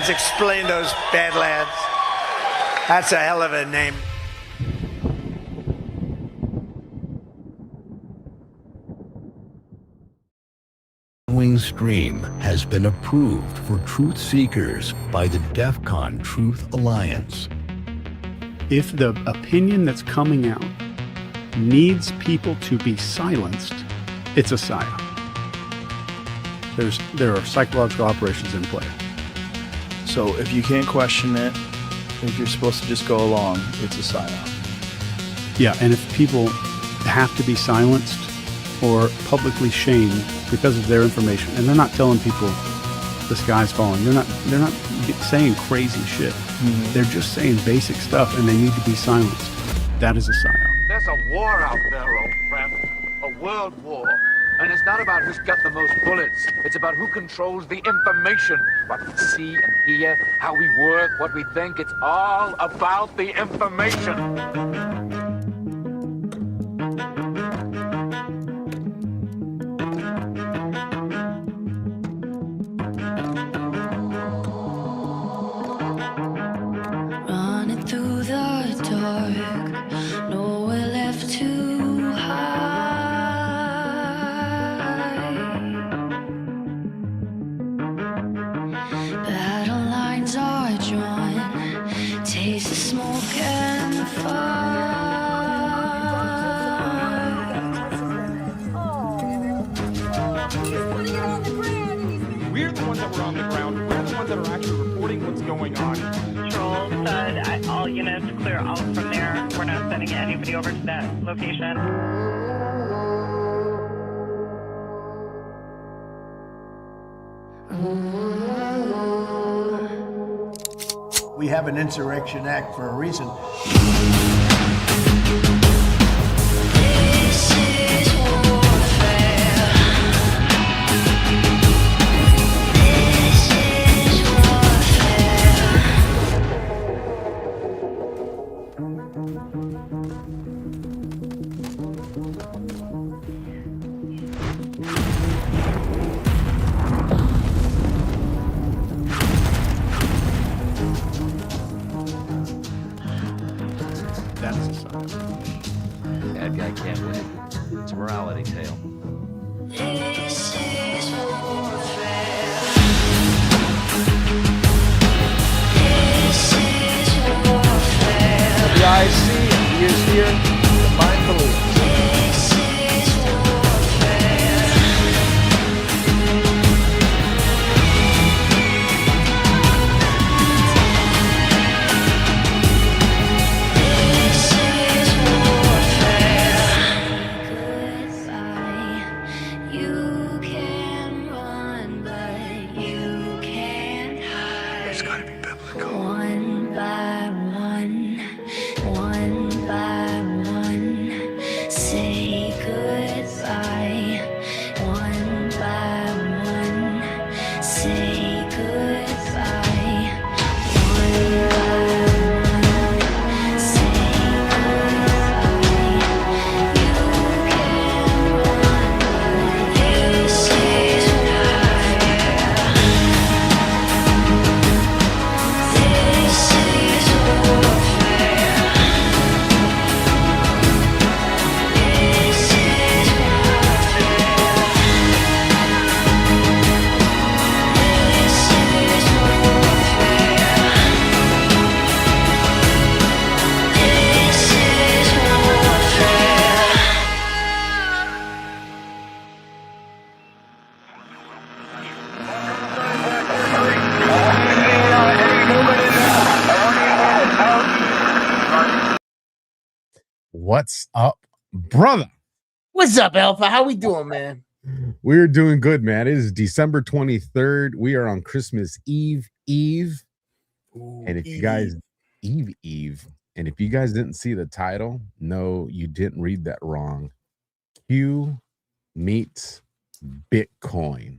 Badlands. Explain those Badlands. That's a hell of a name. Stream has been approved for truth seekers by the Defcon Truth Alliance. If the opinion that's coming out needs people to be silenced, it's a psyop. There are psychological operations in play. So if you can't question it, if you're supposed to just go along, it's a psyop. Yeah, and if people have to be silenced or publicly shamed because of their information, and they're not telling people the sky's falling, they're not saying crazy shit. Mm-hmm. They're just saying basic stuff, and they need to be silenced. That is a psyop. There's a war out there, old friend. A world war. And it's not about who's got the most bullets. It's about who controls the information. What we see and hear, how we work, what we think. It's all about the information. We're the ones that were on the ground. We're the ones that are actually reporting what's going on. Control said all units clear out from there. We're not sending anybody over to that location. We have an Insurrection Act for a reason. Bad guy can't win. It's a morality tale. This is warfare. This is warfare. The eyes see and ears hear, the mind believes. This is warfare. This is warfare. Goodbye. You can run, but you can't hide. It's gotta be biblical. One by one, one by one, say goodbye. One by one, say goodbye. One by one, say goodbye. You can run, but this is warfare. This is warfare. This is warfare. This is warfare. This is warfare. What's up, brother? What's up, Alpha? How we doing, man? We're doing good, man. It is December 23rd. We are on Christmas Eve. And if you guys and if you guys didn't see the title, no, you didn't read that wrong. Q meets Bitcoin.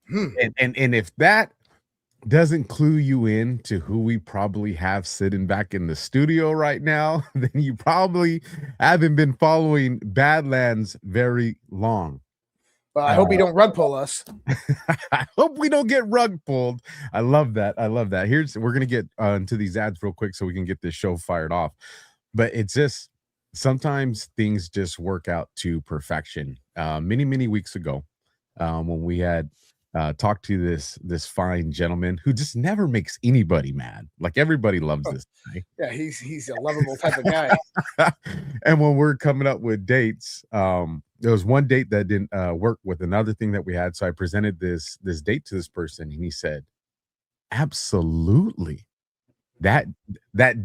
And if that doesn't clue you in to who we probably have sitting back in the studio right now, then you probably haven't been following Badlands very long. Well, I hope you don't rug pull us. I hope we don't get rug pulled. I love that. We're gonna get into these ads real quick so we can get this show fired off. But it's just sometimes things just work out to perfection. Many weeks ago, when we had talked to this fine gentleman who just never makes anybody mad. Like everybody loves this guy. Yeah, he's a lovable type of guy. And when we're coming up with dates, there was one date that didn't work with another thing that we had. So I presented this date to this person, and he said, "Absolutely, that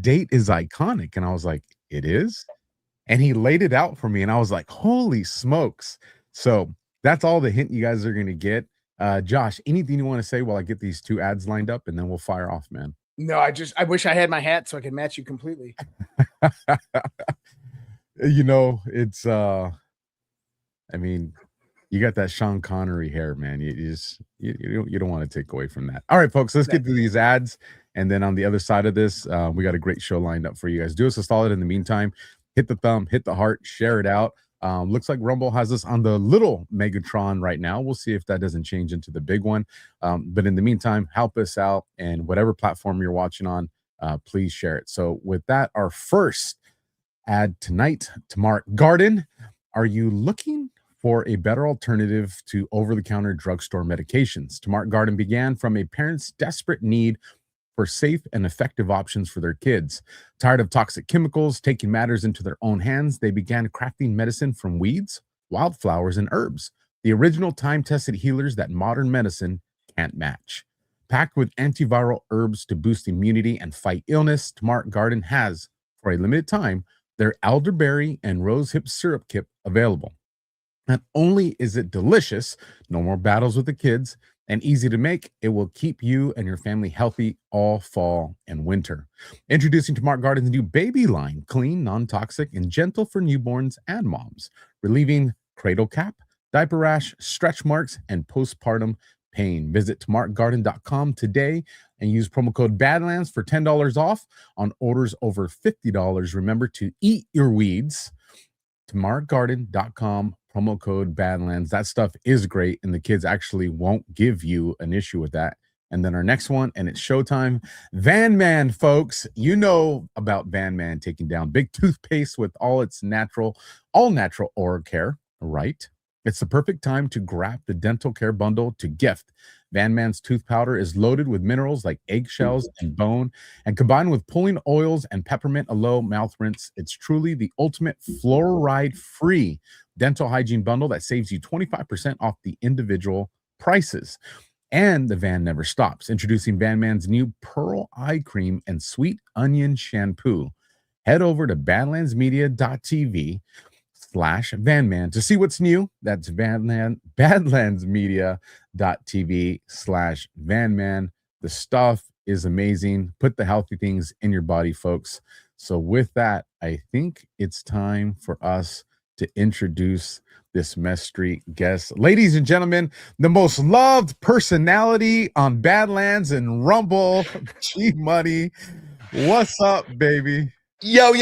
date is iconic." And I was like, "It is?" And he laid it out for me, and I was like, "Holy smokes!" So that's all the hint you guys are gonna get. Josh, anything you want to say while I get these two ads lined up, and then we'll fire off, man? No, I wish I had my hat so I could match you completely. It's I mean, you got that Sean Connery hair, man. You don't want to take away from that. All right, folks, let's get to these ads, and then on the other side of this, we got a great show lined up for you guys. Do us a solid in the meantime. Hit the thumb, hit the heart, share it out. Looks like Rumble has us on the little Megatron right now. We'll see if that doesn't change into the big one. But in the meantime, help us out, and whatever platform you're watching on, please share it. So with that, our first ad tonight to Mark Garden. Are you looking for a better alternative to over-the-counter drugstore medications? Tamart Garden began from a parent's desperate need for safe and effective options for their kids. Tired of toxic chemicals taking matters into their own hands, they began crafting medicine from weeds, wildflowers, and herbs, the original time-tested healers that modern medicine can't match. Packed with antiviral herbs to boost immunity and fight illness, Tamart Garden has, for a limited time, their elderberry and rosehip syrup kit available. Not only is it delicious, no more battles with the kids, and easy to make, it will keep you and your family healthy all fall and winter. Introducing Tamart Garden's new baby line, clean, non-toxic, and gentle for newborns and moms, relieving cradle cap, diaper rash, stretch marks, and postpartum pain. Visit tamartgarden.com today and use promo code Badlands for $10 off on orders over $50. Remember to eat your weeds. tamartgarden.com, promo code Badlands. That stuff is great, and the kids actually won't give you an issue with that. And then our next one, and it's showtime. Van Man, folks. You know about Van Man taking down big toothpaste with all natural oral care, right? It's the perfect time to grab the dental care bundle to gift. Van Man's tooth powder is loaded with minerals like eggshells and bone, and combined with pulling oils and peppermint aloe mouth rinse, it's truly the ultimate fluoride-free dental hygiene bundle that saves you 25% off the individual prices. And the van never stops. Introducing Van Man's new Pearl Eye Cream and Sweet Onion Shampoo. Head over to badlandsmedia.tv/Vanman to see what's new. That's badlandsmedia.tv/Vanman. The stuff is amazing. Put the healthy things in your body, folks. So with that, I think it's time for us to introduce this Mess Street guest. Ladies and gentlemen, the most loved personality on Badlands and Rumble, G Money. What's up, baby? Yo,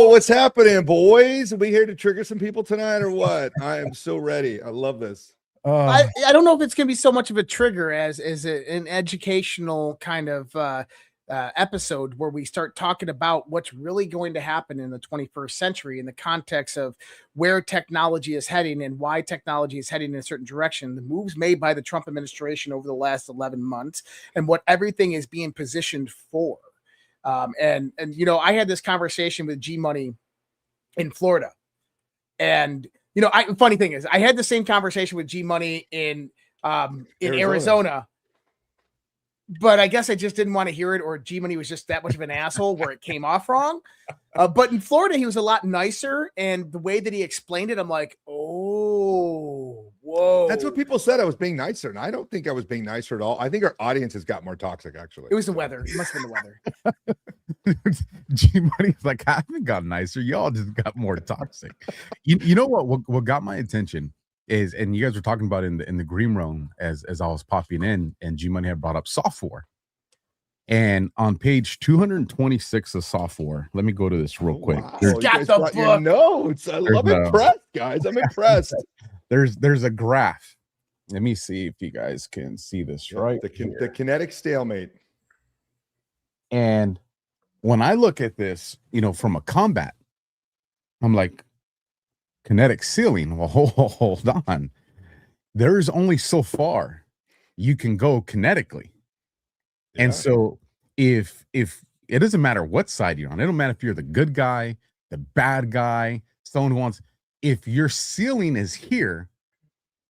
what's happening, boys? Are we here to trigger some people tonight or what? I am so ready. I love this. I don't know if it's going to be so much of a trigger as an educational kind of episode where we start talking about what's really going to happen in the 21st century in the context of where technology is heading and why technology is heading in a certain direction, the moves made by the Trump administration over the last 11 months, and what everything is being positioned for. And I had this conversation with G Money in Florida, and funny thing is, I had the same conversation with G Money in Arizona, but I guess I just didn't want to hear it, or G Money was just that much of an asshole where it came off wrong. But in Florida, he was a lot nicer, and the way that he explained it, I'm like, oh, whoa. That's what people said. I was being nicer, and I don't think I was being nicer at all. I think our audience has got more toxic, actually. It was the weather. It must have been the weather. G Money's like, I haven't got nicer. Y'all just got more toxic. You know what got my attention is, and you guys were talking about in the green room as I was popping in, and G Money had brought up software. And on page 226 of software, let me go to this real quick. Wow. You got the book. Your notes. I'm impressed, guys. I'm impressed. there's a graph. Let me see if you guys can see this right the here. kinetic stalemate. And when I look at this, from a combat, I'm like, kinetic ceiling. Well, hold on. There's only so far you can go kinetically. Yeah. And so if it doesn't matter what side you're on, it don't matter if you're the good guy, the bad guy, someone who wants, if your ceiling is here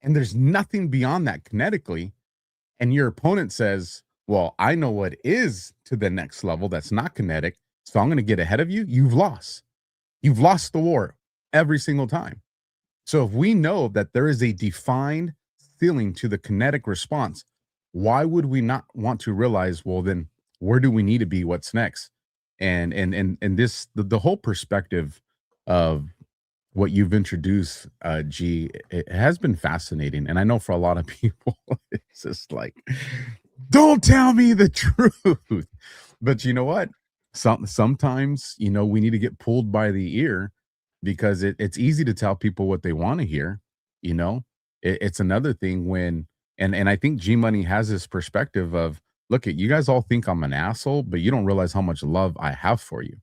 and there's nothing beyond that kinetically, and your opponent says, well, I know what is to the next level that's not kinetic, so I'm going to get ahead of you, you've lost. You've lost the war every single time. So if we know that there is a defined ceiling to the kinetic response, why would we not want to realize, well, then where do we need to be? What's next? And this, the whole perspective of what you've introduced, G, it has been fascinating. And I know for a lot of people, it's just like, don't tell me the truth. But you know what? Sometimes, we need to get pulled by the ear, because it's easy to tell people what they want to hear. It's another thing when, and I think G Money has this perspective of, look, you guys all think I'm an asshole, but you don't realize how much love I have for you,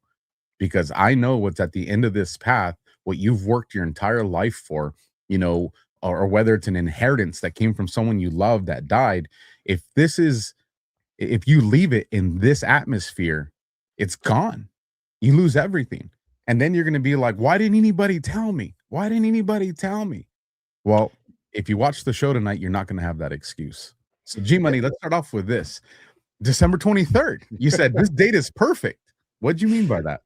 because I know what's at the end of this path, what you've worked your entire life for, or whether it's an inheritance that came from someone you love that died. If you leave it in this atmosphere, it's gone. You lose everything. And then you're going to be like, why didn't anybody tell me? Why didn't anybody tell me? Well, if you watch the show tonight, you're not going to have that excuse. So G Money, let's start off with this. December 23rd. You said this date is perfect. What do you mean by that?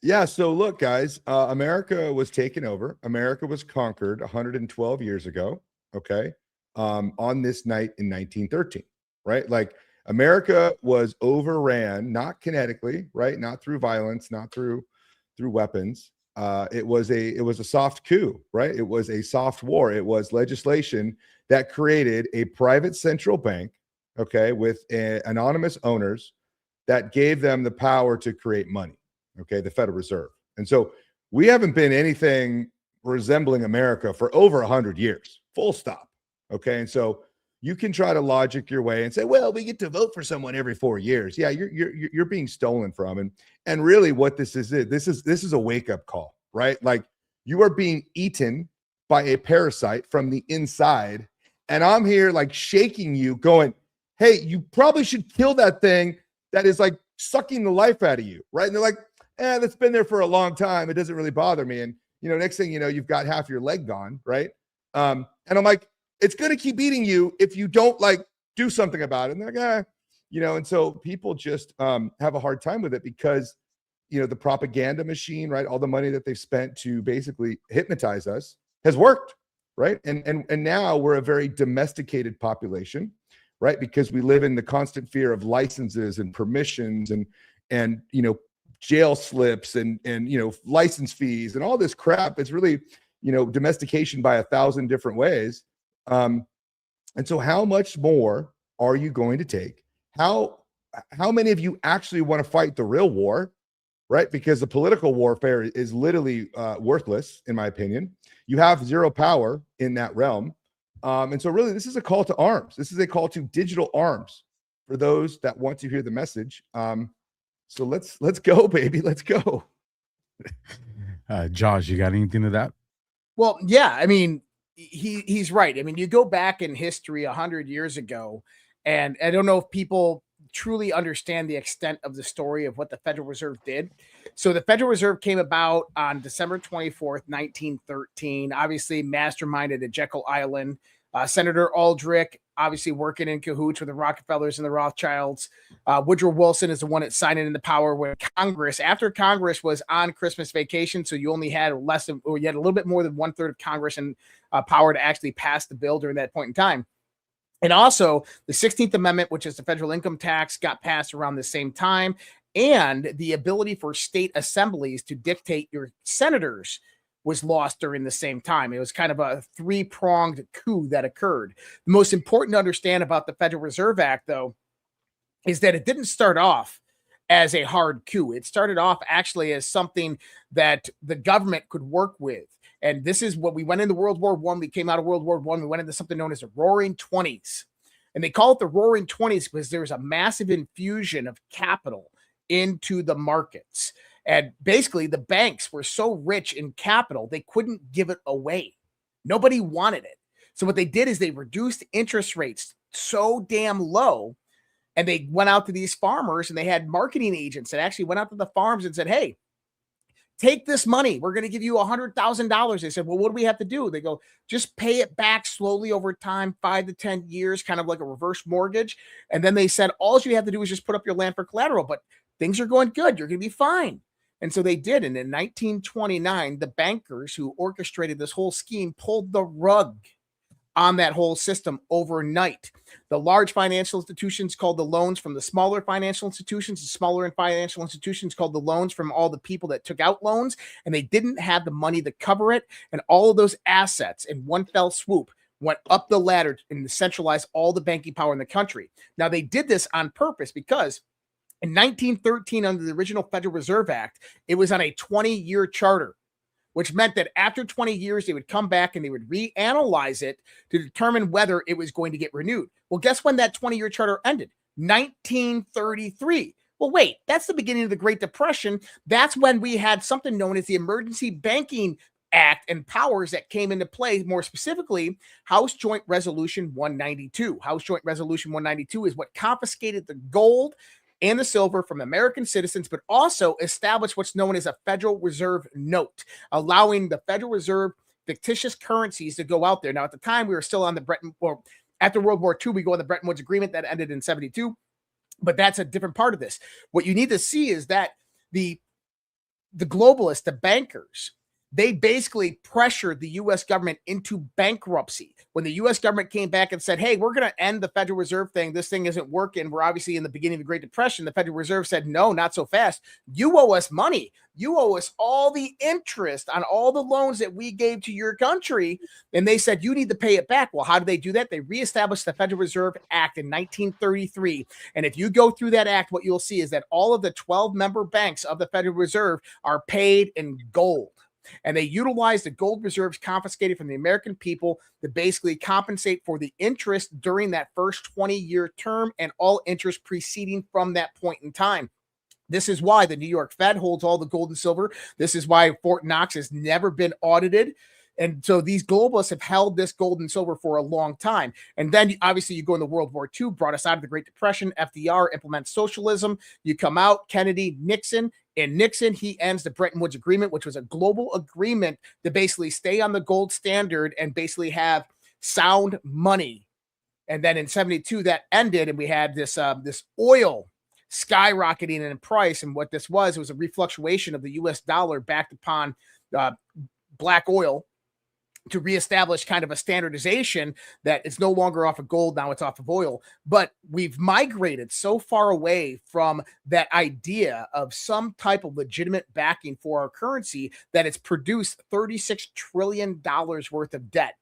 Yeah. So look, guys, America was taken over. America was conquered 112 years ago. Okay. On this night in 1913, right? Like, America was overran, not kinetically, right? Not through violence, not through weapons. It was a soft coup, right? It was a soft war. It was legislation that created a private central bank, okay, with anonymous owners that gave them the power to create money, okay, the Federal Reserve. And so we haven't been anything resembling America for over 100 years, full stop, okay? And so you can try to logic your way and say, well, we get to vote for someone every 4 years. Yeah, you're being stolen from. And really what this is a wake-up call, right? Like, you are being eaten by a parasite from the inside. And I'm here like shaking you, going, hey, you probably should kill that thing that is like sucking the life out of you, right? And they're like, that's been there for a long time. It doesn't really bother me. And, next thing you know, you've got half your leg gone, right? And I'm like, it's going to keep eating you if you don't like do something about it. And they're like, and so people just have a hard time with it because, the propaganda machine, right? All the money that they've spent to basically hypnotize us has worked, right? And now we're a very domesticated population, right? Because we live in the constant fear of licenses and permissions and jail slips and license fees and all this crap. It's really, domestication by 1,000 different ways. And so how much more are you going to take? How many of you actually want to fight the real war, right? Because the political warfare is literally worthless, in my opinion. You have zero power in that realm. And so really, this is a call to arms. This is a call to digital arms for those that want to hear the message. So let's go, baby. Let's go. Josh, you got anything to that? Well, yeah, I mean, he's right. I mean, you go back in history 100 years ago, and I don't know if people truly understand the extent of the story of what the Federal Reserve did. So the Federal Reserve came about on December 24th, 1913, obviously masterminded at Jekyll Island. Senator Aldrich, obviously working in cahoots with the Rockefellers and the Rothschilds. Woodrow Wilson is the one that signed it into power when Congress, after Congress was on Christmas vacation, so you only had you had a little bit more than 1/3 of Congress and power to actually pass the bill during that point in time. And also the 16th Amendment, which is the federal income tax, got passed around the same time. And the ability for state assemblies to dictate your senators was lost during the same time. It was kind of a three-pronged coup that occurred. The most important to understand about the Federal Reserve Act, though, is that it didn't start off as a hard coup. It started off actually as something that the government could work with. And this is what we went into World War I. We came out of World War I. We went into something known as the Roaring Twenties. And they call it the Roaring Twenties because there was a massive infusion of capital into the markets. And basically, the banks were so rich in capital, they couldn't give it away. Nobody wanted it. So what they did is they reduced interest rates so damn low, and they went out to these farmers, and they had marketing agents that actually went out to the farms and said, hey, take this money. We're going to give you $100,000. They said, well, what do we have to do? They go, just pay it back slowly over time, 5 to 10 years, kind of like a reverse mortgage. And then they said, all you have to do is just put up your land for collateral, but things are going good. You're going to be fine. And so they did. And in 1929, the bankers who orchestrated this whole scheme pulled the rug on that whole system overnight. The large financial institutions called the loans from the smaller financial institutions. The smaller financial institutions called the loans from all the people that took out loans, and they didn't have the money to cover it. And all of those assets in one fell swoop went up the ladder and centralized all the banking power in the country. Now, they did this on purpose because in 1913, under the original Federal Reserve Act, it was on a 20-year charter, which meant that after 20 years, they would come back and they would reanalyze it to determine whether it was going to get renewed. Well, guess when that 20-year charter ended? 1933. Well, wait, that's the beginning of the Great Depression. That's when we had something known as the Emergency Banking Act and powers that came into play, more specifically, House Joint Resolution 192. House Joint Resolution 192 is what confiscated the gold and the silver from American citizens, but also established what's known as a Federal Reserve note, allowing the Federal Reserve fictitious currencies to go out there. Now, at the time, we were still on the after World War II, we go on the Bretton Woods Agreement that ended in 72, but that's a different part of this. What you need to see is that the globalists, the bankers, they basically pressured the U.S. government into bankruptcy. When the U.S. government came back and said, hey, we're going to end the Federal Reserve thing. This thing isn't working. We're obviously in the beginning of the Great Depression. The Federal Reserve said, no, not so fast. You owe us money. You owe us all the interest on all the loans that we gave to your country. And they said, you need to pay it back. Well, how did they do that? They reestablished the Federal Reserve Act in 1933. And if you go through that act, what you'll see is that all of the 12 member banks of the Federal Reserve are paid in gold. And they utilized the gold reserves confiscated from the American people to basically compensate for the interest during that first 20-year term and all interest preceding from that point in time. This is why the New York Fed holds all the gold and silver. This is why Fort Knox has never been audited. And so these globalists have held this gold and silver for a long time. And then obviously you go into World War II, brought us out of the Great Depression. FDR implements socialism. You come out, Kennedy, Nixon. And Nixon, he ends the Bretton Woods Agreement, which was a global agreement to basically stay on the gold standard and basically have sound money. And then in 72, that ended, and we had this oil skyrocketing in price. And what this was, it was a refluctuation of the U.S. dollar backed upon black oil to reestablish kind of a standardization that it's no longer off of gold. Now it's off of oil. But we've migrated so far away from that idea of some type of legitimate backing for our currency that it's produced $36 trillion worth of debt.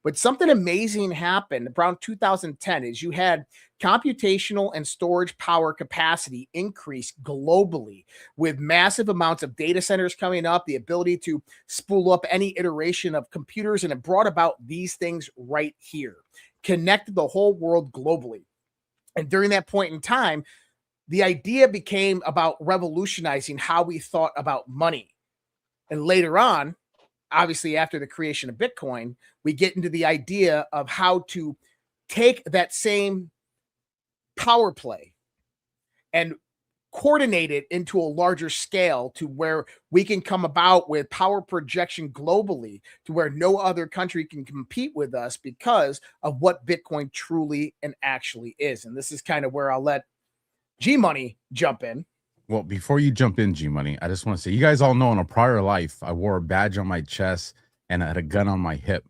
But something amazing happened around 2010 is you had computational and storage power capacity increase globally with massive amounts of data centers coming up, the ability to spool up any iteration of computers, and it brought about these things right here, connected the whole world globally. And during that point in time, the idea became about revolutionizing how we thought about money. And later on, obviously after the creation of Bitcoin, we get into the idea of how to take that same power play and coordinate it into a larger scale to where we can come about with power projection globally to where no other country can compete with us because of what Bitcoin truly and actually is. And this is kind of where I'll let G Money jump in. Well, before you jump in, G Money, I just want to say, you guys all know in a prior life, I wore a badge on my chest and I had a gun on my hip.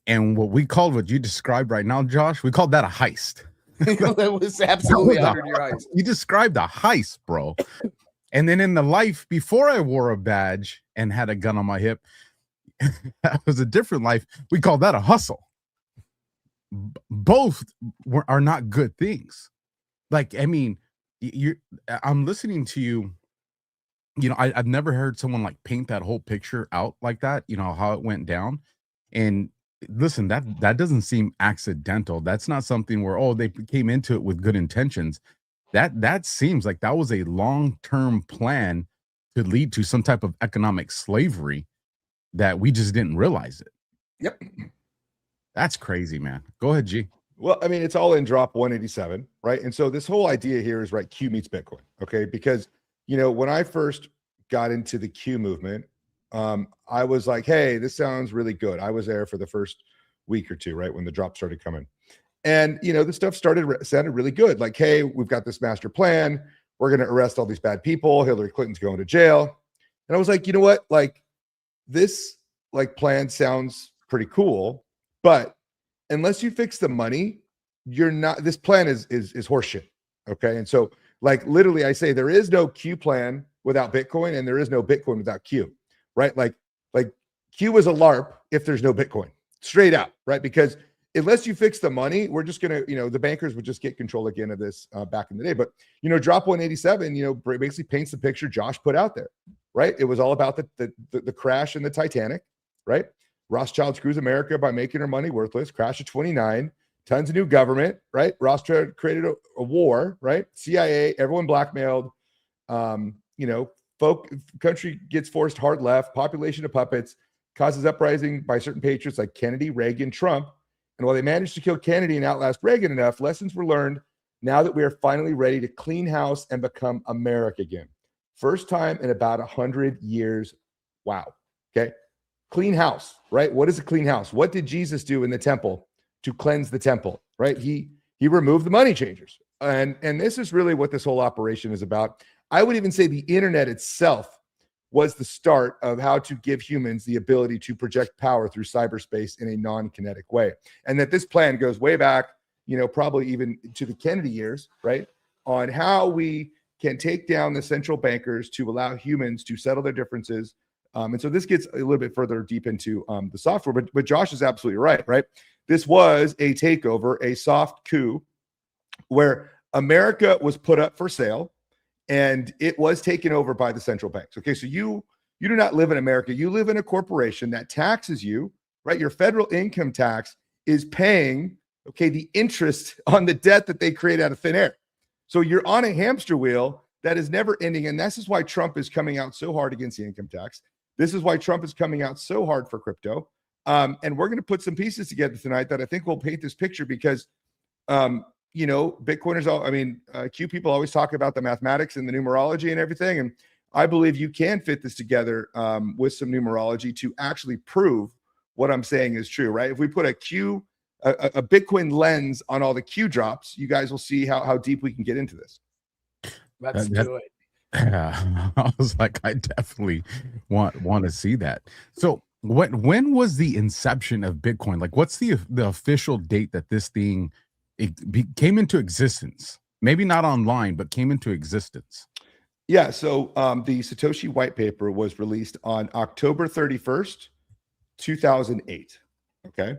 And what we called, what you described right now, Josh, we called that a heist. It was absolutely 100-year heist. You described a heist, bro. And then in the life before I wore a badge and had a gun on my hip, that was a different life. We called that a hustle. Both are not good things. Like, I mean, I'm listening to you I've never heard someone like paint that whole picture out like that, how it went down. And listen, that doesn't seem accidental. That's not something where, oh, they came into it with good intentions. That seems like that was a long-term plan to lead to some type of economic slavery that we just didn't realize it. Yep. That's crazy, man. Go ahead, G. Well, I mean, it's all in drop 187, right? And so this whole idea here is, right, Q meets Bitcoin, okay? Because, when I first got into the Q movement, I was like, hey, this sounds really good. I was there for the first week or two, right, when the drop started coming. And, the stuff sounded really good. Like, hey, we've got this master plan. We're going to arrest all these bad people. Hillary Clinton's going to jail. And I was like, you know what? Like, this, like, plan sounds pretty cool, but unless you fix the money, this plan is horseshit. Okay. And so, like, literally, I say there is no Q plan without Bitcoin, and there is no Bitcoin without Q, right? Like Q is a LARP if there's no Bitcoin, straight out, right? Because unless you fix the money, we're just going to, the bankers would just get control again of this back in the day. But, drop 187, basically paints the picture Josh put out there, right? It was all about the crash in the Titanic, right? Rothschild screws America by making her money worthless, crash of 29, tons of new government, right? Rothschild created a war, right? CIA, everyone blackmailed, country gets forced hard left, population of puppets, causes uprising by certain patriots like Kennedy, Reagan, Trump. And while they managed to kill Kennedy and outlast Reagan enough, lessons were learned now that we are finally ready to clean house and become America again. First time in about 100 years. Wow. Okay. Clean house, right? What is a clean house? What did Jesus do in the temple to cleanse the temple, right? He removed the money changers. And this is really what this whole operation is about. I would even say the internet itself was the start of how to give humans the ability to project power through cyberspace in a non-kinetic way. And that this plan goes way back, probably even to the Kennedy years, right? On how we can take down the central bankers to allow humans to settle their differences. And so this gets a little bit further deep into the software, but Josh is absolutely right? This was a takeover, a soft coup, where America was put up for sale and it was taken over by the central banks. Okay, so you do not live in America. You live in a corporation that taxes you, right? Your federal income tax is paying, okay, the interest on the debt that they create out of thin air. So you're on a hamster wheel that is never ending. And this is why Trump is coming out so hard against the income tax. This is why Trump is coming out so hard for crypto. And we're going to put some pieces together tonight that I think will paint this picture because, Bitcoiners, Q people always talk about the mathematics and the numerology and everything. And I believe you can fit this together with some numerology to actually prove what I'm saying is true, right? If we put a Bitcoin lens on all the Q drops, you guys will see how deep we can get into this. Let's do it. Yeah, I was like, I definitely want to see that. So when was the inception of Bitcoin? Like, what's the official date that this thing came into existence? Maybe not online, but came into existence. Yeah. So the Satoshi white paper was released on October 31st, 2008. Okay.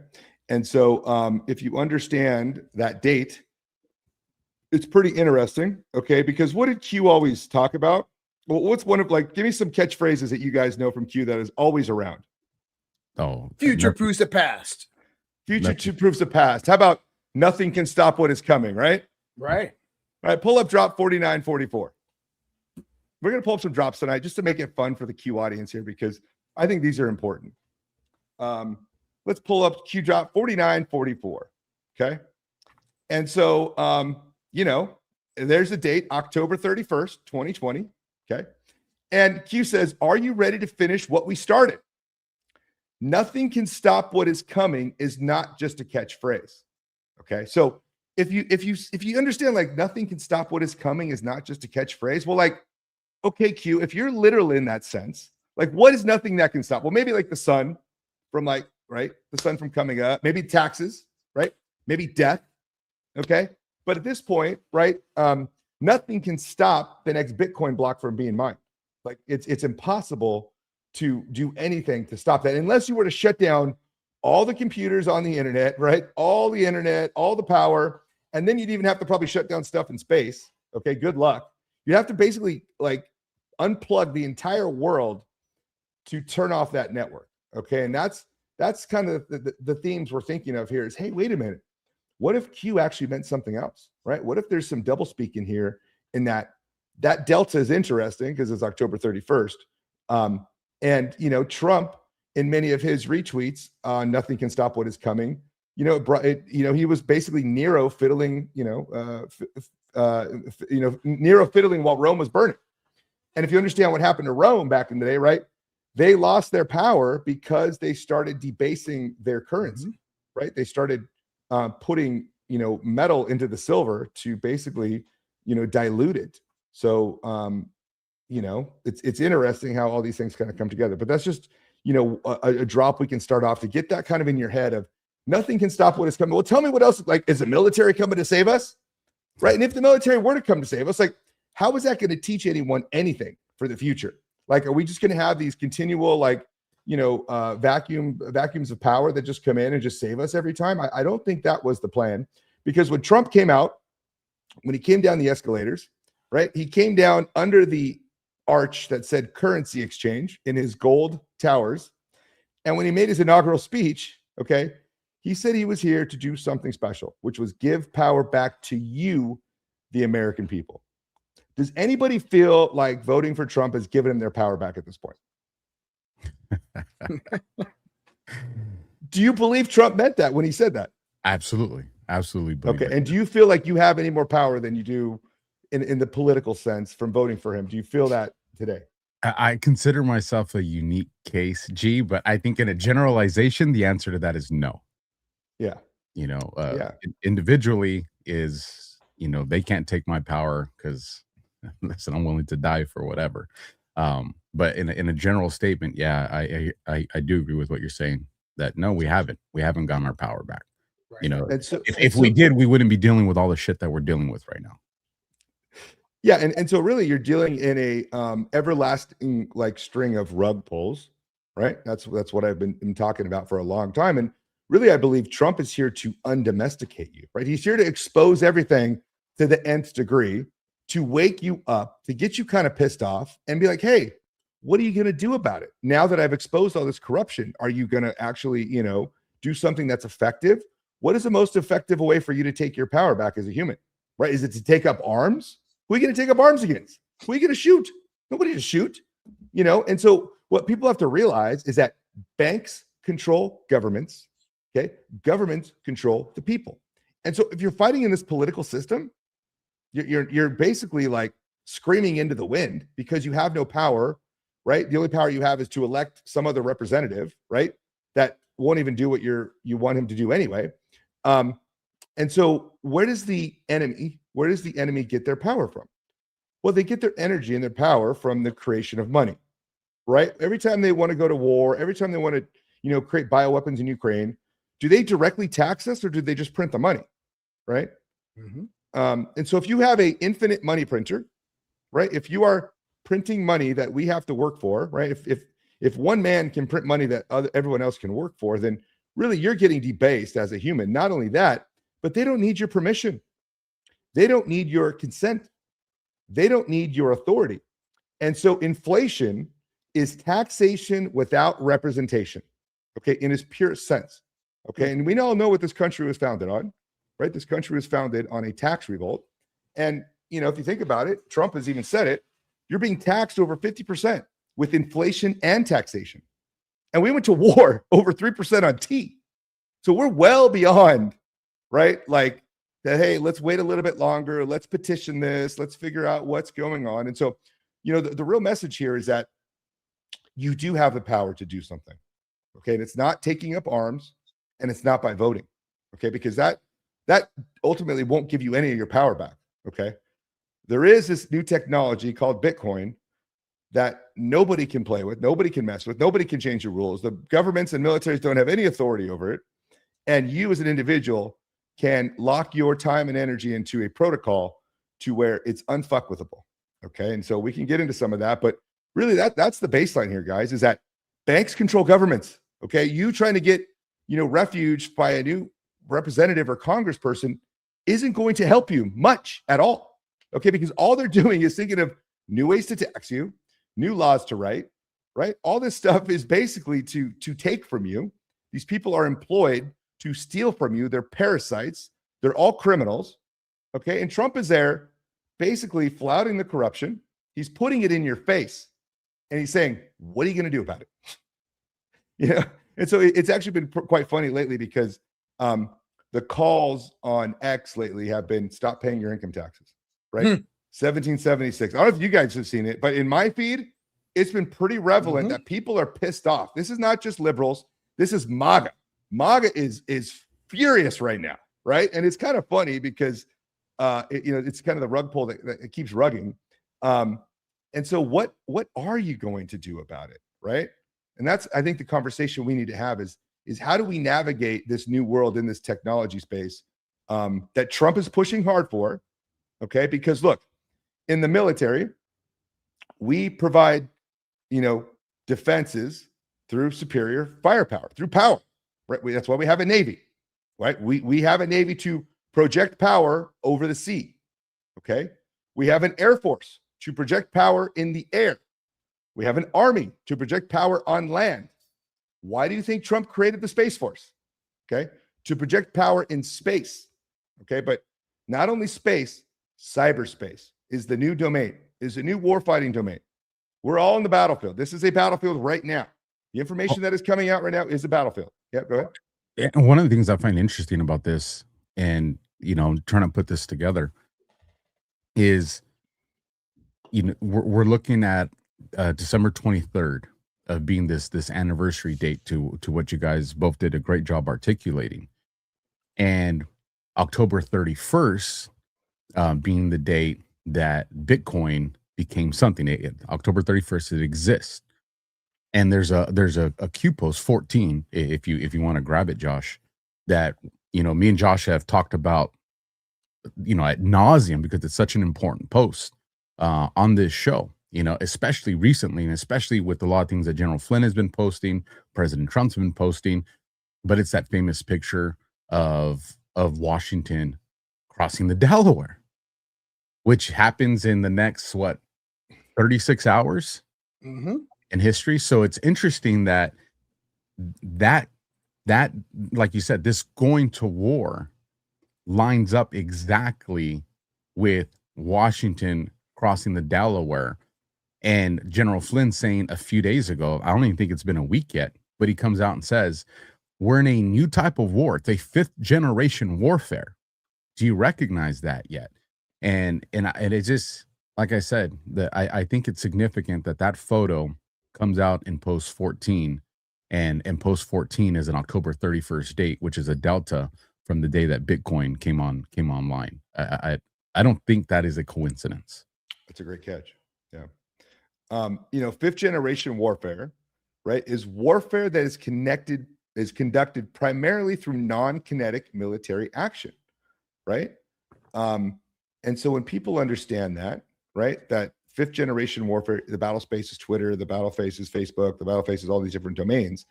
And so if you understand that date, it's pretty interesting. Okay. Because what did Q always talk about? Well, what's one of, like, give me some catchphrases that you guys know from Q that is always around. Oh, future proves the past. Future proves the past. How about nothing can stop what is coming, right? Right. All right. Pull up drop 4944. We're going to pull up some drops tonight just to make it fun for the Q audience here, because I think these are important. Let's pull up Q drop 4944. Okay. And so, there's a date, October 31st, 2020. Okay. And Q says, are you ready to finish what we started? Nothing can stop what is coming is not just a catchphrase. Okay. So if you understand, like, nothing can stop what is coming is not just a catchphrase. Well, like, okay, Q, if you're literal in that sense, like, what is nothing that can stop? Well, maybe like the sun from, like, right, the sun from coming up, maybe taxes, right? Maybe death. Okay. But at this point, right, nothing can stop the next Bitcoin block from being mined. Like, it's impossible to do anything to stop that unless you were to shut down all the computers on the internet, right? All the internet, all the power. And then you'd even have to probably shut down stuff in space. Okay. Good luck. You have to basically, like, unplug the entire world to turn off that network. Okay. And that's kind of the themes we're thinking of here is, hey, wait a minute. What if Q actually meant something else, right? What if there's some double speak in here in that delta is interesting because it's October 31st. And, you know, Trump in many of his retweets, nothing can stop what is coming. You know, he was basically Nero fiddling, Nero fiddling while Rome was burning. And if you understand what happened to Rome back in the day, right? They lost their power because they started debasing their currency, right? They started putting, metal into the silver to basically, dilute it. So, it's interesting how all these things kind of come together. But that's just, a drop we can start off to get that kind of in your head of nothing can stop what is coming. Well, tell me what else, like, is the military coming to save us? Right. And if the military were to come to save us, like, how is that going to teach anyone anything for the future? Like, are we just going to have these continual, vacuums of power that just come in and just save us every time? I don't think that was the plan, because when Trump came out, when he came down the escalators, right, he came down under the arch that said currency exchange in his gold towers. And when he made his inaugural speech, okay, he said he was here to do something special, which was give power back to you, the American people. Does anybody feel like voting for Trump has given them their power back at this point? Do you believe Trump meant that when he said that? Absolutely. Absolutely. Okay. And do you feel like you have any more power than you do in the political sense from voting for him? Do you feel that today? I consider myself a unique case, G, but I think in a generalization, the answer to that is no. Yeah. Individually is, they can't take my power because, listen, I'm willing to die for whatever. But in a general statement, yeah, I do agree with what you're saying, that no, we haven't gotten our power back. Right. And so, if we did, we wouldn't be dealing with all the shit that we're dealing with right now. Yeah. And so really you're dealing in a everlasting string of rug pulls, right? That's what I've been talking about for a long time. And really, I believe Trump is here to undomesticate you, right? He's here to expose everything to the nth degree, to wake you up, to get you kind of pissed off and be like, hey, what are you going to do about it? Now that I've exposed all this corruption, are you going to actually, do something that's effective? What is the most effective way for you to take your power back as a human, right? Is it to take up arms? Who are you going to take up arms against? Who are you going to shoot? Nobody to shoot, And so what people have to realize is that banks control governments, okay? Governments control the people. And so if you're fighting in this political system, you're basically like screaming into the wind because you have no power, right? The only power you have is to elect some other representative, right? That won't even do what you want him to do anyway. And so where does the enemy get their power from? Well, they get their energy and their power from the creation of money, right? Every time they want to go to war, every time they want to, create bioweapons in Ukraine, do they directly tax us or do they just print the money, right? Mm-hmm. And so if you have a infinite money printer, right? If you are printing money that we have to work for, right? If one man can print money that everyone else can work for, then really you're getting debased as a human. Not only that, but they don't need your permission. They don't need your consent. They don't need your authority. And so inflation is taxation without representation, okay, in its purest sense, okay? And we all know what this country was founded on, right? This country was founded on a tax revolt. And, if you think about it, Trump has even said it, you're being taxed over 50% with inflation and taxation. And we went to war over 3% on tea. So we're well beyond, right? Like that, hey, let's wait a little bit longer. Let's petition this. Let's figure out what's going on. And so, the real message here is that you do have the power to do something, okay? And it's not taking up arms and it's not by voting, okay? Because that ultimately won't give you any of your power back, okay? There is this new technology called Bitcoin that nobody can play with, nobody can mess with, nobody can change the rules. The governments and militaries don't have any authority over it. And you as an individual can lock your time and energy into a protocol to where it's unfuckwithable, okay? And so we can get into some of that, but really that's the baseline here, guys, is that banks control governments, okay? You trying to get, refuge by a new representative or congressperson isn't going to help you much at all, okay? Because all they're doing is thinking of new ways to tax you, new laws to write, right? All this stuff is basically to take from you. These people are employed to steal from you. They're parasites. They're all criminals. Okay. And Trump is there basically flouting the corruption. He's putting it in your face and he's saying, what are you going to do about it? And so it's actually been quite funny lately because the calls on X lately have been stop paying your income taxes, right? 1776. I don't know if you guys have seen it, but in my feed, it's been pretty relevant that people are pissed off. This is not just liberals. This is MAGA. MAGA is furious right now, right? And it's kind of funny because it's kind of the rug pull that it keeps rugging. And so what are you going to do about it, right? And that's, I think, the conversation we need to have is how do we navigate this new world in this technology space that Trump is pushing hard for, okay? Because look, in the military, we provide, defenses through superior firepower, through power, right? That's why we have a Navy, right? We have a Navy to project power over the sea, okay? We have an Air Force to project power in the air. We have an Army to project power on land. Why do you think Trump created the Space Force? Okay, to project power in space. Okay, but not only space, cyberspace is the new domain, is the new warfighting domain. We're all in the battlefield. This is a battlefield right now. The information that is coming out right now is a battlefield. Yeah, go ahead. And one of the things I find interesting about this, and trying to put this together, is we're looking at December 23rd of being this anniversary date to what you guys both did a great job articulating, and October 31st being the date that Bitcoin became something. October 31st it exists, and there's a Q post 14 if you want to grab it, Josh, that me and Josh have talked about ad nauseum because it's such an important post on this show. Especially recently, and especially with a lot of things that General Flynn has been posting, President Trump's been posting, but it's that famous picture of Washington crossing the Delaware, which happens in the next 36 hours in history. So it's interesting that like you said, this going to war lines up exactly with Washington crossing the Delaware. And General Flynn saying a few days ago, I don't even think it's been a week yet, but he comes out and says, we're in a new type of war. It's a 5th generation warfare. Do you recognize that yet? And it's just, like I said, I think it's significant that photo comes out in post 14, and post 14 is an October 31st date, which is a delta from the day that Bitcoin came online. I don't think that is a coincidence. That's a great catch. Yeah. 5th generation warfare, right, is warfare that is conducted primarily through non-kinetic military action, right? And so when people understand that, right, that 5th generation warfare, the battle space is Twitter, the battle face is Facebook, the battle face is all these different domains.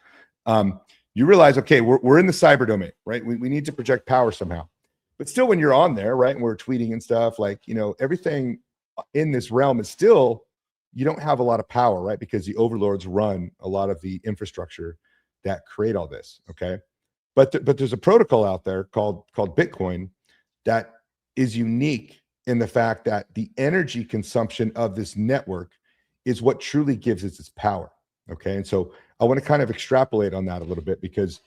You realize, okay, we're in the cyber domain, right? We need to project power somehow. But still, when you're on there, right, and we're tweeting and stuff, like, everything in this realm is still, you don't have a lot of power, right? Because the overlords run a lot of the infrastructure that create all this, okay? But there's a protocol out there called Bitcoin that is unique in the fact that the energy consumption of this network is what truly gives it its power, okay? And so I want to kind of extrapolate on that a little bit because,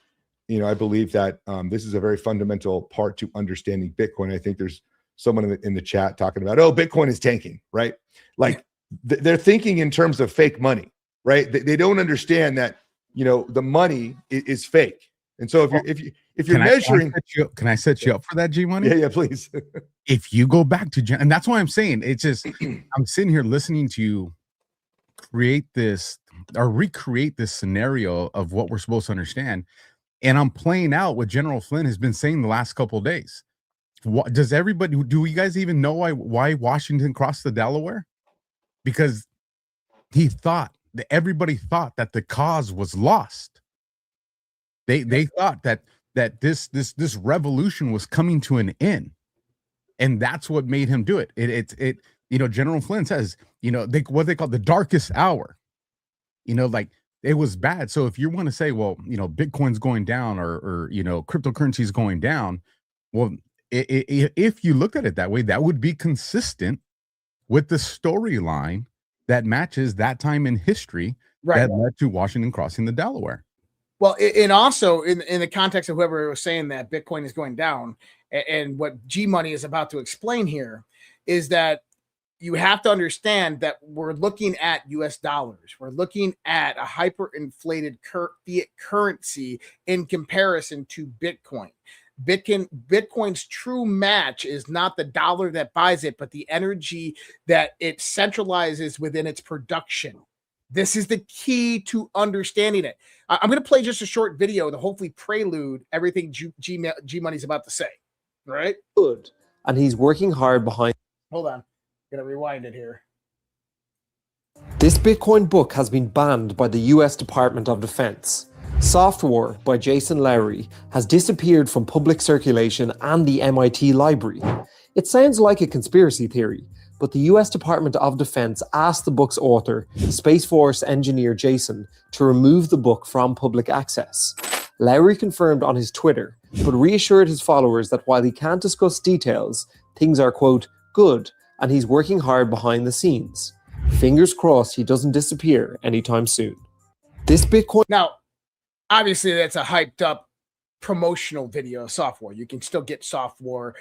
I believe that this is a very fundamental part to understanding Bitcoin. I think there's someone in the chat talking about, Bitcoin is tanking, right? Like, they're thinking in terms of fake money, right? They don't understand that, the money is fake. And so if you're measuring, can I set you up for that, G Money? Yeah, please. If you go back to, and that's why I'm saying, it's just, I'm sitting here listening to you create this or recreate this scenario of what we're supposed to understand. And I'm playing out what General Flynn has been saying the last couple of days. Does everybody, do you guys even know why Washington crossed the Delaware? Because everybody thought that the cause was lost. They thought that this revolution was coming to an end, and that's what made him do it. General Flynn says, what they call the darkest hour, like it was bad. So if you want to say, well, Bitcoin's going down or cryptocurrency is going down, well, if you looked at it that way, that would be consistent with the storyline that matches that time in history that led to Washington crossing the Delaware. Well, and also in the context of whoever was saying that Bitcoin is going down, and what G Money is about to explain here is that you have to understand that we're looking at US dollars. We're looking at a hyperinflated fiat currency in comparison to Bitcoin. Bitcoin's true match is not the dollar that buys it, but the energy that it centralizes within its production. This is the key to understanding it. I'm going to play just a short video to hopefully prelude everything G Money's about to say. All right? Good. And he's working hard behind. Hold on. Going to rewind it here. This Bitcoin book has been banned by the US Department of Defense. Soft War by Jason Lowery has disappeared from public circulation and the MIT library. It sounds like a conspiracy theory, but the US Department of Defense asked the book's author, Space Force engineer Jason, to remove the book from public access. Lowery confirmed on his Twitter, but reassured his followers that while he can't discuss details, things are, quote, good, and he's working hard behind the scenes. Fingers crossed he doesn't disappear anytime soon. This Bitcoin... Now, obviously, that's a hyped up promotional video of Soft War. You can still get Soft War.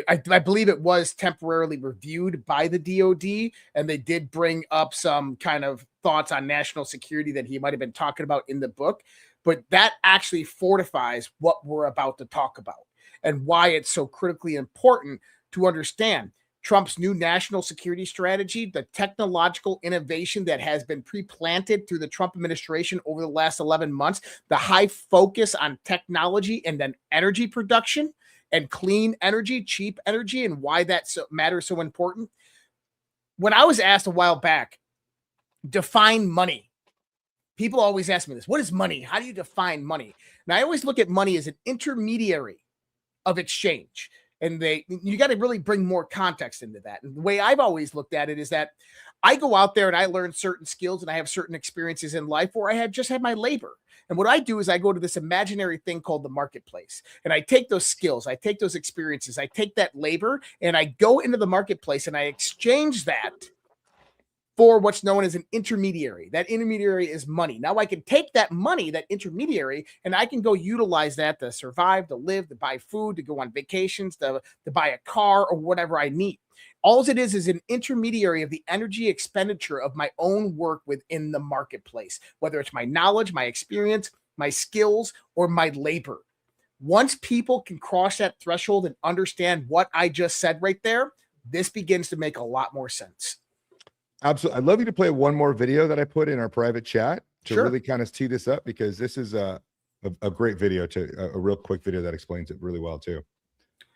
I believe it was temporarily reviewed by the DOD, and they did bring up some kind of thoughts on national security that he might have been talking about in the book. But that actually fortifies what we're about to talk about and why it's so critically important to understand Trump's new national security strategy, the technological innovation that has been pre-planted through the Trump administration over the last 11 months, the high focus on technology and then energy production and clean energy, cheap energy, and why that matters so important. When I was asked a while back, define money. People always ask me this. What is money? How do you define money? And I always look at money as an intermediary of exchange. And you got to really bring more context into that. And the way I've always looked at it is that I go out there and I learn certain skills and I have certain experiences in life where I just had my labor. And what I do is I go to this imaginary thing called the marketplace. And I take those skills, I take those experiences, I take that labor, and I go into the marketplace and I exchange that for what's known as an intermediary. That intermediary is money. Now I can take that money, that intermediary, and I can go utilize that to survive, to live, to buy food, to go on vacations, to buy a car or whatever I need. All it is an intermediary of the energy expenditure of my own work within the marketplace, whether it's my knowledge, my experience, my skills, or my labor. Once people can cross that threshold and understand what I just said right there, this begins to make a lot more sense. Absolutely. I'd love you to play one more video that I put in our private chat to Sure. really kind of tee this up, because this is a great video, a real quick video that explains it really well too.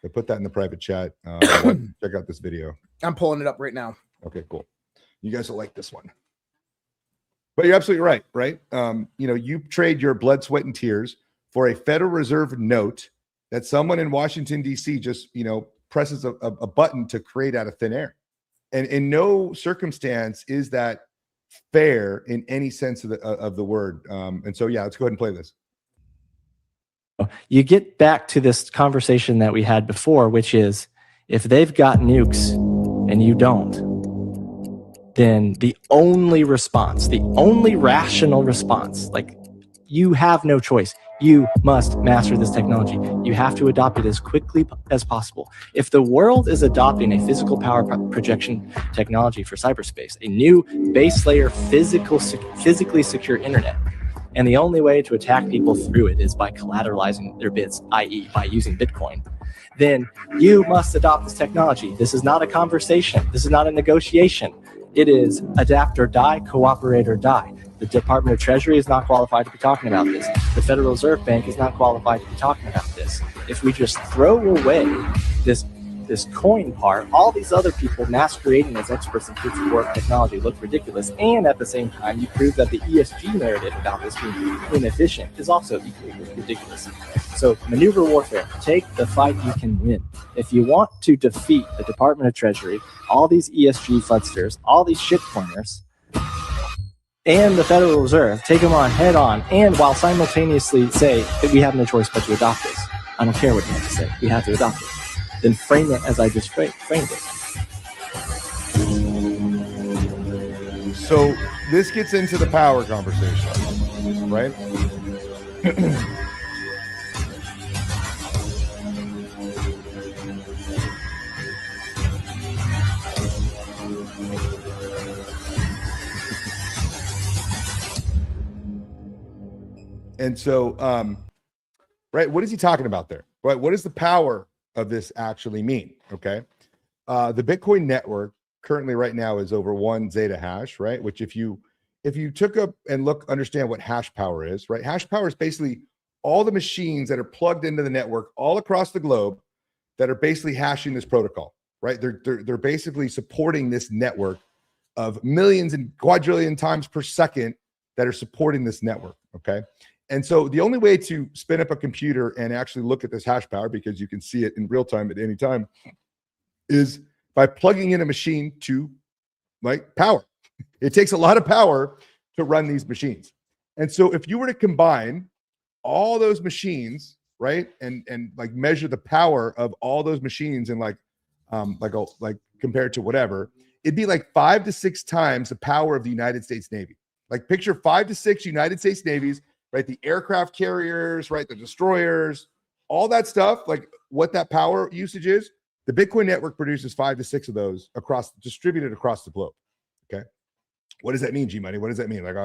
I put that in the private chat. Check out this video. I'm pulling it up right now. Okay, cool. You guys will like this one. But you're absolutely right, right? You trade your blood, sweat, and tears for a Federal Reserve note that someone in Washington, D.C. just, presses a button to create out of thin air. And in no circumstance is that fair in any sense of the word. And so, yeah, let's go ahead and play this. You get back to this conversation that we had before, which is if they've got nukes and you don't, then the only response, the only rational response, like you have no choice. You must master this technology. You have to adopt it as quickly as possible. If the world is adopting a physical power projection technology for cyberspace, a new base layer physically secure internet, and the only way to attack people through it is by collateralizing their bits, i.e. by using Bitcoin, then you must adopt this technology. This is not a conversation. This is not a negotiation. It is adapt or die, cooperate or die. The Department of Treasury is not qualified to be talking about this. The Federal Reserve Bank is not qualified to be talking about this. If we just throw away this this coin part, all these other people masquerading as experts in proof of work technology look ridiculous. And at the same time, you prove that the ESG narrative about this being inefficient is also equally ridiculous. So maneuver warfare, take the fight you can win. If you want to defeat the Department of Treasury, all these ESG fudsters, all these shitcoiners, and the Federal Reserve, take them on head on, and while simultaneously say that we have no choice but to adopt this. I don't care what you have to say. We have to adopt it. Then frame it as I just framed it. So this gets into the power conversation, right? And so, right, what is he talking about there? Right, what does the power of this actually mean? Okay, the Bitcoin network currently right now is over 1 zeta hash, right? Which if you took up and understand what hash power is, right? Hash power is basically all the machines that are plugged into the network all across the globe that are basically hashing this protocol, right? They're basically supporting this network of millions and quadrillion times per second that are supporting this network. Okay. And so the only way to spin up a computer and actually look at this hash power, because you can see it in real time at any time, is by plugging in a machine to like power. It takes a lot of power to run these machines. And so if you were to combine all those machines, right, and like measure the power of all those machines and like compared to whatever, it'd be like 5 to 6 times the power of the United States Navy. Like picture 5 to 6 United States Navies, right? The aircraft carriers, right? The destroyers, all that stuff, like what that power usage is. The Bitcoin network produces 5 to 6 of those distributed across the globe. Okay. What does that mean, G Money? What does that mean? Like,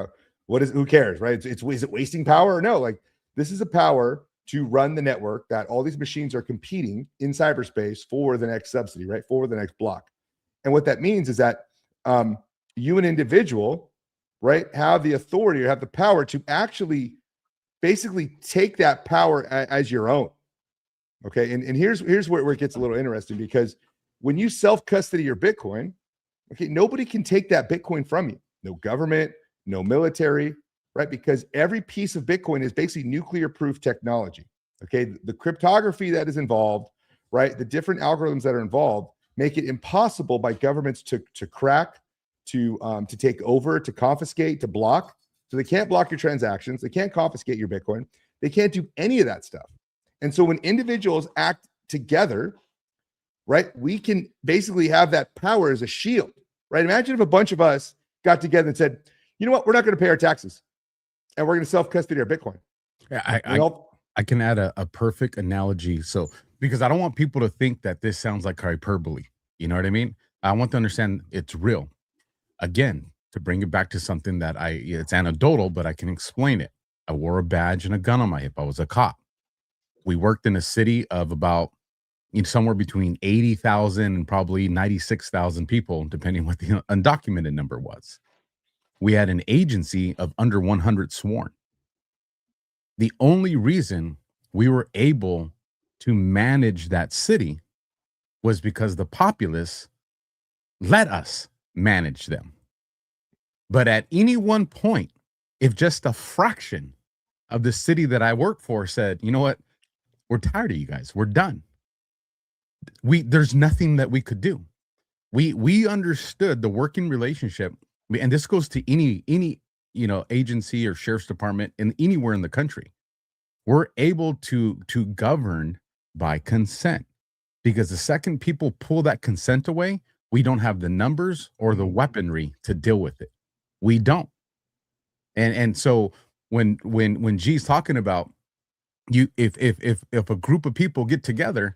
who cares, right? Is it wasting power or no? Like this is a power to run the network that all these machines are competing in cyberspace for the next subsidy, right? For the next block. And what that means is that you, an individual, right, have the authority or have the power to actually basically take that power as your own. Okay. And here's where it gets a little interesting, because when you self-custody your Bitcoin, okay, nobody can take that Bitcoin from you. No government, no military, right? Because every piece of Bitcoin is basically nuclear proof technology. Okay. The cryptography that is involved, right? The different algorithms that are involved make it impossible by governments to crack, to take over, to confiscate, to block. So they can't block your transactions. They can't confiscate your Bitcoin. They can't do any of that stuff. And so when individuals act together, right, we can basically have that power as a shield, right? Imagine if a bunch of us got together and said, you know what, we're not going to pay our taxes and we're going to self-custody our Bitcoin. Yeah, I can add a perfect analogy. So, because I don't want people to think that this sounds like hyperbole. You know what I mean? I want to understand it's real. Again, to bring it back to something that it's anecdotal, but I can explain it. I wore a badge and a gun on my hip. I was a cop. We worked in a city of about somewhere between 80,000 and probably 96,000 people, depending what the undocumented number was. We had an agency of under 100 sworn. The only reason we were able to manage that city was because the populace let us manage them. But at any one point, if just a fraction of the city that I work for said, you know what, we're tired of you guys, we're done, there's nothing that we could do. We understood the working relationship, and this goes to any agency or sheriff's department in anywhere in the country. We're able to govern by consent, because the second people pull that consent away, we don't have the numbers or the weaponry to deal with it. We don't. And so when G's talking about if a group of people get together,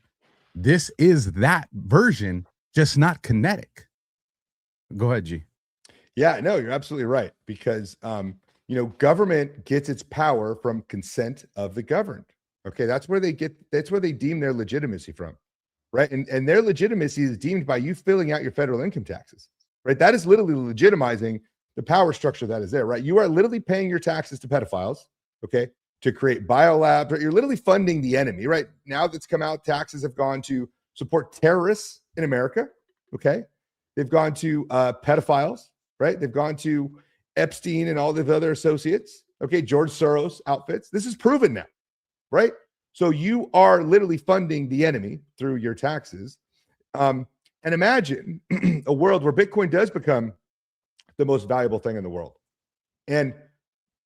this is that version, just not kinetic. Go ahead, G. Yeah, no, you're absolutely right, because government gets its power from consent of the governed. Okay, that's where they deem their legitimacy from, right? And their legitimacy is deemed by you filling out your federal income taxes, right? That is literally legitimizing the power structure that is there, right? You are literally paying your taxes to pedophiles, okay, to create biolabs, right? You're literally funding the enemy, right? Now that's come out, taxes have gone to support terrorists in America. Okay. They've gone to pedophiles, right? They've gone to Epstein and all the other associates. Okay. George Soros outfits. This is proven now, right? So you are literally funding the enemy through your taxes. And imagine a world where Bitcoin does become the most valuable thing in the world. And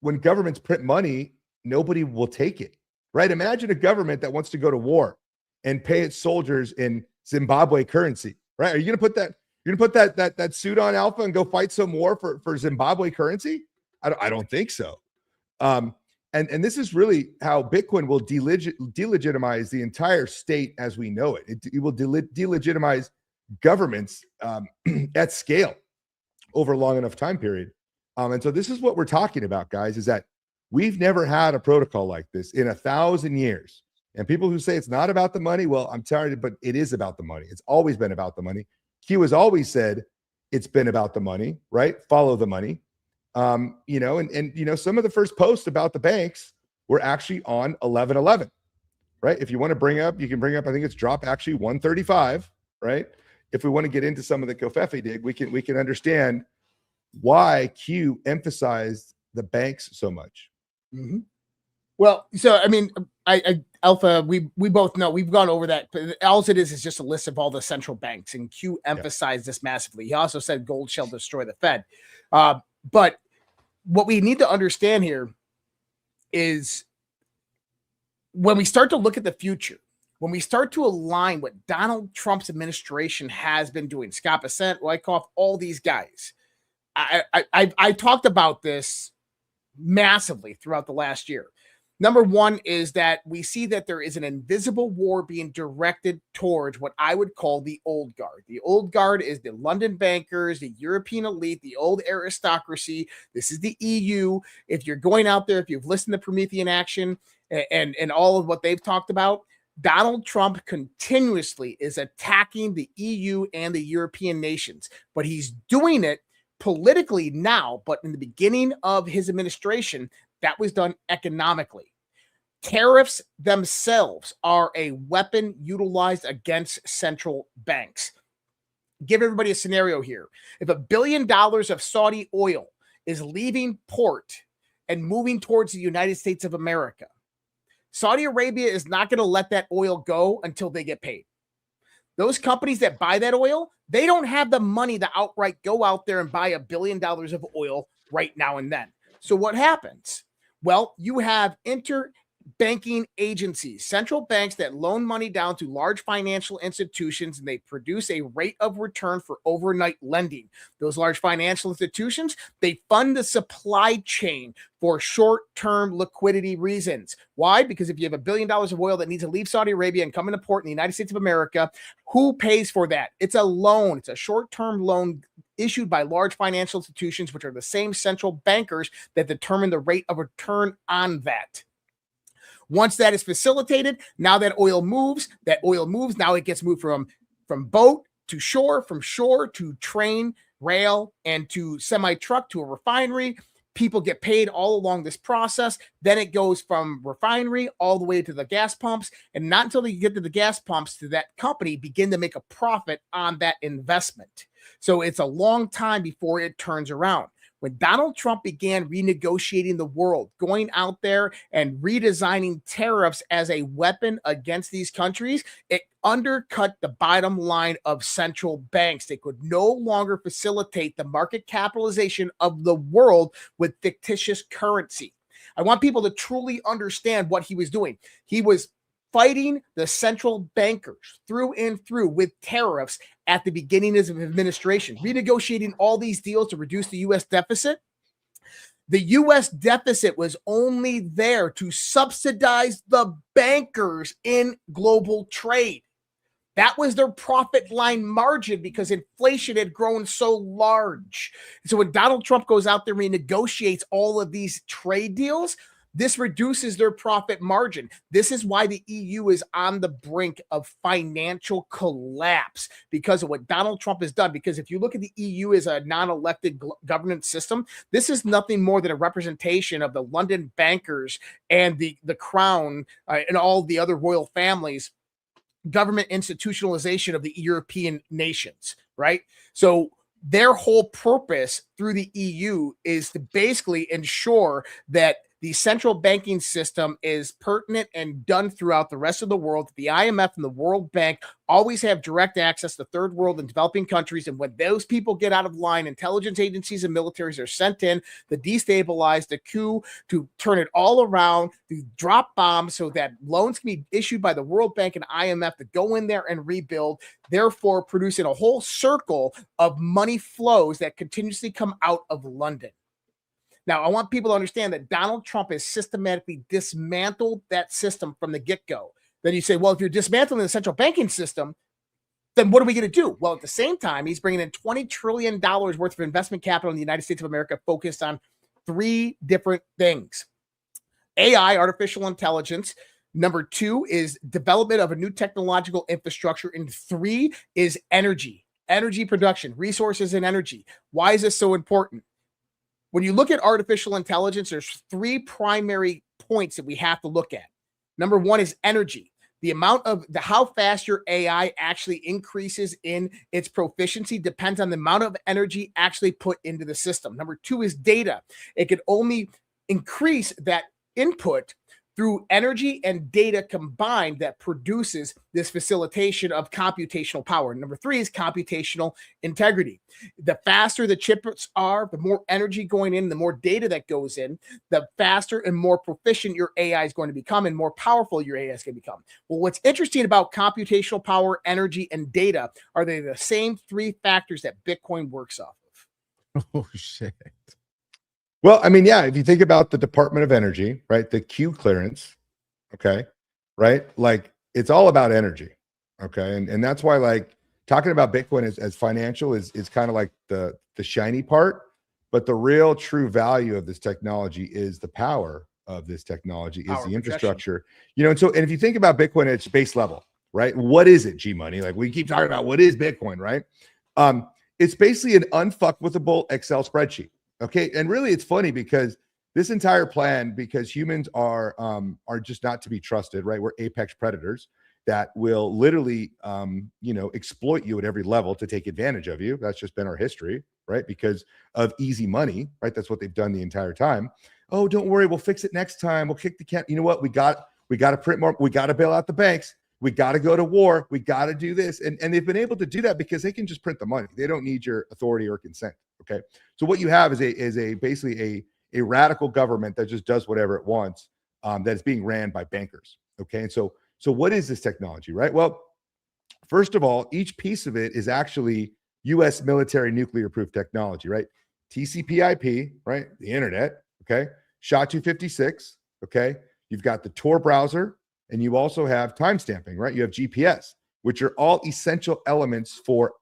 when governments print money, nobody will take it, right? Imagine a government that wants to go to war and pay its soldiers in Zimbabwe currency, right? Are you going to put that? You're going to put that suit on, Alpha, and go fight some war for Zimbabwe currency? I don't think so. And this is really how Bitcoin will delegitimize the entire state as we know it. It will delegitimize governments at scale over a long enough time period. And so this is what we're talking about, guys, is that we've never had a protocol like this in 1,000 years. And people who say it's not about the money, well, I'm tired, but it is about the money. It's always been about the money. Q has always said it's been about the money, right? Follow the money. And some of the first posts about the banks were actually on 11/11, right? If you want to bring up, you can bring up, I think it's drop actually 135, right? If we want to get into some of the Covfefe dig, we can understand why Q emphasized the banks so much. Mm-hmm. Well, so I mean, I Alpha, we both know, we've gone over that. All it is just a list of all the central banks, and Q emphasized this massively. He also said gold shall destroy the Fed. But what we need to understand here is when we start to look at the future, when we start to align what Donald Trump's administration has been doing, Scott Bessent, Wyckoff, all these guys, I talked about this massively throughout the last year. Number one is that we see that there is an invisible war being directed towards what I would call the old guard. The old guard is the London bankers, the European elite, the old aristocracy. This is the EU. If you're going out there, if you've listened to Promethean Action and all of what they've talked about, Donald Trump continuously is attacking the EU and the European nations, but he's doing it politically now. But in the beginning of his administration, that was done economically. Tariffs themselves are a weapon utilized against central banks. Give everybody a scenario here. If $1 billion of Saudi oil is leaving port and moving towards the United States of America, Saudi Arabia is not going to let that oil go until they get paid. Those companies that buy that oil, they don't have the money to outright go out there and buy $1 billion of oil right now and then. So what happens? Well, you have interbanking agencies, central banks that loan money down to large financial institutions, and they produce a rate of return for overnight lending. Those large financial institutions, they fund the supply chain for short-term liquidity reasons. Why? Because if you have $1 billion of oil that needs to leave Saudi Arabia and come into port in the United States of America, who pays for that? It's a loan. It's a short-term loan issued by large financial institutions, which are the same central bankers that determine the rate of return on that. Once that is facilitated, now that oil moves, now it gets moved from boat to shore, from shore to train, rail, and to semi-truck to a refinery. People get paid all along this process. Then it goes from refinery all the way to the gas pumps. And not until you get to the gas pumps to that company begin to make a profit on that investment. So it's a long time before it turns around. When Donald Trump began renegotiating the world, going out there and redesigning tariffs as a weapon against these countries, it undercut the bottom line of central banks. They could no longer facilitate the market capitalization of the world with fictitious currency. I want people to truly understand what he was doing. He was fighting the central bankers through and through with tariffs at the beginning of his administration, renegotiating all these deals to reduce the U.S. deficit. The U.S. deficit was only there to subsidize the bankers in global trade. That was their profit line margin because inflation had grown so large. So when Donald Trump goes out there and renegotiates all of these trade deals, this reduces their profit margin. This is why the EU is on the brink of financial collapse because of what Donald Trump has done. Because if you look at the EU as a non-elected governance system, this is nothing more than a representation of the London bankers and the crown and all the other royal families government institutionalization of the European nations, right? So their whole purpose through the EU is to basically ensure that the central banking system is pertinent and done throughout the rest of the world. The IMF and the World Bank always have direct access to third world and developing countries. And when those people get out of line, intelligence agencies and militaries are sent in to destabilize the coup, to turn it all around, to drop bombs so that loans can be issued by the World Bank and IMF to go in there and rebuild, therefore producing a whole circle of money flows that continuously come out of London. Now, I want people to understand that Donald Trump has systematically dismantled that system from the get-go. Then you say, well, if you're dismantling the central banking system, then what are we going to do? Well, at the same time, he's bringing in $20 trillion worth of investment capital in the United States of America focused on 3 different things. AI, artificial intelligence. Number 2 is development of a new technological infrastructure. And 3 is energy production, resources and energy. Why is this so important? When you look at artificial intelligence, there's 3 primary points that we have to look at. Number 1 is energy. The amount of how fast your AI actually increases in its proficiency depends on the amount of energy actually put into the system. Number 2 is data. It can only increase that input through energy and data combined that produces this facilitation of computational power. Number 3 is computational integrity. The faster the chips are, the more energy going in, the more data that goes in, the faster and more proficient your AI is going to become and more powerful your AI is going to become. Well, what's interesting about computational power, energy, and data are they the same 3 factors that Bitcoin works off of. Oh, shit. Well, I mean, yeah, if you think about the Department of Energy, right, the Q clearance, okay, right, like it's all about energy, okay, and that's why like talking about Bitcoin as financial is kind of like the shiny part, but the real true value of this technology is the power of this technology, is the infrastructure, you know, and if you think about Bitcoin at its base level, right, what is it, G Money? Like we keep talking about what is Bitcoin, right? It's basically an unfuckwithable Excel spreadsheet. Okay, and really, it's funny because this entire plan, because humans are just not to be trusted, right? We're apex predators that will literally, you know, exploit you at every level to take advantage of you. That's just been our history, right? Because of easy money, right? That's what they've done the entire time. Oh, don't worry, we'll fix it next time. We'll kick the can. You know what? We got to print more. We got to bail out the banks. We got to go to war. We got to do this, and they've been able to do that because they can just print the money. They don't need your authority or consent. Okay, so what you have is basically a radical government that just does whatever it wants, that is being ran by bankers. Okay, and so what is this technology, right? Well, first of all, each piece of it is actually U.S. military nuclear proof technology, right? TCP/IP, right? The internet, okay? SHA-256, okay? You've got the Tor browser, and you also have timestamping, right? You have GPS, which are all essential elements for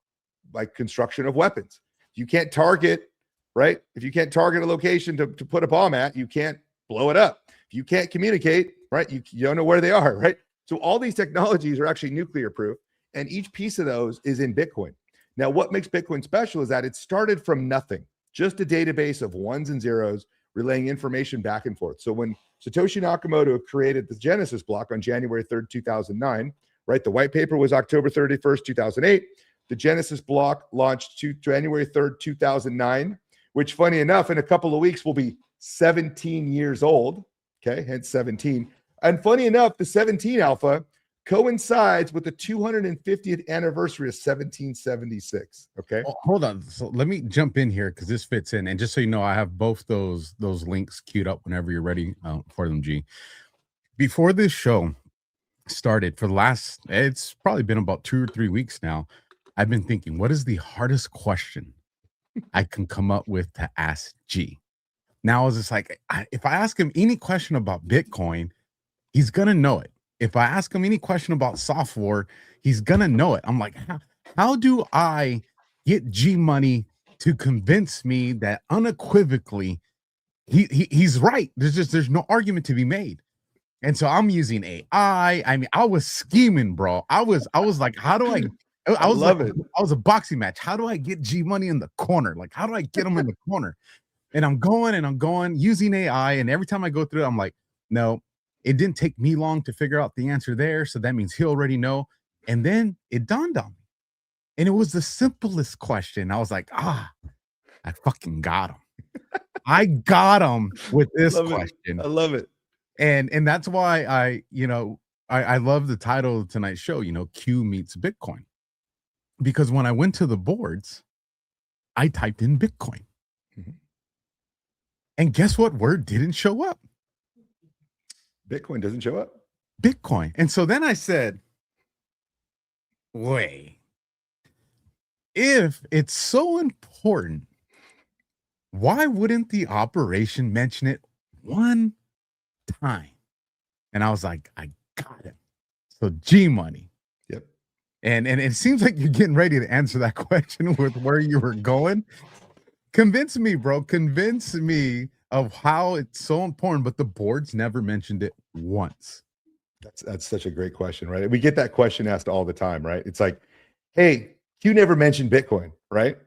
like construction of weapons. You can't target, right? If you can't target a location to put a bomb at, you can't blow it up. If you can't communicate, right? You don't know where they are, right? So all these technologies are actually nuclear proof, and each piece of those is in Bitcoin. Now, what makes Bitcoin special is that it started from nothing, just a database of ones and zeros relaying information back and forth. So when Satoshi Nakamoto created the Genesis block on January 3rd, 2009, right? The white paper was October 31st, 2008. The Genesis block launched January 3rd, 2009, which funny enough, in a couple of weeks will be 17 years old. Okay, hence 17. And funny enough, the 17 alpha coincides with the 250th anniversary of 1776. Okay. Oh, hold on. So let me jump in here because this fits in. And just so you know, I have both those links queued up whenever you're ready for them, G. Before this show started, for the last, it's probably been about 2 or 3 weeks now, I've been thinking, what is the hardest question I can come up with to ask G? Now I was just like, if I ask him any question about Bitcoin, he's gonna know it. If I ask him any question about software, he's gonna know it. I'm like, how do I get G Money to convince me that unequivocally he's right? There's no argument to be made. And so I'm using AI. I mean, I was scheming, bro. I was like, how do I love it. I was a boxing match. How do I get G Money in the corner? Like, how do I get him in the corner? And I'm going using AI. And every time I go through it, I'm like, no, it didn't take me long to figure out the answer there. So that means he already know. And then it dawned on me. And it was the simplest question. I was like, I fucking got him. I got him with this question. I love it. And that's why I love the title of tonight's show, Q meets Bitcoin. Because when I went to the boards, I typed in Bitcoin. Mhm. And guess what word didn't show up? Bitcoin doesn't show up. Bitcoin. And so then I said, wait, if it's so important, why wouldn't the operation mention it one time? And I was like, I got it. So G money. Yep. And it seems like you're getting ready to answer that question with where you were going. Convince me, bro. Convince me of how it's so important, but the boards never mentioned it once. That's such a great question, right? We get that question asked all the time, right? It's like, hey, Q never mentioned Bitcoin, right?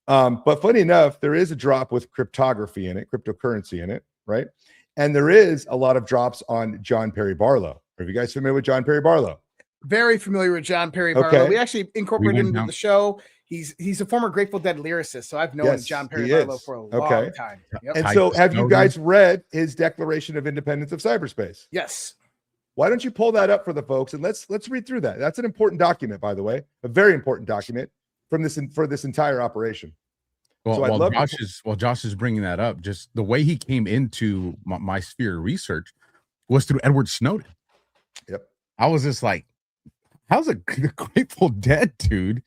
But funny enough, there is a drop with cryptography in it, cryptocurrency in it, right? And there is a lot of drops on John Perry Barlow. Are you guys familiar with John Perry Barlow? Very familiar with John Perry Barlow. Okay. We actually incorporated him into the show. He's a former Grateful Dead lyricist, so I've known Yes, John Perry he Barlow is. for a Okay. long time. Yep. And so have you guys read his Declaration of Independence of Cyberspace? Yes. Why don't you pull that up for the folks and let's read through that. That's an important document, by the way, a very important document for this entire operation. Well, So I'd while love Josh is bringing that up, just the way he came into my sphere of research was through Edward Snowden. Yep. I was just like, how's a Grateful Dead dude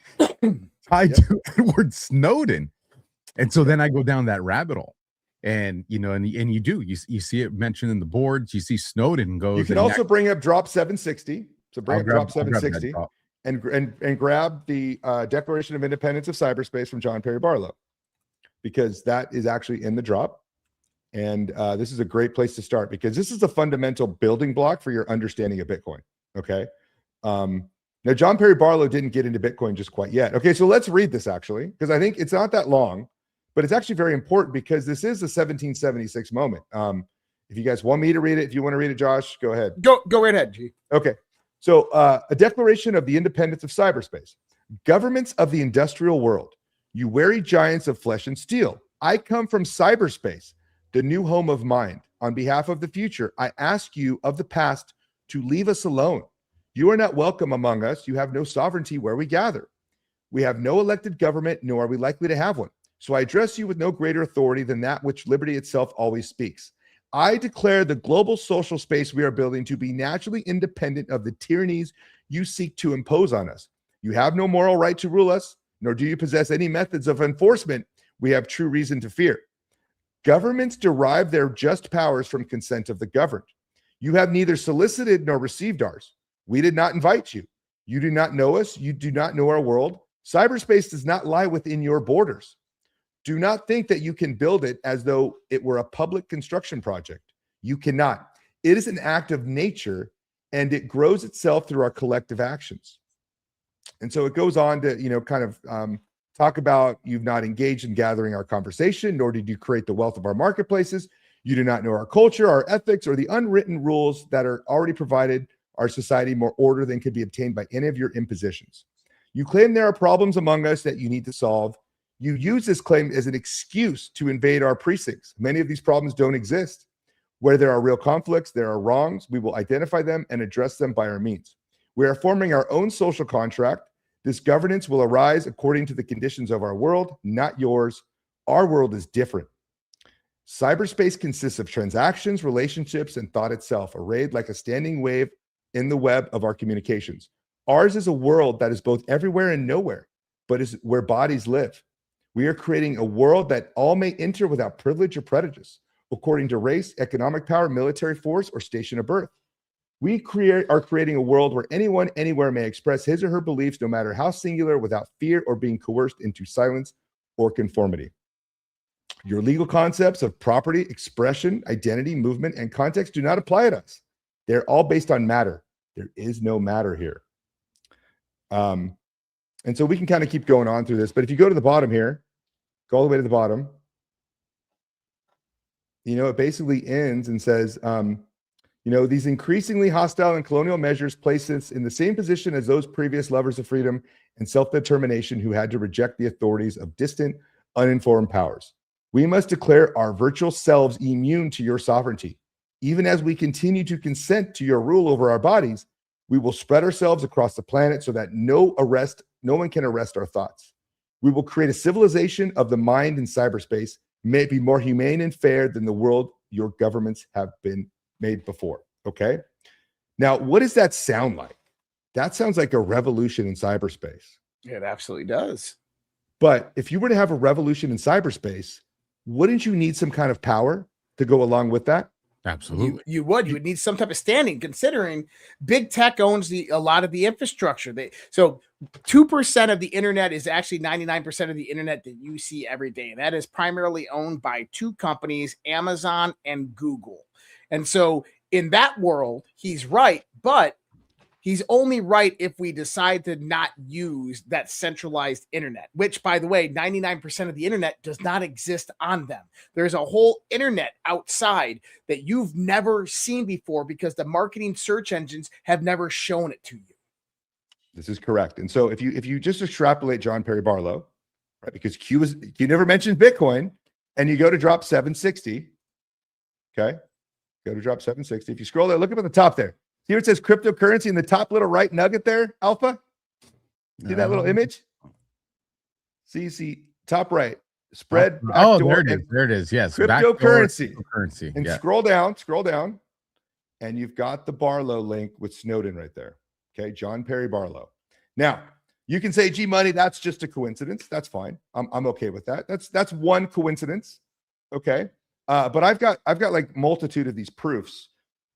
tied to Edward Snowden? And so then I go down that rabbit hole. And you see it mentioned in the boards. You see Snowden goes. You can also bring up drop 760. So bring up drop 760 and grab the Declaration of Independence of Cyberspace from John Perry Barlow, because that is actually in the drop. And this is a great place to start because this is a fundamental building block for your understanding of Bitcoin. Okay. Now, John Perry Barlow didn't get into Bitcoin just quite yet. Okay. So let's read this actually, because I think it's not that long. But it's actually very important because this is a 1776 moment. If you guys want me to read it, if you want to read it, Josh, go ahead. Go right ahead, G. Okay. So a declaration of the independence of cyberspace. Governments of the industrial world, you wary giants of flesh and steel. I come from cyberspace, the new home of mind. On behalf of the future, I ask you of the past to leave us alone. You are not welcome among us. You have no sovereignty where we gather. We have no elected government, nor are we likely to have one. So I address you with no greater authority than that which liberty itself always speaks. I declare the global social space we are building to be naturally independent of the tyrannies you seek to impose on us. You have no moral right to rule us, nor do you possess any methods of enforcement we have true reason to fear. Governments derive their just powers from consent of the governed. You have neither solicited nor received ours. We did not invite you. You do not know us. You do not know our world. Cyberspace does not lie within your borders. Do not think that you can build it as though it were a public construction project. You cannot. It is an act of nature, and it grows itself through our collective actions. And so it goes on to, talk about you've not engaged in gathering our conversation, nor did you create the wealth of our marketplaces. You do not know our culture, our ethics, or the unwritten rules that are already provided our society more order than could be obtained by any of your impositions. You claim there are problems among us that you need to solve. You use this claim as an excuse to invade our precincts. Many of these problems don't exist. Where there are real conflicts, there are wrongs. We will identify them and address them by our means. We are forming our own social contract. This governance will arise according to the conditions of our world, not yours. Our world is different. Cyberspace consists of transactions, relationships, and thought itself, arrayed like a standing wave in the web of our communications. Ours is a world that is both everywhere and nowhere, but is where bodies live. We are creating a world that all may enter without privilege or prejudice, according to race, economic power, military force, or station of birth. We are creating a world where anyone, anywhere may express his or her beliefs, no matter how singular, without fear or being coerced into silence or conformity. Your legal concepts of property, expression, identity, movement, and context do not apply to us. They're all based on matter. There is no matter here. And so we can kind of keep going on through this, but if you go to the bottom here, go all the way to the bottom, it basically ends and says, These increasingly hostile and colonial measures place us in the same position as those previous lovers of freedom and self-determination who had to reject the authorities of distant, uninformed powers. We must declare our virtual selves immune to your sovereignty. Even as we continue to consent to your rule over our bodies, we will spread ourselves across the planet so that no one can arrest our thoughts. We will create a civilization of the mind in cyberspace, may be more humane and fair than the world your governments have been made before. Okay. Now, what does that sound like? That sounds like a revolution in cyberspace. It absolutely does. But if you were to have a revolution in cyberspace, wouldn't you need some kind of power to go along with that? Absolutely. You would need some type of standing, considering big tech owns a lot of the infrastructure. So 2% of the internet is actually 99% of the internet that you see every day. And that is primarily owned by two companies, Amazon and Google. And so in that world, he's right, but he's only right if we decide to not use that centralized internet, which, by the way, 99% of the internet does not exist on them. There's a whole internet outside that you've never seen before because the marketing search engines have never shown it to you. This is correct. And so if you just extrapolate John Perry Barlow, right, because Q never mentioned Bitcoin, and you go to drop 760, okay, go to drop 760. If you scroll there, look up at the top there. See where it says cryptocurrency in the top little right nugget there, Alpha? See that little image? See, top right, spread. Oh, there it is. There it is. Yes. Cryptocurrency. Currency. And scroll down, and you've got the Barlow link with Snowden right there. Okay, John Perry Barlow. Now, you can say, gee, money, that's just a coincidence. That's fine. I'm okay with that. That's one coincidence. Okay. But I've got like multitude of these proofs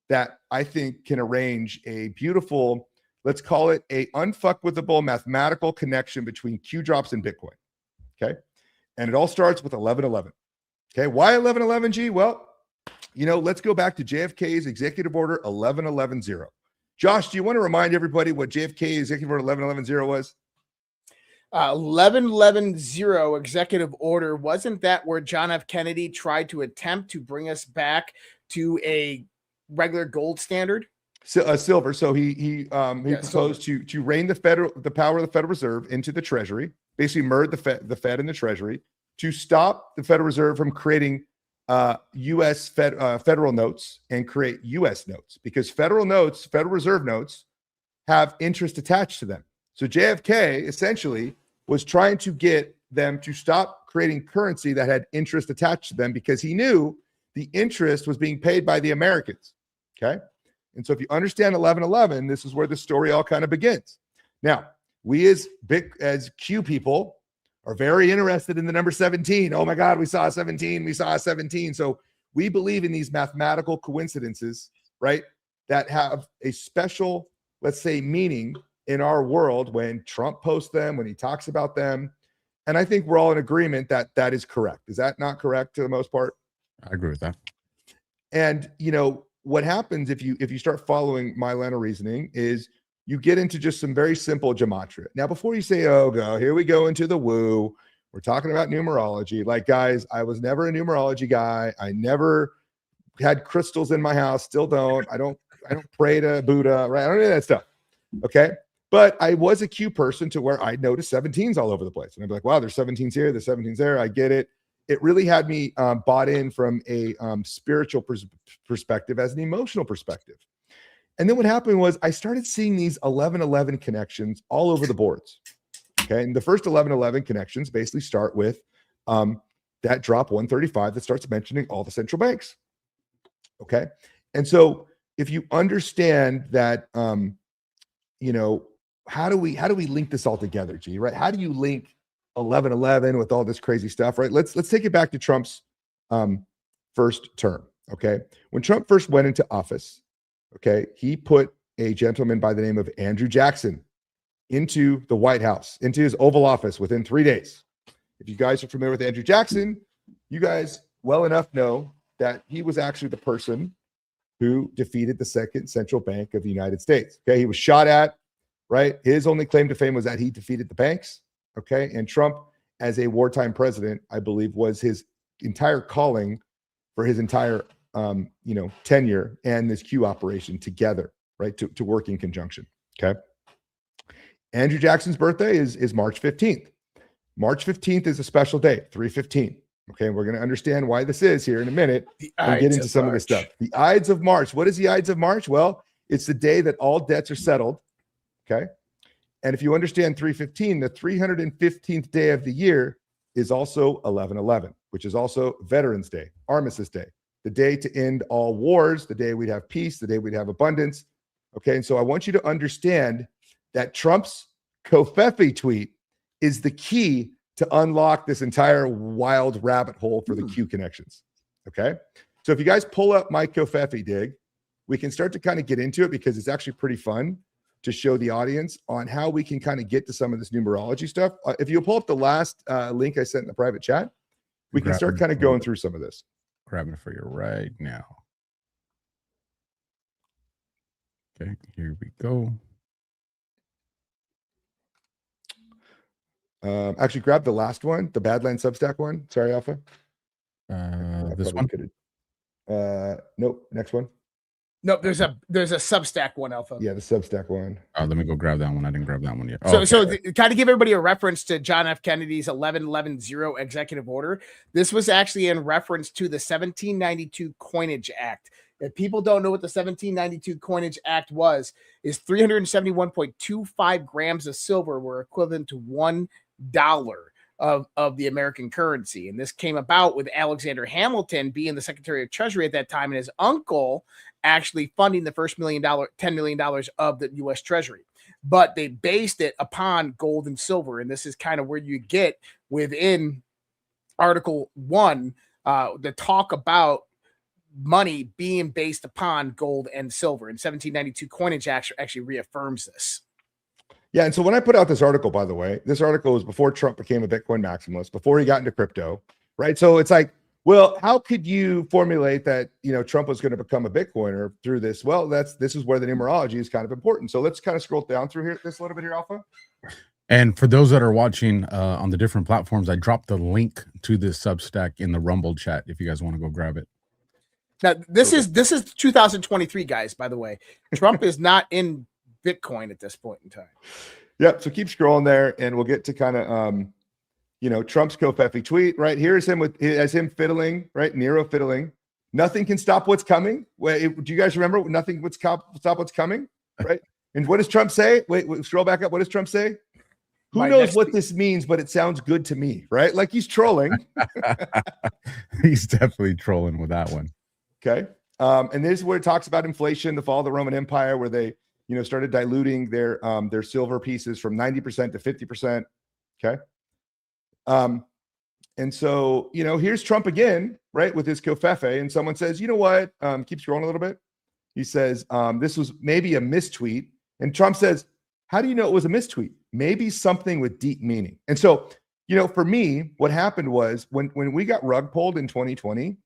that I think can arrange a beautiful, let's call it a unfuckwithable mathematical connection between Q drops and Bitcoin. Okay. And it all starts with 1111. Okay. Why 1111, G? Well, let's go back to JFK's executive order 11110. Josh, do you want to remind everybody what JFK executive order 11110 was? 1110 executive order. Wasn't that where John F. Kennedy tried to attempt to bring us back to a regular gold standard? Silver. So he proposed to rein the power of the Federal Reserve into the Treasury, basically merge the Fed and the Treasury to stop the Federal Reserve from creating U.S. federal notes and create U.S. notes, because Federal Reserve notes have interest attached to them. So JFK essentially was trying to get them to stop creating currency that had interest attached to them, because he knew the interest was being paid by the Americans. Okay. And so if you understand 1111, this is where the story all kind of begins. Now, we as Q people are very interested in the number 17. Oh my God, we saw a 17. We saw a 17. So we believe in these mathematical coincidences, right, that have a special, let's say, meaning in our world when Trump posts them, when he talks about them. And I think we're all in agreement that that is correct. Is that not correct to the most part? I agree with that. And, what happens if you start following my line of reasoning is you get into just some very simple gematria. Now, before you say, oh, here we go into the woo, we're talking about numerology. Like, guys, I was never a numerology guy. I never had crystals in my house. Still don't. I don't pray to Buddha, right? I don't do that stuff. Okay. But I was a Q person to where I noticed 17s all over the place. And I'd be like, wow, there's 17s here. There's 17s there. I get it. It really had me bought in from a spiritual perspective as an emotional perspective. And then what happened was I started seeing these 1111 connections all over the boards. Okay. And the first 1111 connections basically start with that drop 135 that starts mentioning all the central banks. Okay. And so if you understand that, how do we link this all together, G, right? How do you link 1111 with all this crazy stuff, right? Let's take it back to Trump's first term. Okay. When Trump first went into office, okay, he put a gentleman by the name of Andrew Jackson into the White House, into his Oval Office within 3 days. If you guys are familiar with Andrew Jackson, you guys well enough know that he was actually the person who defeated the second central bank of the United States. Okay. He was shot at, right? His only claim to fame was that he defeated the banks. Okay. And Trump, as a wartime president, I believe, was his entire calling for his entire tenure and this Q operation together, right? To work in conjunction. Okay. Andrew Jackson's birthday is March 15th. March 15th is a special day, 315. Okay. We're going to understand why this is here in a minute and get into some of this stuff. The Ides of March. What is the Ides of March? Well, it's the day that all debts are settled. Okay. And if you understand 315, the 315th day of the year is also 11/11, which is also Veterans Day, Armistice Day, the day to end all wars, the day we'd have peace, the day we'd have abundance. Okay. And so I want you to understand that Trump's Covfefe tweet is the key to unlock this entire wild rabbit hole for the Q connections. Okay. So if you guys pull up my Covfefe dig, we can start to kind of get into it because it's actually pretty fun to show the audience on how we can kind of get to some of this numerology stuff. If you pull up the last link I sent in the private chat, we can start kind of going through some of this. Grabbing it for you right now. Okay, here we go. Actually, grab the last one, the Badlands Substack one. Sorry, Alpha. This one? Nope. Next one. Nope. There's a Substack one, Alpha. Yeah, the Substack one. Let me go grab that one. I didn't grab that one yet. So kind of give everybody a reference to John F. Kennedy's 11-11-0 executive order. This was actually in reference to the 1792 Coinage Act. If people don't know what the 1792 Coinage Act was, is 371.25 grams of silver were equivalent to $1 of the American currency. And this came about with Alexander Hamilton being the Secretary of Treasury at that time, and his uncle actually funding the first $10 million of the U.S. Treasury. But they based it upon gold and silver. And this is kind of where you get within Article 1, the talk about money being based upon gold and silver. And 1792 Coinage actually reaffirms this. Yeah. And so when I put out this article, by the way, this article was before Trump became a Bitcoin maximalist, before he got into crypto, right? So it's like, well, how could you formulate that, Trump was going to become a Bitcoiner through this? Well, this is where the numerology is kind of important. So let's kind of scroll down through here this a little bit here, Alpha. And for those that are watching on the different platforms, I dropped the link to this Substack in the Rumble chat if you guys want to go grab it. Now, this is 2023, guys, by the way. Trump is not in Bitcoin at this point in time. Yep. So keep scrolling there and we'll get to kind of, Trump's Covfefe tweet, right? Here's him as him fiddling, right? Nero fiddling. Nothing can stop what's coming. Wait, do you guys remember? Nothing would stop what's coming, right? And what does Trump say? Wait, scroll back up. What does Trump say? Who knows what this means, but it sounds good to me, right? Like he's trolling. He's definitely trolling with that one. Okay. And this is where it talks about inflation, the fall of the Roman Empire, where they, started diluting their silver pieces from 90% to 50%. Okay. And so, here's Trump again, right, with his Covfefe, and someone says, you know what? Keep scrolling a little bit. He says, this was maybe a mistweet. And Trump says, how do you know it was a mistweet? Maybe something with deep meaning. And so, for me, what happened was when we got rug pulled in 2020,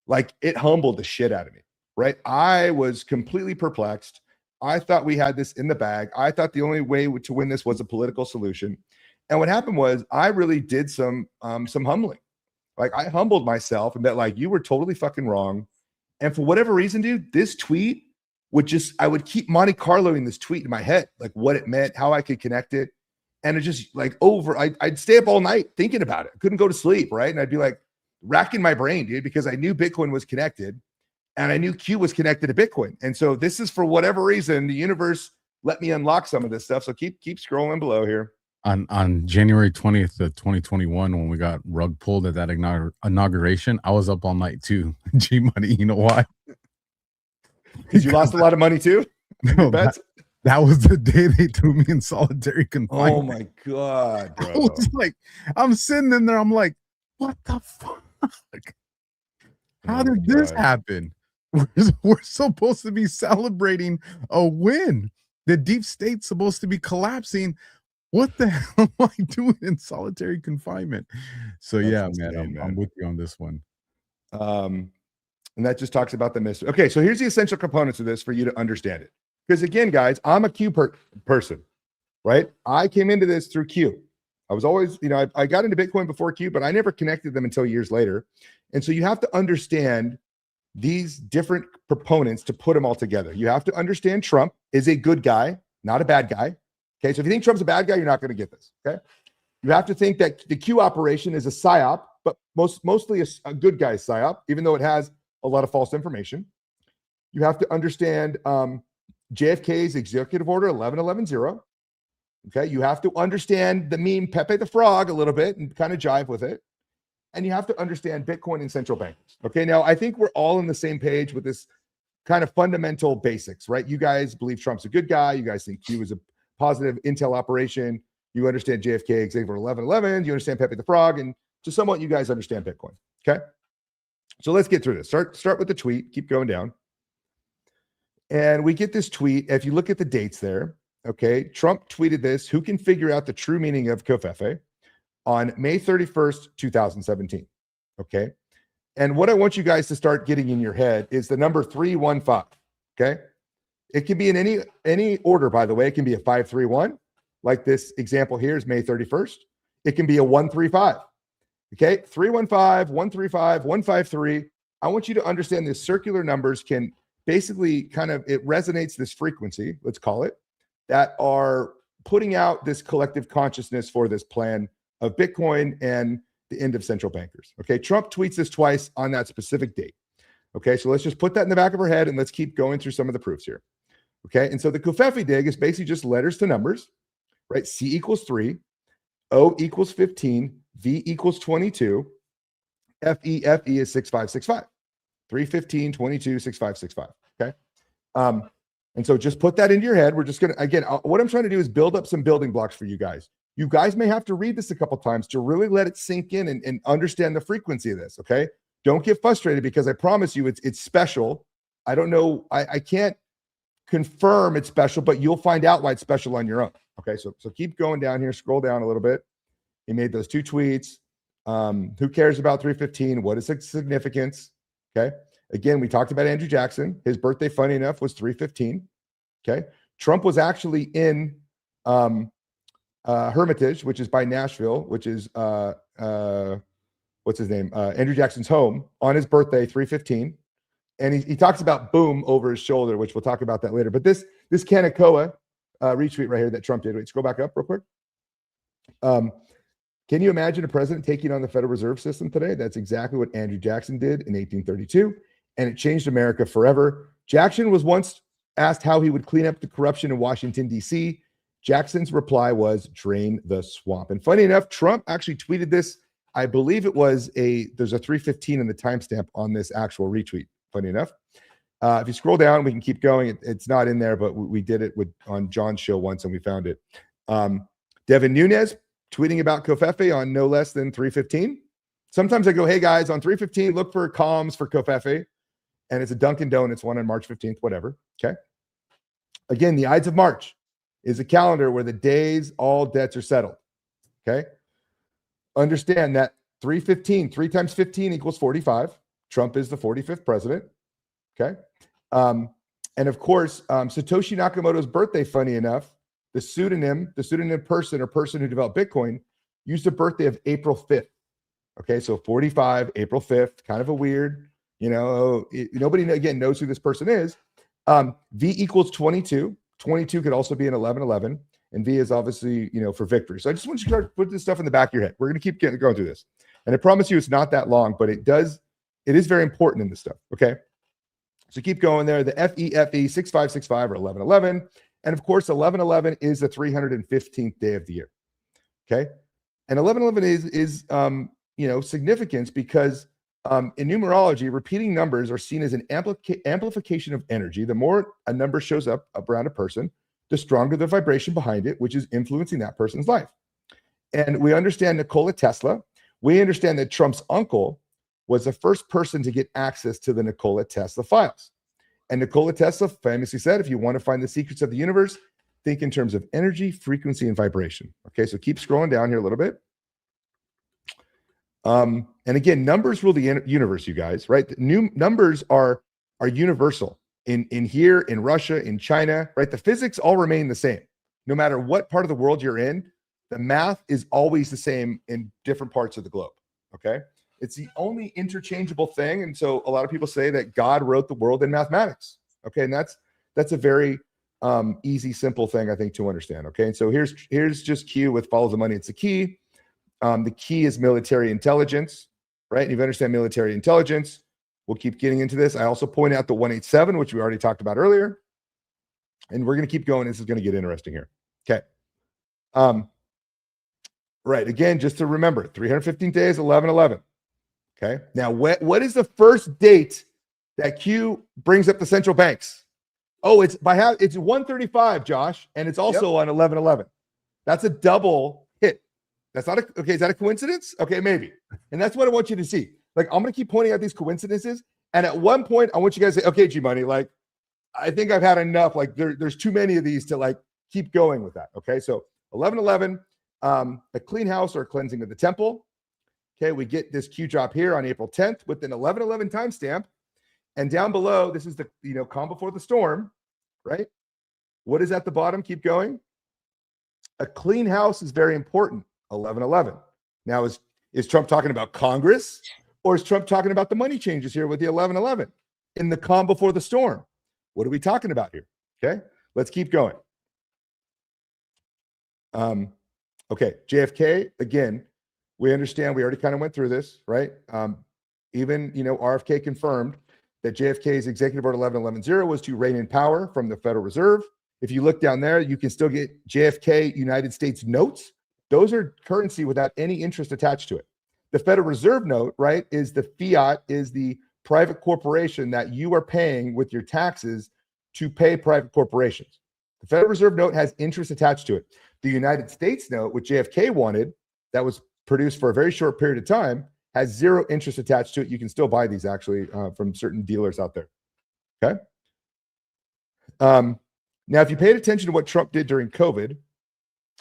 like it humbled the shit out of me, right? I was completely perplexed. I thought we had this in the bag. I thought the only way to win this was a political solution. And what happened was I really did some humbling. Like I humbled myself and bet like you were totally fucking wrong. And for whatever reason, dude, this tweet I would keep Monte Carloing this tweet in my head, like what it meant, how I could connect it. And it just like I'd stay up all night thinking about it. I couldn't go to sleep, right? And I'd be like racking my brain, dude, because I knew Bitcoin was connected and I knew Q was connected to Bitcoin. And so this is for whatever reason, the universe let me unlock some of this stuff. So keep scrolling below here. On January 20th of 2021, when we got rug pulled at that inauguration, I was up all night too. G Money, you know why? Because you lost a lot of money too? No, that was the day they threw me in solitary confinement. Oh my God, bro. I was like, I'm sitting in there, I'm like, what the fuck? How did this happen? We're supposed to be celebrating a win. The deep state's supposed to be collapsing. What the hell am I doing in solitary confinement? So yeah, man, I'm with you on this one. And that just talks about the mystery. Okay, so here's the essential components of this for you to understand it. Because again, guys, I'm a Q person, right? I came into this through Q. I was always, I got into Bitcoin before Q, but I never connected them until years later. And so you have to understand these different proponents to put them all together. You have to understand Trump is a good guy, not a bad guy. Okay, so if you think Trump's a bad guy, you're not going to get this. Okay, you have to think that the Q operation is a psyop, but mostly a good guy psyop, even though it has a lot of false information. You have to understand JFK's executive order 11110. Okay, you have to understand the meme Pepe the Frog a little bit and kind of jive with it. And you have to understand Bitcoin and central bankers. Okay, now I think we're all on the same page with this kind of fundamental basics, right? You guys believe Trump's a good guy. You guys think Q is a positive intel operation. You understand JFK, executive order 1111. You understand Pepe the Frog. And to somewhat, you guys understand Bitcoin. Okay, so let's get through this. Start with the tweet. Keep going down. And we get this tweet. If you look at the dates there, okay, Trump tweeted this. Who can figure out the true meaning of Covfefe? On May 31st, 2017. Okay. And what I want you guys to start getting in your head is the number 315. Okay. It can be in any order, by the way. It can be a 531, like this example here is May 31st. It can be a 135. Okay. 315, 135, 153. I want you to understand the circular numbers can basically it resonates this frequency, let's call it, that are putting out this collective consciousness for this plan of Bitcoin and the end of central bankers. Okay, Trump tweets this twice on that specific date. Okay, so let's just put that in the back of our head and let's keep going through some of the proofs here. Okay, and so the Covfefe dig is basically just letters to numbers, right? C equals 3, O equals 15, V equals 22, FE is 6565. 315, 22, 6565. Okay. And so just put that into your head. We're just going to, again, what I'm trying to do is build up some building blocks for you guys. You guys may have to read this a couple times to really let it sink in and understand the frequency of this. Okay. Don't get frustrated because I promise you it's special. I don't know. I can't confirm it's special, but you'll find out why it's special on your own. Okay. So keep going down here, scroll down a little bit. He made those 2 tweets. Who cares about 315? What is its significance? Okay. Again, we talked about Andrew Jackson. His birthday, funny enough, was 315. Okay. Trump was actually in Hermitage, which is by Nashville, which is what's his name? Andrew Jackson's home on his birthday, 315. And he talks about boom over his shoulder, which we'll talk about that later. But this Kanakoa retweet right here that Trump did. Wait, scroll back up real quick. Can you imagine a president taking on the Federal Reserve System today? That's exactly what Andrew Jackson did in 1832, and it changed America forever. Jackson was once asked how he would clean up the corruption in Washington, D.C. Jackson's reply was drain the swamp. And funny enough, Trump actually tweeted this. I believe it was there's a 315 in the timestamp on this actual retweet. Funny enough. If you scroll down, we can keep going. It's not in there, but we did it on John's show once and we found it. Devin Nunes tweeting about Covfefe on no less than 315. Sometimes I go, hey guys, on 315, look for comms for Covfefe. And it's a Dunkin' Donuts one on March 15th, whatever. Okay. Again, the Ides of March is a calendar where the days all debts are settled. Okay. Understand that 315, 3 times 15 equals 45. Trump is the 45th president. Okay. And of course, Satoshi Nakamoto's birthday, funny enough, the pseudonym person or person who developed Bitcoin used a birthday of April 5th. Okay. So 45, April 5th, kind of a weird, nobody again knows who this person is. V equals 22. 22 could also be an 1111. And V is obviously, for victory. So I just want you to start putting this stuff in the back of your head. We're going to keep going through this. And I promise you it's not that long, but it is very important in this stuff. Okay. So keep going there. The FE 6565 or 1111. And of course, 1111 is the 315th day of the year. Okay. And 1111 is significance because in numerology, repeating numbers are seen as an amplification of energy. The more a number shows up around a person, the stronger the vibration behind it, which is influencing that person's life. And we understand Nikola Tesla. We understand that Trump's uncle was the first person to get access to the Nikola Tesla files. And Nikola Tesla famously said, if you want to find the secrets of the universe, think in terms of energy, frequency, and vibration. Okay, so keep scrolling down here a little bit. And again, numbers rule the universe, you guys, right? New numbers are universal in here, in Russia, in China, right? The physics all remain the same. No matter what part of the world you're in, the math is always the same in different parts of the globe. Okay. It's the only interchangeable thing. And so a lot of people say that God wrote the world in mathematics. Okay. And that's a very easy, simple thing, I think, to understand. Okay. And so here's just Q with follow the money. It's the key. The key is military intelligence, right? And if you understand military intelligence, we'll keep getting into this. I also point out the 187, which we already talked about earlier. And we're going to keep going. This is going to get interesting here. Okay. Right. Again, just to remember, 315 days, 11/11. Okay. Now, what is the first date that Q brings up the central banks? Oh, it's 135, Josh, and it's also on 11/11. That's a double hit. That's not okay. Is that a coincidence? Okay, maybe. And that's what I want you to see. Like, I'm going to keep pointing out these coincidences. And at one point, I want you guys to say, okay, G Money, like, I think I've had enough. Like, there's too many of these to like keep going with that. Okay. So 11/11, a clean house or cleansing of the temple. Okay. We get this Q drop here on April 10th with an 11/11 timestamp. And down below, this is the, calm before the storm, right? What is at the bottom? Keep going. A clean house is very important. 11/11. Now, is Trump talking about Congress, or is Trump talking about the money changes here with the 11/11 in the calm before the storm? What are we talking about here? Okay, let's keep going. Okay, JFK, again, we understand, we already kind of went through this, right? Even, RFK confirmed that JFK's executive order 11.11.0 was to rein in power from the Federal Reserve. If you look down there, you can still get JFK United States notes. Those are currency without any interest attached to it. The Federal Reserve note, right, is the fiat, is the private corporation that you are paying with your taxes to pay private corporations. The Federal Reserve note has interest attached to it. The United States note, which JFK wanted, that was produced for a very short period of time, has zero interest attached to it. You can still buy these actually from certain dealers out there. Okay. Now, if you paid attention to what Trump did during COVID,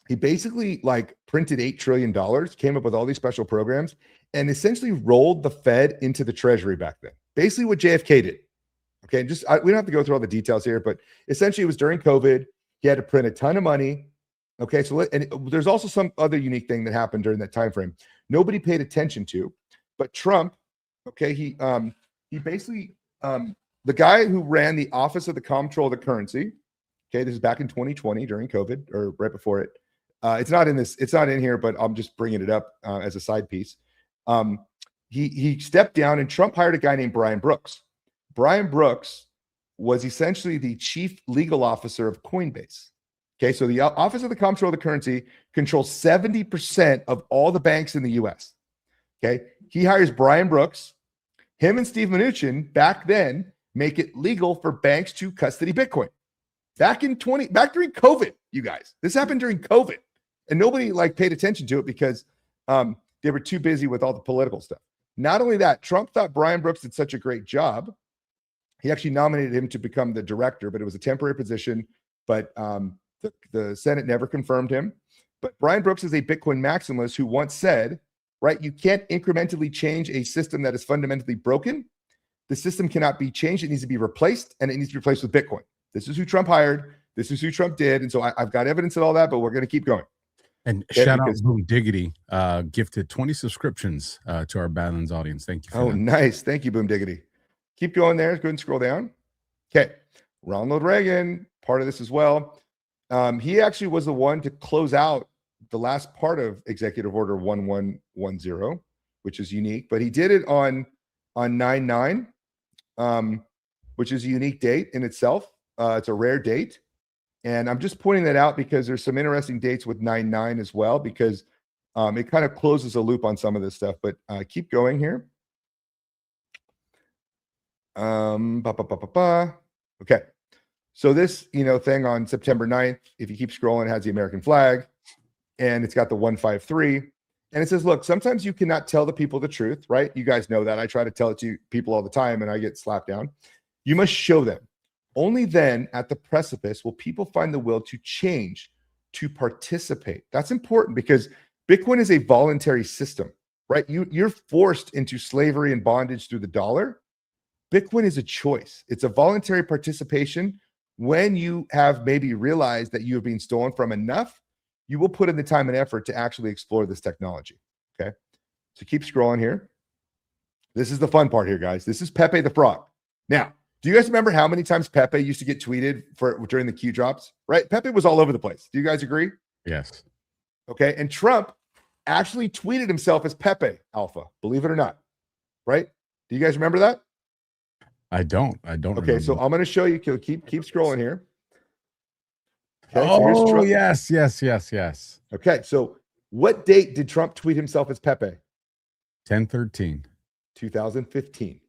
he basically like printed $8 trillion, came up with all these special programs, and essentially rolled the Fed into the Treasury back then. Basically what JFK did. Okay, we don't have to go through all the details here, but essentially it was during COVID. He had to print a ton of money. Okay, and there's also some other unique thing that happened during that time frame. Nobody paid attention to, but Trump. Okay, he basically the guy who ran the Office of the Comptroller of the Currency. Okay, this is back in 2020 during COVID or right before it. It's not in this. It's not in here, but I'm just bringing it up as a side piece. He stepped down, and Trump hired a guy named Brian Brooks. Brian Brooks was essentially the chief legal officer of Coinbase. Okay, so the Office of the Comptroller of the Currency controls 70% of all the banks in the U.S. Okay, he hires Brian Brooks. Him and Steve Mnuchin back then make it legal for banks to custody Bitcoin. Back during COVID, you guys. This happened during COVID, and nobody like paid attention to it because they were too busy with all the political stuff. Not only that, Trump thought Brian Brooks did such a great job. He actually nominated him to become the director, but it was a temporary position. But the Senate never confirmed him. But Brian Brooks is a Bitcoin maximalist who once said, right, you can't incrementally change a system that is fundamentally broken. The system cannot be changed. It needs to be replaced, and it needs to be replaced with Bitcoin. This is who Trump hired. This is who Trump did. And so I've got evidence of all that, but we're going to keep going. And shout out Boom Diggity, gifted 20 subscriptions to our Badlands audience. Thank you. For that. Nice. Thank you, Boom Diggity. Keep going there. Go ahead and scroll down. Okay. Ronald Reagan, part of this as well. He actually was the one to close out the last part of Executive Order 1110, which is unique, but he did it on 9/9, which is a unique date in itself. It's a rare date. And I'm just pointing that out because there's some interesting dates with 9/9 as well, because it kind of closes a loop on some of this stuff, but keep going here. Okay. So this, thing on September 9th, if you keep scrolling, it has the American flag, and it's got the 153. And it says, look, sometimes you cannot tell the people the truth, right? You guys know that. I try to tell it to people all the time, and I get slapped down. You must show them. Only then, at the precipice, will people find the will to change, to participate. That's important because Bitcoin is a voluntary system, right? You're forced into slavery and bondage through the dollar. Bitcoin is a choice. It's a voluntary participation. When you have maybe realized that you are being stolen from enough, you will put in the time and effort to actually explore this technology. Okay. So keep scrolling here. This is the fun part here, guys. This is Pepe the Frog. Now, do you guys remember how many times Pepe used to get tweeted during the Q drops? Right? Pepe was all over the place. Do you guys agree? Yes. Okay. And Trump actually tweeted himself as Pepe Alpha, believe it or not. Right? Do you guys remember that? I don't. Okay, so I'm going to show you. Keep scrolling here. Okay, so yes. Okay, so what date did Trump tweet himself as Pepe? 10/13. 2015.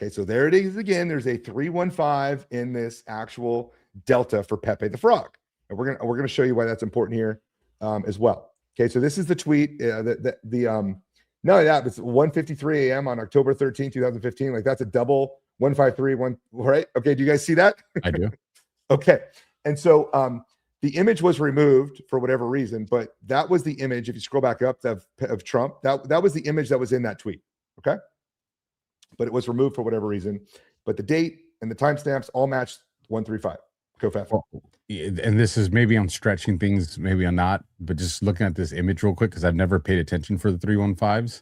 Okay, so there it is again. There's a 315 in this actual delta for Pepe the Frog, and we're gonna show you why that's important here as well. Okay, so this is the tweet. Not only that, it's 1:53 a.m. on October 13, 2015. Like that's a double 153 right? Okay, do you guys see that? I do. Okay, and so the image was removed for whatever reason, but that was the image. If you scroll back up of Trump, that was the image that was in that tweet. Okay, but it was removed for whatever reason. But the date and the timestamps all matched 135. Go fast. And this is maybe I'm stretching things, maybe I'm not, but just looking at this image real quick because I've never paid attention for the 315s.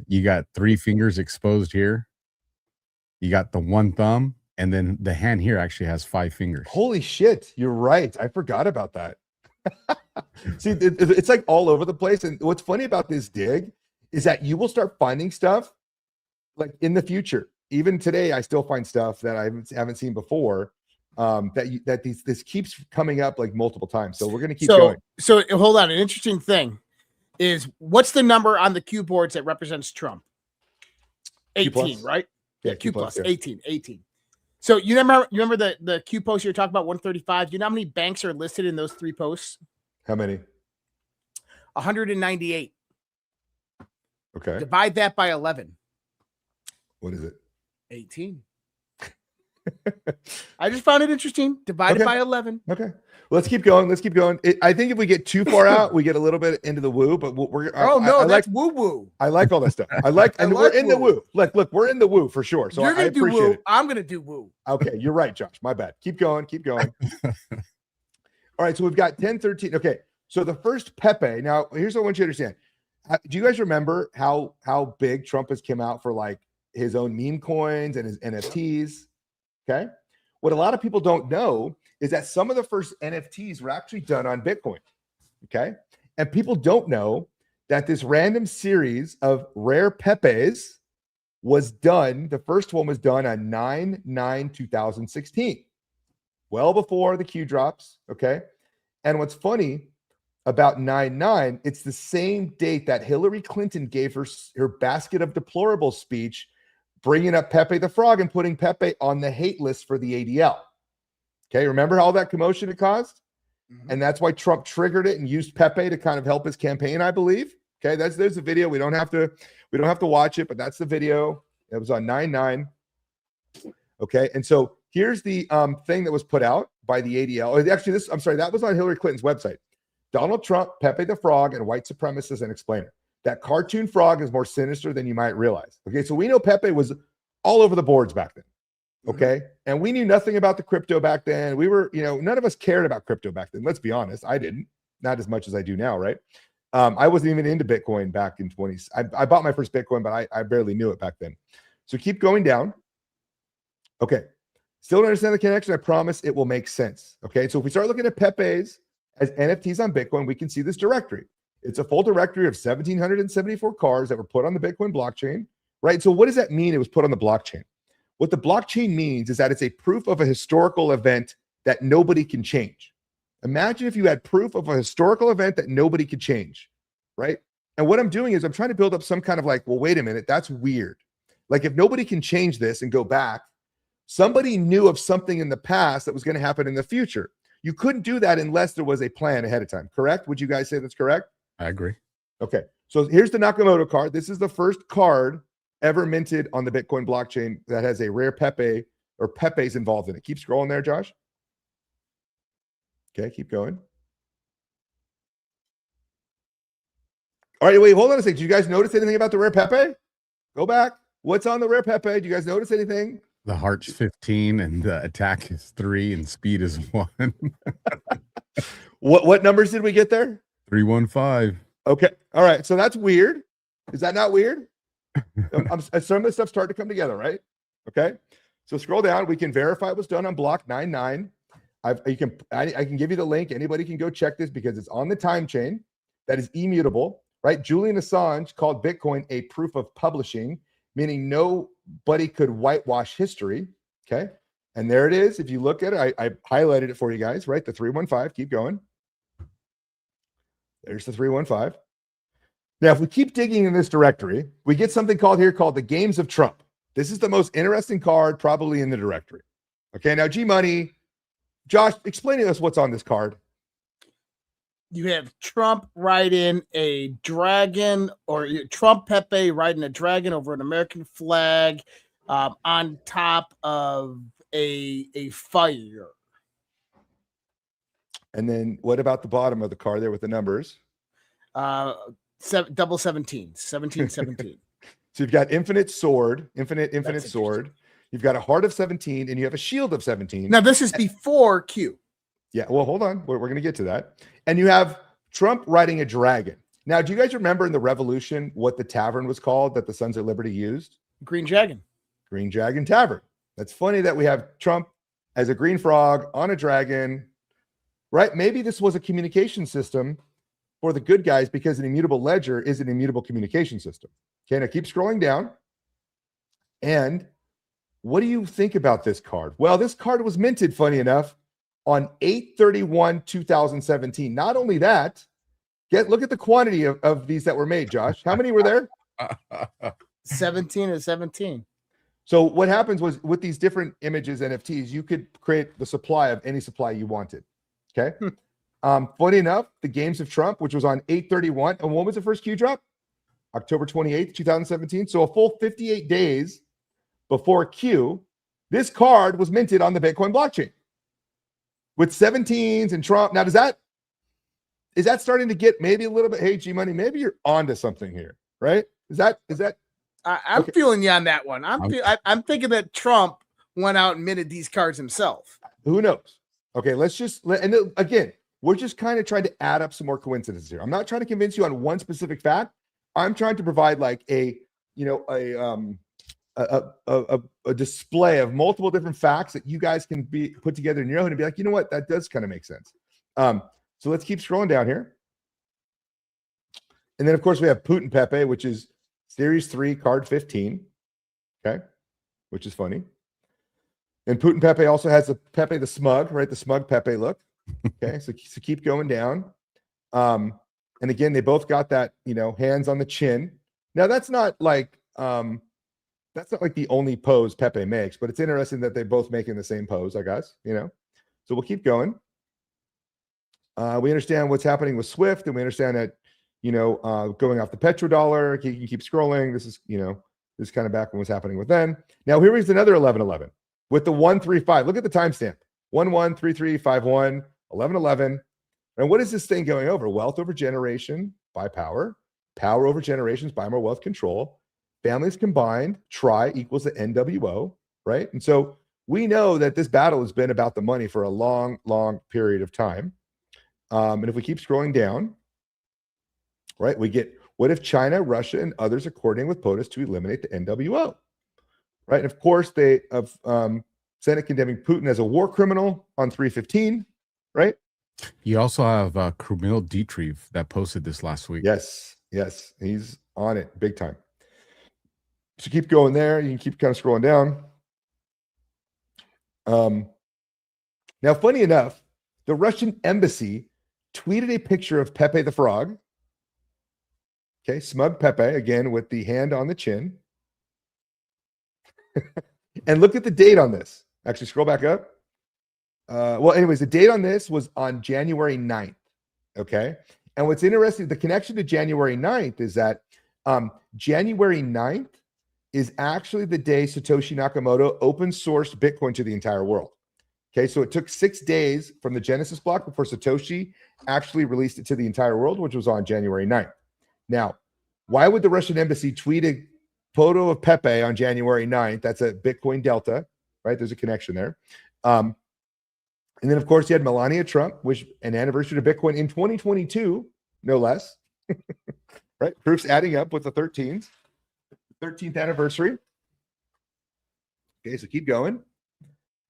You got 3 fingers exposed here. You got the 1 thumb, and then the hand here actually has 5 fingers. Holy shit, you're right. I forgot about that. See, it's like all over the place. And what's funny about this dig is that you will start finding stuff like in the future. Even today, I still find stuff that I haven't seen before. This keeps coming up like multiple times. So we're going to keep going. So hold on. An interesting thing is what's the number on the Q boards that represents Trump? 18, right? Yeah, Q plus yeah. 18. So you remember the Q post you're talking about 135? Do you know how many banks are listed in those 3 posts? How many? 198. Okay. Divide that by 11. What is it? 18. I just found it interesting. Divided by 11. Okay. Well, let's keep going. I think if we get too far out, we get a little bit into the woo, but that's woo woo. I like all that stuff. We're in the woo. Look, we're in the woo for sure. So You're gonna do appreciate woo. it. I'm gonna do woo. Okay, you're right, Josh. My bad. Keep going. All right, so we've got 1013. Okay, so the first Pepe. Now, here's what I want you to understand. Do you guys remember how big Trump has come out for like his own meme coins and his NFTs? Okay. What a lot of people don't know is that some of the first NFTs were actually done on Bitcoin. Okay. And people don't know that this random series of rare Pepes was done. The first one was done on 9/9/2016, well before the Q drops. Okay. And what's funny about 9/9, it's the same date that Hillary Clinton gave her basket of deplorables speech, bringing up Pepe the Frog and putting Pepe on the hate list for the ADL. Okay, remember all that commotion it caused? Mm-hmm. And that's why Trump triggered it and used Pepe to kind of help his campaign, I believe. Okay, there's a video. We don't have to watch it, but that's the video. It was on 9/9. Okay, and so here's the thing that was put out by the ADL. Actually, that was on Hillary Clinton's website. Donald Trump, Pepe the Frog, and white supremacists and explainer. That cartoon frog is more sinister than you might realize. Okay, so we know Pepe was all over the boards back then. Okay, and we knew nothing about the crypto back then. We were, none of us cared about crypto back then. Let's be honest. I didn't, not as much as I do now, right? I wasn't even into Bitcoin back in 20. I bought my first Bitcoin, but I barely knew it back then. So keep going down. Okay, still don't understand the connection. I promise it will make sense. Okay, so if we start looking at Pepe's as NFTs on Bitcoin, we can see this directory. It's a full directory of 1,774 cars that were put on the Bitcoin blockchain, right? So what does that mean it was put on the blockchain? What the blockchain means is that it's a proof of a historical event that nobody can change. Imagine if you had proof of a historical event that nobody could change, right? And what I'm doing is I'm trying to build up some kind of like, well, wait a minute, that's weird. Like if nobody can change this and go back, somebody knew of something in the past that was going to happen in the future. You couldn't do that unless there was a plan ahead of time, correct? Would you guys say that's correct? I agree. Okay, so here's the Nakamoto card. This is the first card ever minted on the Bitcoin blockchain that has a rare Pepe or Pepes involved in it. Keep scrolling there, Josh. Okay, keep going. All right, wait, hold on a second. Did you guys notice anything about the rare Pepe? Go back. What's on the rare Pepe? Do you guys notice anything? The heart's 15 and the attack is 3 and speed is 1. What numbers did we get there? 315. Okay. All right. So that's weird. Is that not weird? Some of the stuff starting to come together, right? Okay. So scroll down. We can verify it was done on block 99. I can give you the link. Anybody can go check this because it's on the time chain that is immutable, right? Julian Assange called Bitcoin a proof of publishing, meaning nobody could whitewash history. Okay. And there it is. If you look at it, I highlighted it for you guys, right? The 315. Keep going. There's the 315. Now, if we keep digging in this directory, we get something called the Games of Trump. This is the most interesting card probably in the directory. Okay, now G-Money, Josh, explain to us what's on this card. You have Trump riding a dragon, or Trump Pepe riding a dragon over an American flag on top of a fire. And then what about the bottom of the card there with the numbers? Double 17, 17, 17. So you've got infinite sword. You've got a heart of 17, and you have a shield of 17. Now, this is before Q. Yeah, well, hold on. We're going to get to that. And you have Trump riding a dragon. Now, do you guys remember in the Revolution what the tavern was called that the Sons of Liberty used? Green Dragon. Green Dragon Tavern. That's funny that we have Trump as a green frog on a dragon, right? Maybe this was a communication system for the good guys because an immutable ledger is an immutable communication system. Okay, now keep scrolling down. And what do you think about this card? Well, this card was minted, funny enough, on 8/31/2017. Not only that, look at the quantity of these that were made, Josh. How many were there? 17 or 17. So what happens was with these different images, NFTs, you could create the supply of any supply you wanted. Okay. Funny enough, the Games of Trump, which was on 8/31, and when was the first Q drop? October 28th, 2017. So a full 58 days before Q, this card was minted on the Bitcoin blockchain with 17s and Trump. Now, is that starting to get maybe a little bit, hey, G-Money, maybe you're onto something here, right? Is that? I'm okay. feeling you on that one. I'm thinking that Trump went out and minted these cards himself. Who knows? Okay, and again, we're just kind of trying to add up some more coincidences here. I'm not trying to convince you on one specific fact. I'm trying to provide like a display of multiple different facts that you guys can be put together in your own and be like, you know what, that does kind of make sense. So let's keep scrolling down here. And then of course we have Putin Pepe, which is Series 3, card 15. Okay, which is funny. And Putin Pepe also has the Pepe the Smug, right? The Smug Pepe look. Okay, so keep going down. And again, they both got that, hands on the chin. Now that's not like the only pose Pepe makes, but it's interesting that they're both making the same pose, I guess, So we'll keep going. We understand what's happening with Swift, and we understand that, going off the petrodollar. You can keep scrolling. This is, this is kind of back when what's happening with them. Now here is another 1111 with the 135. Look at the timestamp: 113351 1111. And what is this thing going over? Wealth over generation by power, power over generations by more wealth control, families combined, tri equals the NWO, right? And so we know that this battle has been about the money for a long, long period of time. And if we keep scrolling down, right, we get, what if China, Russia, and others are coordinating with POTUS to eliminate the NWO, right? And of course, they have Senate condemning Putin as a war criminal on 3/15, right? You also have Krumil Dietrich that posted this last week. Yes, he's on it big time. So keep going there. You can keep kind of scrolling down. Now, funny enough, the Russian embassy tweeted a picture of Pepe the Frog. Okay, Smug Pepe, again, with the hand on the chin. And look at the date on this. Actually, scroll back up. Well, anyways, the date on this was on January 9th. Okay. And what's interesting, the connection to January 9th is that January 9th is actually the day Satoshi Nakamoto open sourced Bitcoin to the entire world. Okay. So it took 6 days from the Genesis block before Satoshi actually released it to the entire world, which was on January 9th. Now, why would the Russian embassy tweet a photo of Pepe on January 9th? That's a Bitcoin Delta, right? There's a connection there. And then, of course, you had Melania Trump, which an anniversary to Bitcoin in 2022, no less. Right? Proofs adding up with the 13s. 13th anniversary. Okay, so keep going.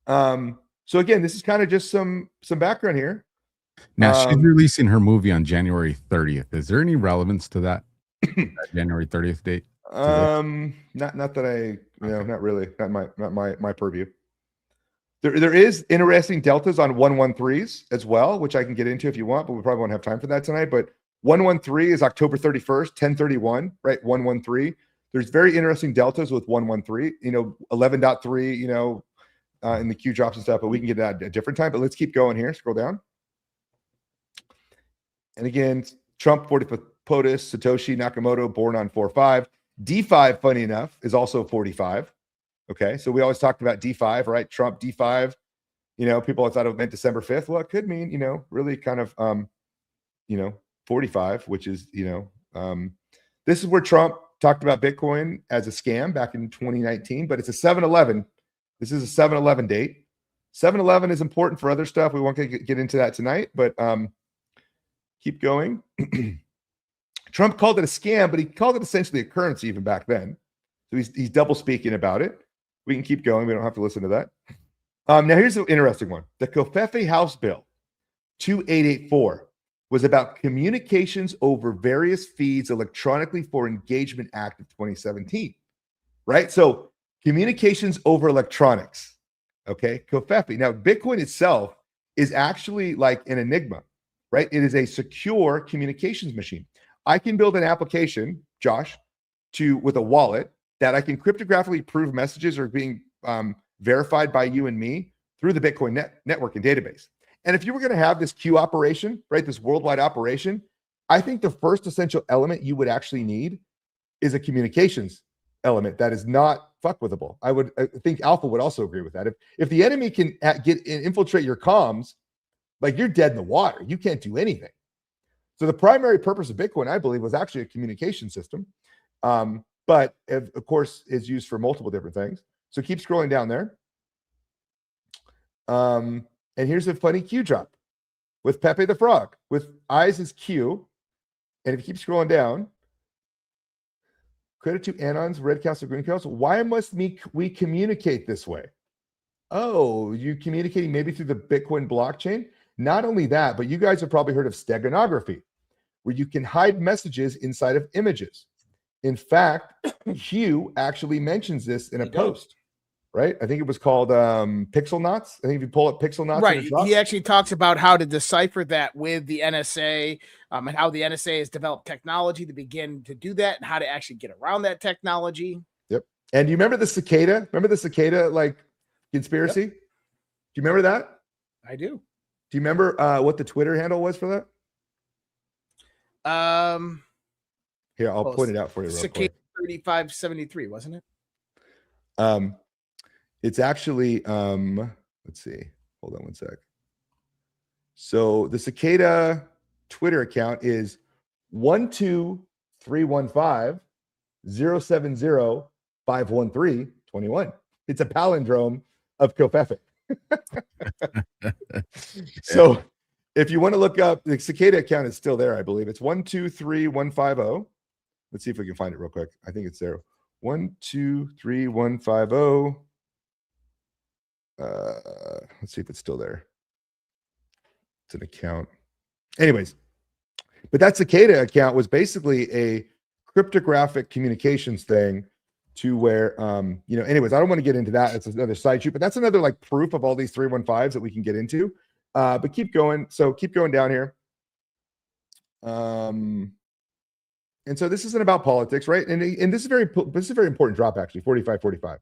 So again, this is kind of just some background here. Now she's releasing her movie on January 30th. Is there any relevance to that January 30th date? Not that I, not really, not my purview. There is interesting deltas on 113s as well, which I can get into if you want, but we probably won't have time for that tonight. But 113 is October 31st, 1031, right? 113. There's very interesting deltas with 113, 11.3, in the Q drops and stuff, but we can get that at a different time. But let's keep going here. Scroll down. And again, Trump, 45th POTUS, Satoshi Nakamoto, born on 4/5. D5, funny enough, is also 45. Okay, so we always talked about D5, right? Trump D5. People thought it meant December 5th. Well, it could mean, really kind of, 45, which is, this is where Trump talked about Bitcoin as a scam back in 2019, but it's a 7/11. This is a 7/11 date. 7/11 is important for other stuff. We won't get into that tonight, but keep going. Trump called it a scam, but he called it essentially a currency even back then. So he's double speaking about it. We can keep going. We don't have to listen to that. Now here's an interesting one. The Covfefe House Bill 2884 was about communications over various feeds electronically for Engagement Act of 2017, right? So communications over electronics, okay? Covfefe. Now, Bitcoin itself is actually like an enigma, right? It is a secure communications machine. I can build an application, Josh, with a wallet that I can cryptographically prove messages are being verified by you and me through the Bitcoin network and database. And if you were going to have this Q operation, right, this worldwide operation, I think the first essential element you would actually need is a communications element that is not fuckwithable. I think Alpha would also agree with that. If the enemy can infiltrate your comms, like you're dead in the water. You can't do anything. So the primary purpose of Bitcoin, I believe, was actually a communication system. But of course, is used for multiple different things. So keep scrolling down there. And here's a funny Q drop with Pepe the Frog, with eyes as Q. And if you keep scrolling down, credit to Anons, Red Castle, Green Castle. Why must we communicate this way? Oh, you're communicating maybe through the Bitcoin blockchain? Not only that, but you guys have probably heard of steganography, where you can hide messages inside of images. In fact, Q actually mentions this in a post, right? I think it was called Pixel Knots. I think if you pull up Pixel Knots, right, he actually talks about how to decipher that with the NSA, and how the NSA has developed technology to begin to do that, and how to actually get around that technology. Yep. And you remember the cicada? Remember the cicada like conspiracy? Yep. Do you remember that? I do. Do you remember what the Twitter handle was for that? Here, I'll point it out for you real quick. 3573, wasn't it? It's actually, let's see. Hold on one sec. So the cicada Twitter account is 1231507051321. It's a palindrome of Covfefe. So if you want to look up, the cicada account is still there, I believe. It's 123150. Let's see if we can find it real quick. I think it's there. 123150. Let's see if it's still there. It's an account. Anyways, but that cicada account was basically a cryptographic communications thing to where, anyways, I don't want to get into that. It's another side shoot, but that's another like proof of all these 315s that we can get into. But keep going. So keep going down here. And so this isn't about politics, right? And this is a very important drop, actually, 4545.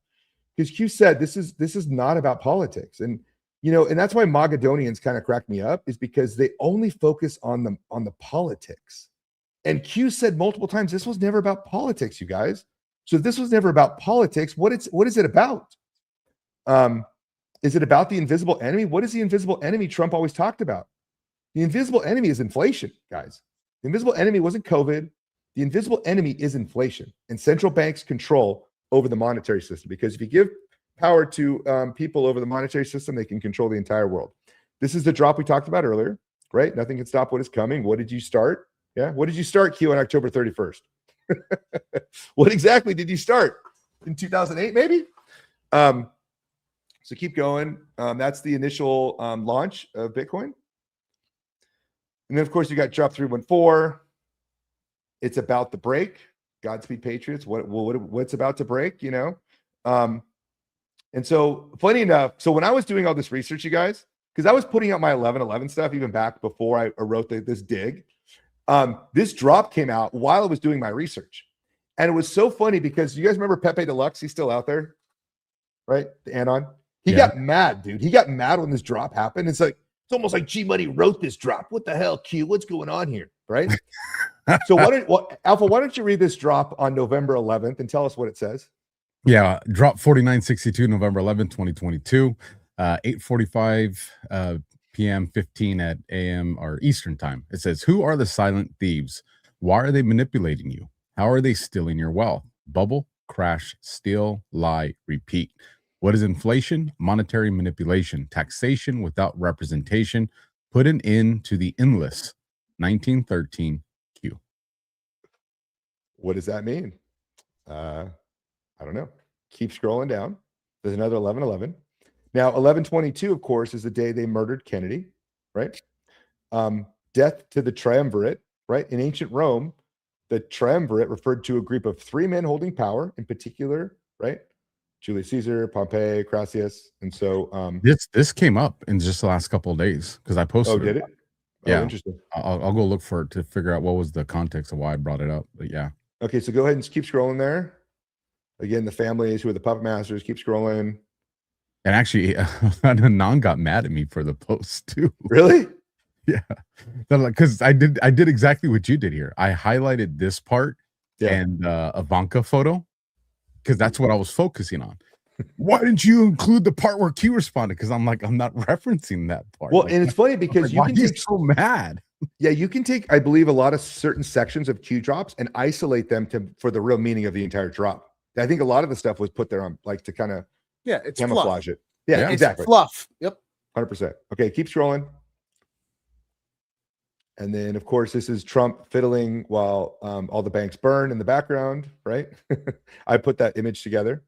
Because Q said this is not about politics. And and that's why Mogadonians kind of crack me up, is because they only focus on the politics. And Q said multiple times, this was never about politics, you guys. So if this was never about politics, what is it about? Is it about the invisible enemy? What is the invisible enemy Trump always talked about? The invisible enemy is inflation, guys. The invisible enemy wasn't COVID. The invisible enemy is inflation and central banks' control over the monetary system. Because if you give power to people over the monetary system, they can control the entire world. This is the drop we talked about earlier, right? Nothing can stop what is coming. What did you start? Yeah. What did you start, Q, on October 31st? What exactly did you start in 2008? Maybe. So keep going. That's the initial launch of Bitcoin. And then, of course, you got drop 314. It's about to break. Godspeed, Patriots. What's about to break? You know. And so, funny enough, so when I was doing all this research, you guys, because I was putting out my 1111 stuff even back before I wrote this dig, this drop came out while I was doing my research, and it was so funny because you guys remember Pepe Deluxe? He's still out there, right? The Anon. He got mad, dude. He got mad when this drop happened. It's like it's almost like G Money wrote this drop. What the hell, Q? What's going on here, right? So Alpha, why don't you read this drop on November 11th and tell us what it says? Yeah, drop 4962 November 11th, 2022, 8:45 p.m. 15 at a.m. or Eastern time. It says, "Who are the silent thieves? Why are they manipulating you? How are they stealing your wealth? Bubble, crash, steal, lie, repeat. What is inflation? Monetary manipulation, taxation without representation. Put an end to the endless. 1913 Q." What does that mean? I don't know. Keep scrolling down. There's another 1111. Now, 1122, of course, is the day they murdered Kennedy, right? Death to the triumvirate, right? In ancient Rome, the triumvirate referred to a group of three men holding power, in particular, right? Julius Caesar, Pompey, Crassus. And so this came up in just the last couple of days because I posted. Oh, did it? Yeah. Oh, interesting. I'll go look for it to figure out what was the context of why I brought it up. But yeah. Okay, so go ahead and keep scrolling there. Again, the families who are the puppet masters, keep scrolling. And actually, Anon got mad at me for the post too. Really? Yeah. Because I did exactly what you did here. I highlighted this part and Ivanka photo because that's what I was focusing on. Why didn't you include the part where Q responded? Because I'm not referencing that part. Well, and it's funny because you can take so mad. Yeah, you can take, I believe, a lot of certain sections of Q drops and isolate them for the real meaning of the entire drop. I think a lot of the stuff was put there on like to kind of it's camouflage fluff. it. Yeah, exactly. It's fluff. Yep. 100%. Okay, keep scrolling. And then, of course, this is Trump fiddling while all the banks burn in the background, right? I put that image together.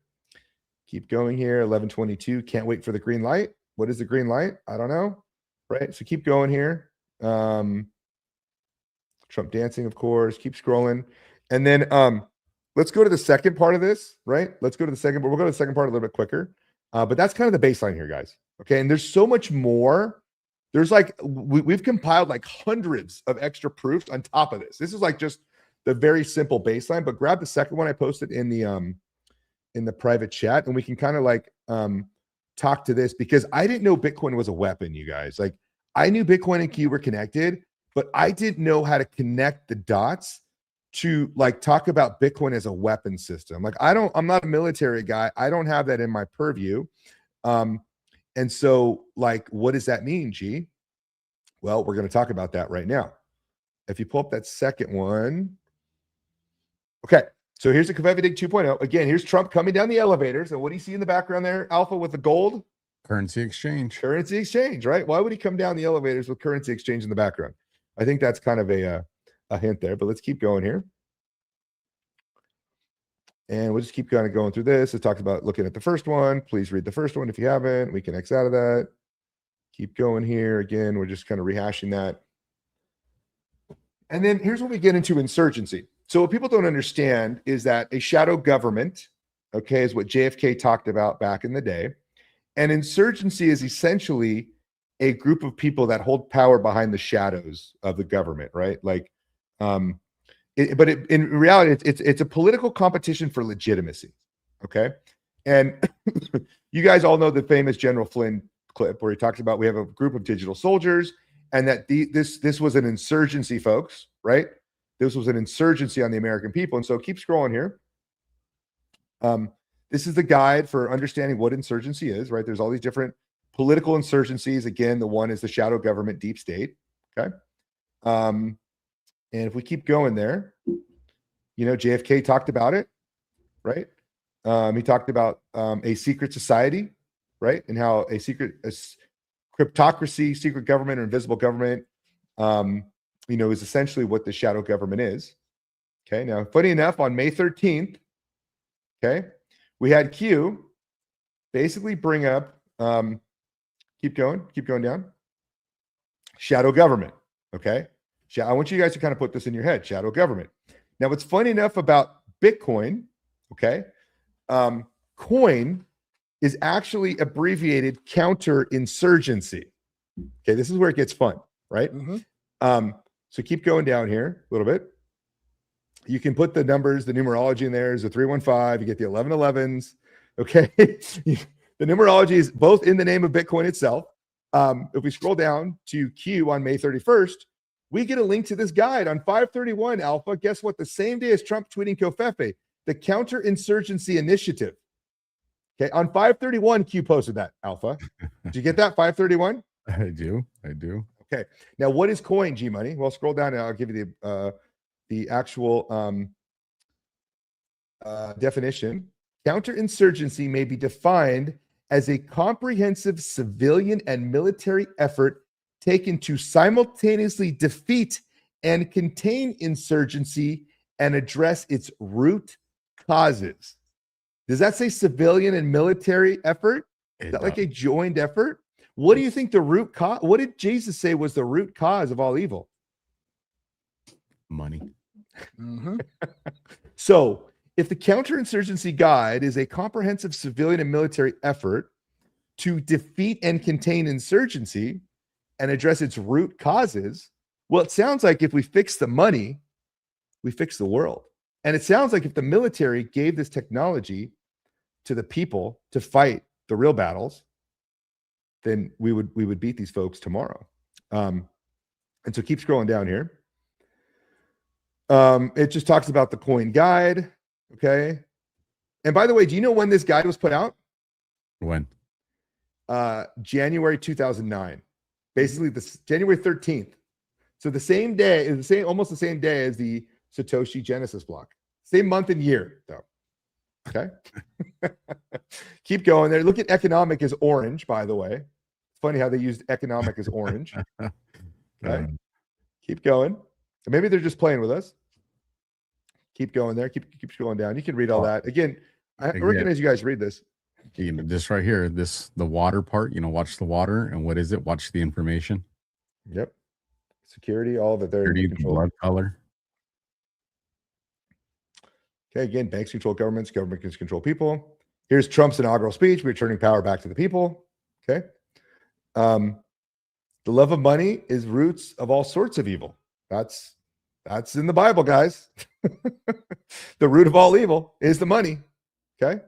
Keep going here. 1122. Can't wait for the green light. What is the green light? I don't know. Right. So keep going here. Trump dancing, of course. Keep scrolling. And then let's go to the second part of this, right? Let's go to the second, but we'll go to the second part a little bit quicker. But that's kind of the baseline here, guys. Okay. And there's so much more. There's like, we've compiled like hundreds of extra proofs on top of this. This is like just the very simple baseline, but grab the second one I posted in the private chat and we can kind of like talk to this because I didn't know Bitcoin was a weapon, you guys. Like I knew Bitcoin and Q were connected, but I didn't know how to connect the dots to like talk about Bitcoin as a weapon system. Like I'm not a military guy. I don't have that in my purview. And so like, what does that mean, G? Well, we're going to talk about that right now. If you pull up that second one. Okay. So here's the Kaveh Dig 2.0. Again, here's Trump coming down the elevators. And what do you see in the background there, Alpha, with the gold? Currency exchange. Currency exchange, right? Why would he come down the elevators with currency exchange in the background? I think that's kind of a hint there, but let's keep going here. And we'll just keep kind of going through this. It talks about looking at the first one. Please read the first one if you haven't. We can X out of that. Keep going here. Again, we're just kind of rehashing that. And then here's where we get into insurgency. So what people don't understand is that a shadow government, okay, is what JFK talked about back in the day. And insurgency is essentially a group of people that hold power behind the shadows of the government, right? Like, in reality, it's a political competition for legitimacy, okay? And you guys all know the famous General Flynn clip where he talks about we have a group of digital soldiers and that this was an insurgency, folks, right? This was an insurgency on the American people. And so keep scrolling here. This is the guide for understanding what insurgency is, right? There's all these different political insurgencies. Again, the one is the shadow government, deep state, okay? And if we keep going there, you know, JFK talked about it, right? He talked about a secret society, right? And how a cryptocracy, secret government, or invisible government, you know, is essentially what the shadow government is. Okay, now funny enough, on May 13th, okay, we had Q basically bring up, keep going down, shadow government, okay? I want you guys to kind of put this in your head, shadow government. Now, what's funny enough about Bitcoin, okay, coin is actually abbreviated counterinsurgency. Okay, this is where it gets fun, right? So keep going down here a little bit. You can put the numbers, the numerology in there is a 315. You get the 1111s. Okay, the numerology is both in the name of Bitcoin itself. If we scroll down to Q on May 31st, we get a link to this guide on 531 Alpha. Guess what? The same day as Trump tweeting Covfefe, the counterinsurgency initiative. Okay, on 531, Q posted that, Alpha. Did you get that, 531? I do. Okay, now what is coin, G Money? Well, scroll down and I'll give you the actual definition. Counterinsurgency may be defined as a comprehensive civilian and military effort taken to simultaneously defeat and contain insurgency and address its root causes. Does that say civilian and military effort? Is that like a joined effort? What do you think the root cause? What did Jesus say was the root cause of all evil? Money. So, if the counterinsurgency guide is a comprehensive civilian and military effort to defeat and contain insurgency and address its root causes, well, it sounds like if we fix the money, we fix the world. And it sounds like if the military gave this technology to the people to fight the real battles, then we would beat these folks tomorrow. And so keep scrolling down here. It just talks about the coin guide. Okay. And by the way, do you know when this guide was put out? When? January 2009. Basically, January 13th. So the same day, almost the same day as the Satoshi Genesis block. Same month and year, though. Okay. Keep going there. Look at economic as orange, by the way. It's funny how they used economic as orange. Okay. Keep going. Maybe they're just playing with us. Keep going there. Keep scrolling down. You can read all that. Again, I recognize you guys read this. This right here, the water part, watch the water. And what is it? Watch the information. Yep. Security, all of it there. Security, the blood color. Okay, again, banks control governments, government can control people. Here's Trump's inaugural speech, returning power back to the people. Okay. The love of money is roots of all sorts of evil. That's in the Bible, guys. The root of all evil is the money. Okay.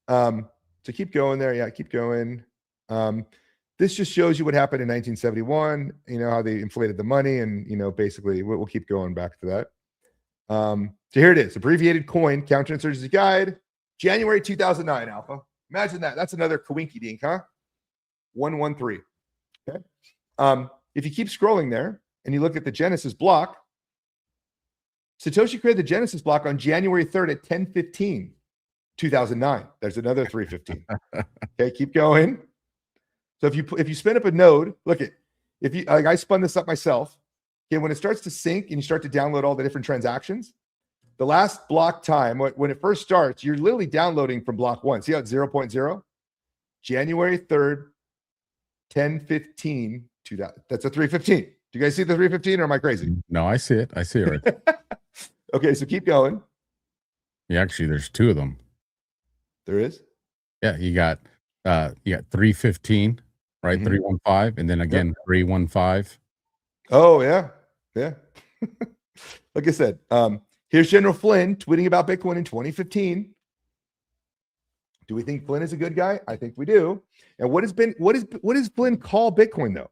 So keep going there. Yeah, keep going. This just shows you what happened in 1971, how they inflated the money and, basically we'll keep going back to that. So here it is, abbreviated coin, counterinsurgency guide, January 2009, Alpha. Imagine that. That's another coinky dink, huh? 113. Okay. If you keep scrolling there and you look at the Genesis block, Satoshi created the Genesis block on January 3rd at 10:15, 2009. There's another 3:15. Okay, keep going. So if you spin up a node, look at I spun this up myself. Okay, when it starts to sync and you start to download all the different transactions, the last block time when it first starts, you're literally downloading from block 1. See how it's 0.0? January 3rd, 10:15 to that. That's a 3:15. Do you guys see the 3:15 or am I crazy? No, I see it. I see it right there. Okay, so keep going. Yeah, actually, there's two of them. There is? Yeah, you got 3:15, right? 3:15, and then again 3:15. Oh, yeah. Yeah. Like I said, here's General Flynn tweeting about Bitcoin in 2015. Do we think Flynn is a good guy? I think we do. And what does Flynn call Bitcoin though?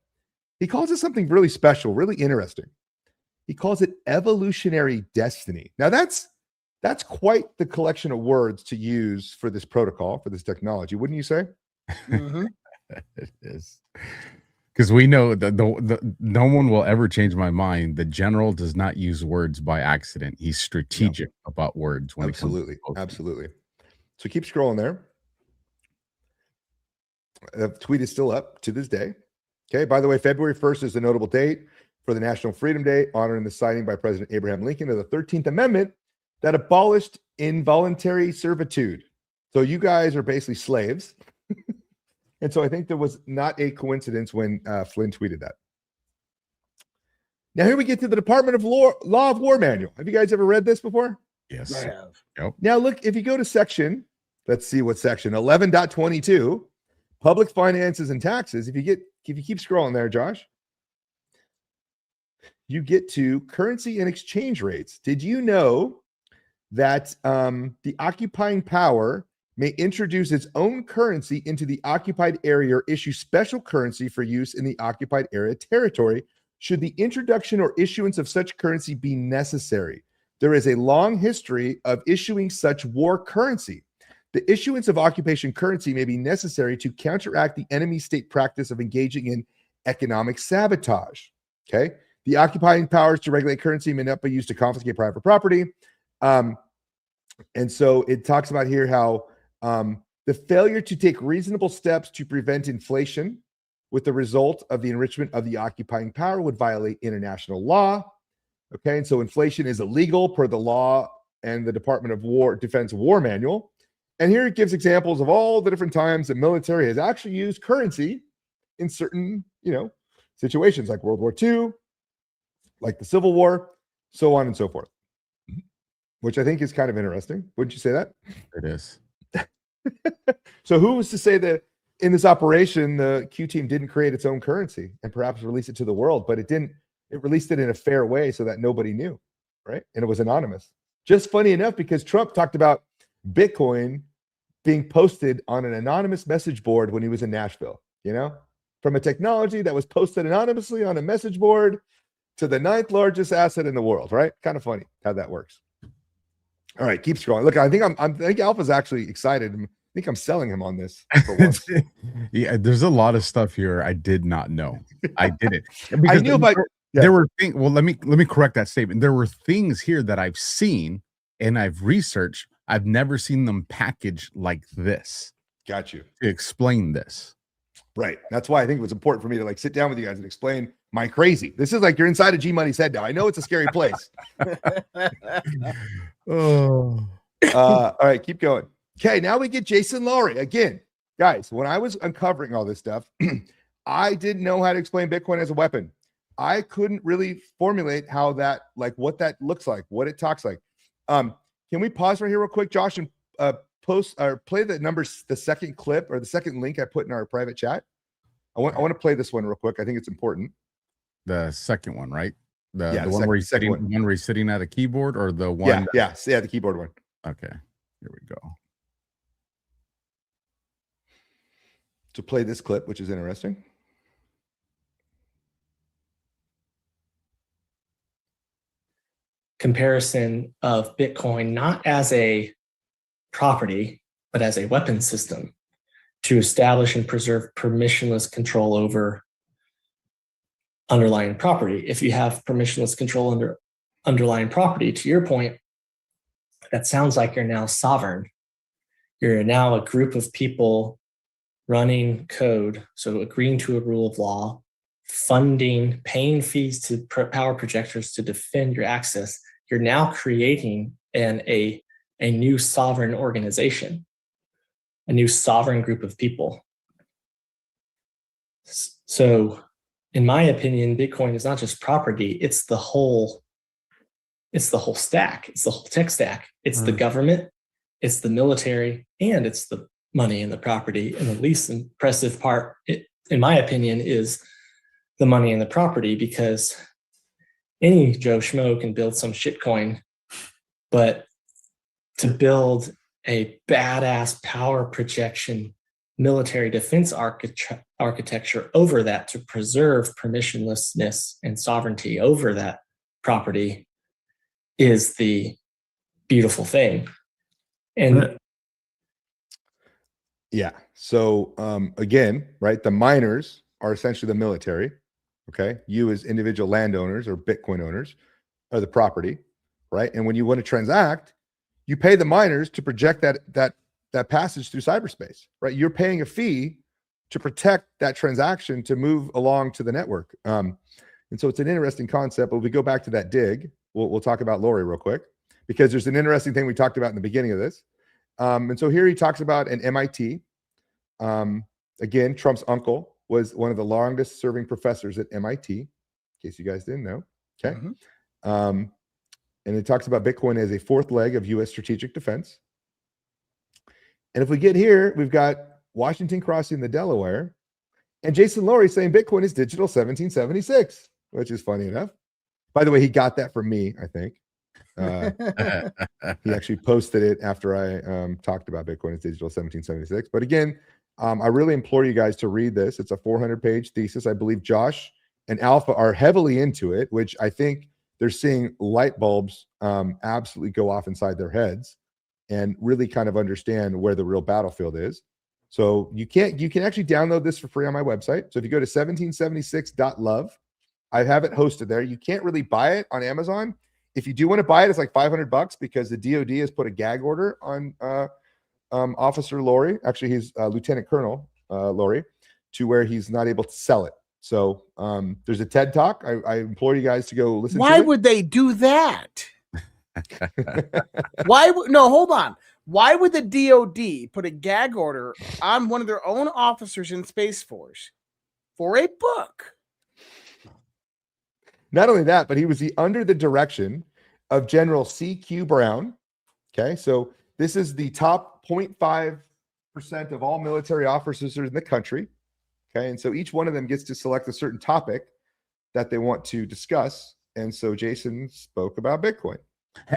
He calls it something really special, really interesting. He calls it evolutionary destiny. Now that's quite the collection of words to use for this protocol, for this technology, wouldn't you say? It is. Because we know that no one will ever change my mind. The general does not use words by accident. He's strategic about words. When Absolutely. Absolutely. So keep scrolling there. The tweet is still up to this day. Okay. By the way, February 1st is the notable date for the National Freedom Day, honoring the signing by President Abraham Lincoln of the 13th Amendment that abolished involuntary servitude. So you guys are basically slaves. And so I think there was not a coincidence when Flynn tweeted that. Now here we get to the Department of Law of War Manual. Have you guys ever read this before? Yes. I have. Yep. Now look, if you go to section, let's see what section 11.22, public finances and taxes. If you keep scrolling there, Josh, you get to currency and exchange rates. Did you know that the occupying power may introduce its own currency into the occupied area or issue special currency for use in the occupied area territory should the introduction or issuance of such currency be necessary? There is a long history of issuing such war currency. The issuance of occupation currency may be necessary to counteract the enemy state practice of engaging in economic sabotage. Okay. The occupying powers to regulate currency may not be used to confiscate private property. And so it talks about here how the failure to take reasonable steps to prevent inflation with the result of the enrichment of the occupying power would violate international law. Okay. And so inflation is illegal per the law and the Department of Defense War Manual. And here it gives examples of all the different times the military has actually used currency in certain, situations like World War II, like the Civil War, so on and so forth, which I think is kind of interesting. Wouldn't you say that? It is. So who was to say that in this operation, the Q team didn't create its own currency and perhaps release it to the world, but it didn't, it released it in a fair way so that nobody knew, right? And it was anonymous. Just funny enough, because Trump talked about Bitcoin being posted on an anonymous message board when he was in Nashville, from a technology that was posted anonymously on a message board to the 9th largest asset in the world, right? Kind of funny how that works. All right, keep scrolling. Look, I think Alpha's actually excited. I think I'm selling him on this for once. Yeah, there's a lot of stuff here I did not know. I didn't. I knew about. There were things. Well, let me correct that statement. There were things here that I've seen and I've researched. I've never seen them packaged like this. Got you. To explain this. Right. That's why I think it was important for me to sit down with you guys and explain my crazy. This is like you're inside of G Money's head now. I know it's a scary place. Oh. All right, keep going. Okay, now we get Jason Lowry. Again, guys, when I was uncovering all this stuff, I didn't know how to explain Bitcoin as a weapon. I couldn't really formulate how that, what that looks like, what it talks like. Can we pause right here real quick, Josh, and post or play the second clip or the second link I put in our private chat? I want to play this one real quick. I think it's important. The second one, right? The one second, where he's sitting, one where he's sitting at a keyboard, or the one? Yeah, the keyboard one. Okay, here we go. To play this clip, which is interesting. Comparison of Bitcoin not as a property, but as a weapon system to establish and preserve permissionless control over underlying property. If you have permissionless control under underlying property, to your point, that sounds like you're now sovereign. You're now a group of people running code, so agreeing to a rule of law, funding, paying fees to power projectors to defend your access. You're now creating a new sovereign organization, a new sovereign group of people. So in my opinion, Bitcoin is not just property, it's the whole stack. It's the whole tech stack. It's the government, it's the military, and it's the money and the property. And the least impressive part, in my opinion, is the money and the property, because any Joe Schmo can build some shitcoin, but to build a badass power projection military defense architecture over that to preserve permissionlessness and sovereignty over that property is the beautiful thing. And yeah, so again, right, the miners are essentially the military. Okay, you as individual landowners or Bitcoin owners are the property, right? And when you want to transact, you pay the miners to project that passage through cyberspace, right? You're paying a fee to protect that transaction to move along to the network. And so it's an interesting concept. But if we go back to that dig, we'll talk about Lori real quick, because there's an interesting thing we talked about in the beginning of this. And so here he talks about an MIT. Again, Trump's uncle was one of the longest serving professors at MIT, in case you guys didn't know. Okay. And it talks about Bitcoin as a fourth leg of U.S. strategic defense. And if we get here, we've got Washington crossing the Delaware, and Jason Laurie saying Bitcoin is digital 1776, which is funny enough. By the way, he got that from me, I think. He actually posted it after I talked about Bitcoin as digital 1776. But again, I really implore you guys to read this. It's a 400-page thesis. I believe Josh and Alpha are heavily into it, which I think they're seeing light bulbs absolutely go off inside their heads and really kind of understand where the real battlefield is. So you can actually download this for free on my website. So if you go to 1776.love, I have it hosted there. You can't really buy it on Amazon. If you do want to buy it, it's like $500 because the DoD has put a gag order on Officer Laurie. Actually, he's Lieutenant Colonel Laurie, to where he's not able to sell it. So there's a TED Talk. I implore you guys to go listen to it. Why would they do that? No, hold on. Why would the DoD put a gag order on one of their own officers in Space Force for a book? Not only that, but he was under the direction of General C.Q. Brown. Okay, so this is the top 0.5% of all military officers in the country. Okay, and so each one of them gets to select a certain topic that they want to discuss. And so Jason spoke about Bitcoin.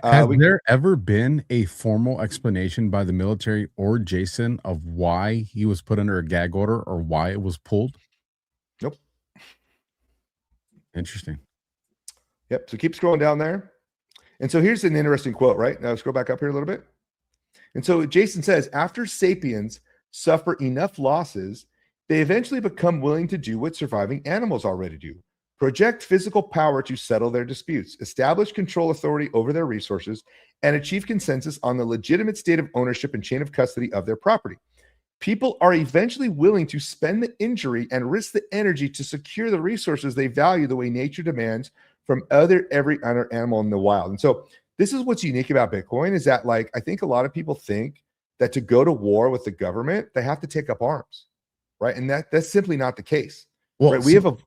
Has there ever been a formal explanation by the military or Jason of why he was put under a gag order or why it was pulled? Nope. Interesting. Yep. So keep scrolling down there. And so here's an interesting quote, right? Now scroll back up here a little bit. And so Jason says, after sapiens suffer enough losses, they eventually become willing to do what surviving animals already do. Project physical power to settle their disputes, establish control authority over their resources, and achieve consensus on the legitimate state of ownership and chain of custody of their property. People are eventually willing to spend the injury and risk the energy to secure the resources they value the way nature demands from every other animal in the wild. And so this is what's unique about Bitcoin is that, like, I think a lot of people think that to go to war with the government, they have to take up arms, right? And that's simply not the case. Well, right?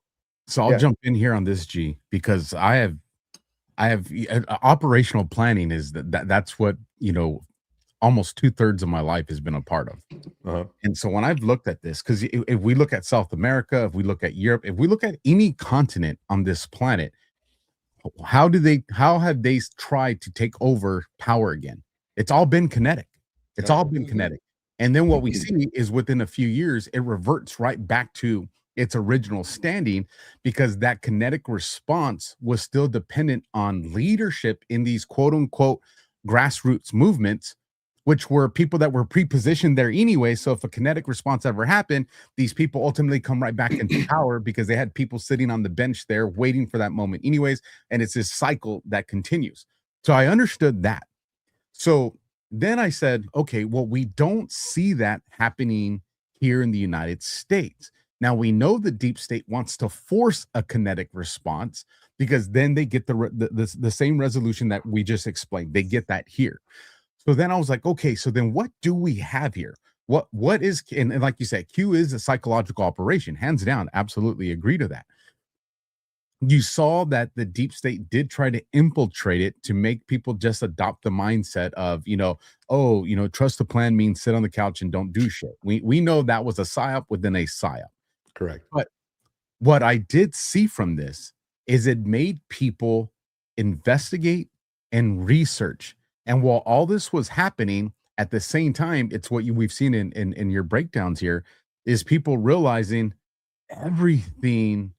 So I'll jump in here on this, G, because I have operational planning is that's what, almost 2/3 of my life has been a part of. And so when I've looked at this, because if we look at South America, if we look at Europe, if we look at any continent on this planet, how have they tried to take over power again? It's all been kinetic. It's all been kinetic. And then what we see is within a few years, it reverts right back to its original standing, because that kinetic response was still dependent on leadership in these quote unquote grassroots movements, which were people that were pre-positioned there anyway. So if a kinetic response ever happened, these people ultimately come right back into power because they had people sitting on the bench there waiting for that moment anyways. And it's this cycle that continues. So I understood that. So then I said, okay, well, we don't see that happening here in the United States. Now, we know the deep state wants to force a kinetic response because then they get the same resolution that we just explained. They get that here. So then I was like, okay, so then what do we have here? What is, and like you said, Q is a psychological operation, hands down, absolutely agree to that. You saw that the deep state did try to infiltrate it to make people just adopt the mindset of, trust the plan means sit on the couch and don't do shit. We know that was a psyop within a psyop. Correct. But what I did see from this is it made people investigate and research. And while all this was happening at the same time, it's what we've seen in your breakdowns here, is people realizing everything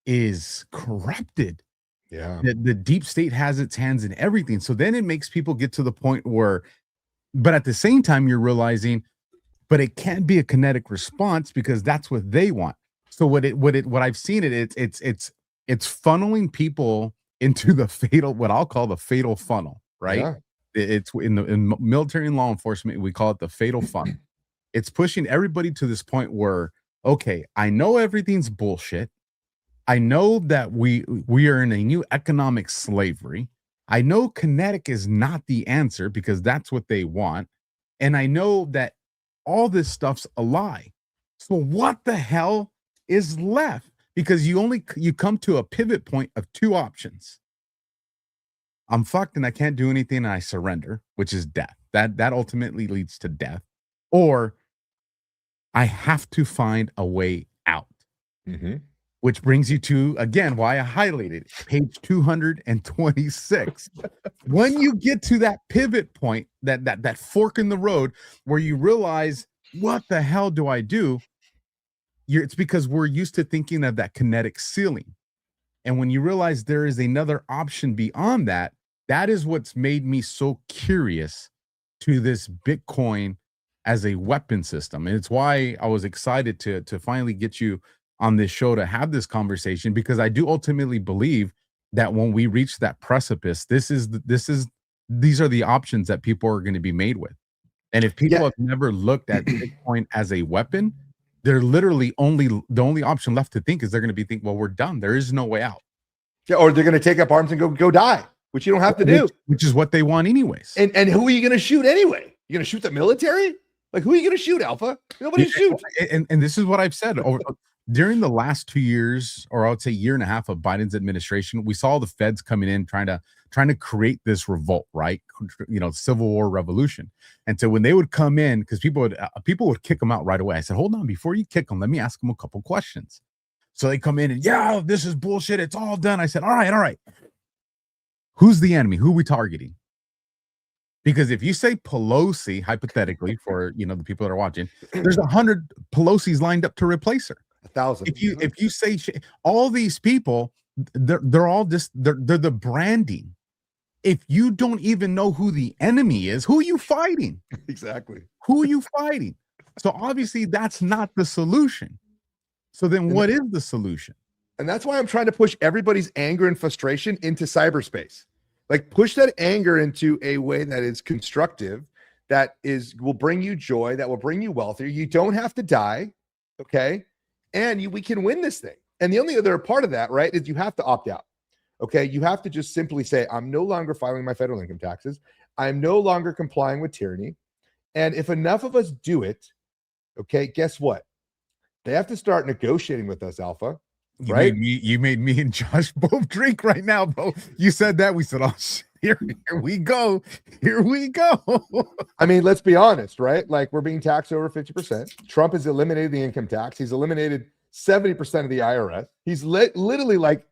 is corrupted. Yeah. The deep state has its hands in everything. So then it makes people get to the point where, but at the same time, you're realizing, but it can't be a kinetic response because that's what they want. So what I've seen it's funneling people into the fatal, what I'll call the fatal funnel, right? Yeah. It's in military and law enforcement, we call it the fatal funnel. It's pushing everybody to this point where okay, I know everything's bullshit. I know that we are in a new economic slavery. I know kinetic is not the answer because that's what they want. And I know that all this stuff's a lie. So what the hell is left? Because you come to a pivot point of two options. I'm fucked and I can't do anything and I surrender, which is death. That ultimately leads to death. Or I have to find a way out. Mm-hmm. Which brings you to, again, why I highlighted page 226. When you get to that pivot point, that fork in the road where you realize, what the hell do I do? It's because we're used to thinking of that kinetic ceiling. And when you realize there is another option beyond that, that is what's made me so curious to this Bitcoin as a weapon system. And it's why I was excited to finally get you on this show to have this conversation, because I do ultimately believe that when we reach that precipice, these are the options that people are going to be made with. And if people have never looked at Bitcoin as a weapon, they're literally the only option left to think is they're going to be thinking, well, we're done. There is no way out. Yeah, or they're going to take up arms and go die, which you don't have to do. Which is what they want anyways. And who are you going to shoot anyway? You're going to shoot the military? Like, who are you going to shoot, Alpha? Nobody shoots. And this is what I've said during the last 2 years, or I would say year and a half of Biden's administration. We saw the feds coming in trying to create this revolt, right? Civil war revolution. And so when they would come in, because people would kick them out right away. I said, hold on, before you kick them, let me ask them a couple questions. So they come in and, yeah, this is bullshit. It's all done. I said, all right. Who's the enemy? Who are we targeting? Because if you say Pelosi, hypothetically, for the people that are watching, there's 100 Pelosi's lined up to replace her. 1,000. If you say all these people, they're all just they're the branding. If you don't even know who the enemy is, who are you fighting? Exactly. Who are you fighting? So obviously that's not the solution. So then what is the solution? And that's why I'm trying to push everybody's anger and frustration into cyberspace. Like, push that anger into a way that is constructive, will bring you joy, that will bring you wealth. You don't have to die, okay? And we can win this thing. And the only other part of that, right, is you have to opt out. Okay, you have to just simply say, I'm no longer filing my federal income taxes. I'm no longer complying with tyranny. And if enough of us do it, okay, guess what? They have to start negotiating with us, Alpha. Right? You made me and Josh both drink right now, bro. You said that. We said, oh, here we go. Here we go. I mean, let's be honest, right? Like, we're being taxed over 50%. Trump has eliminated the income tax. He's eliminated 70% of the IRS. He's literally like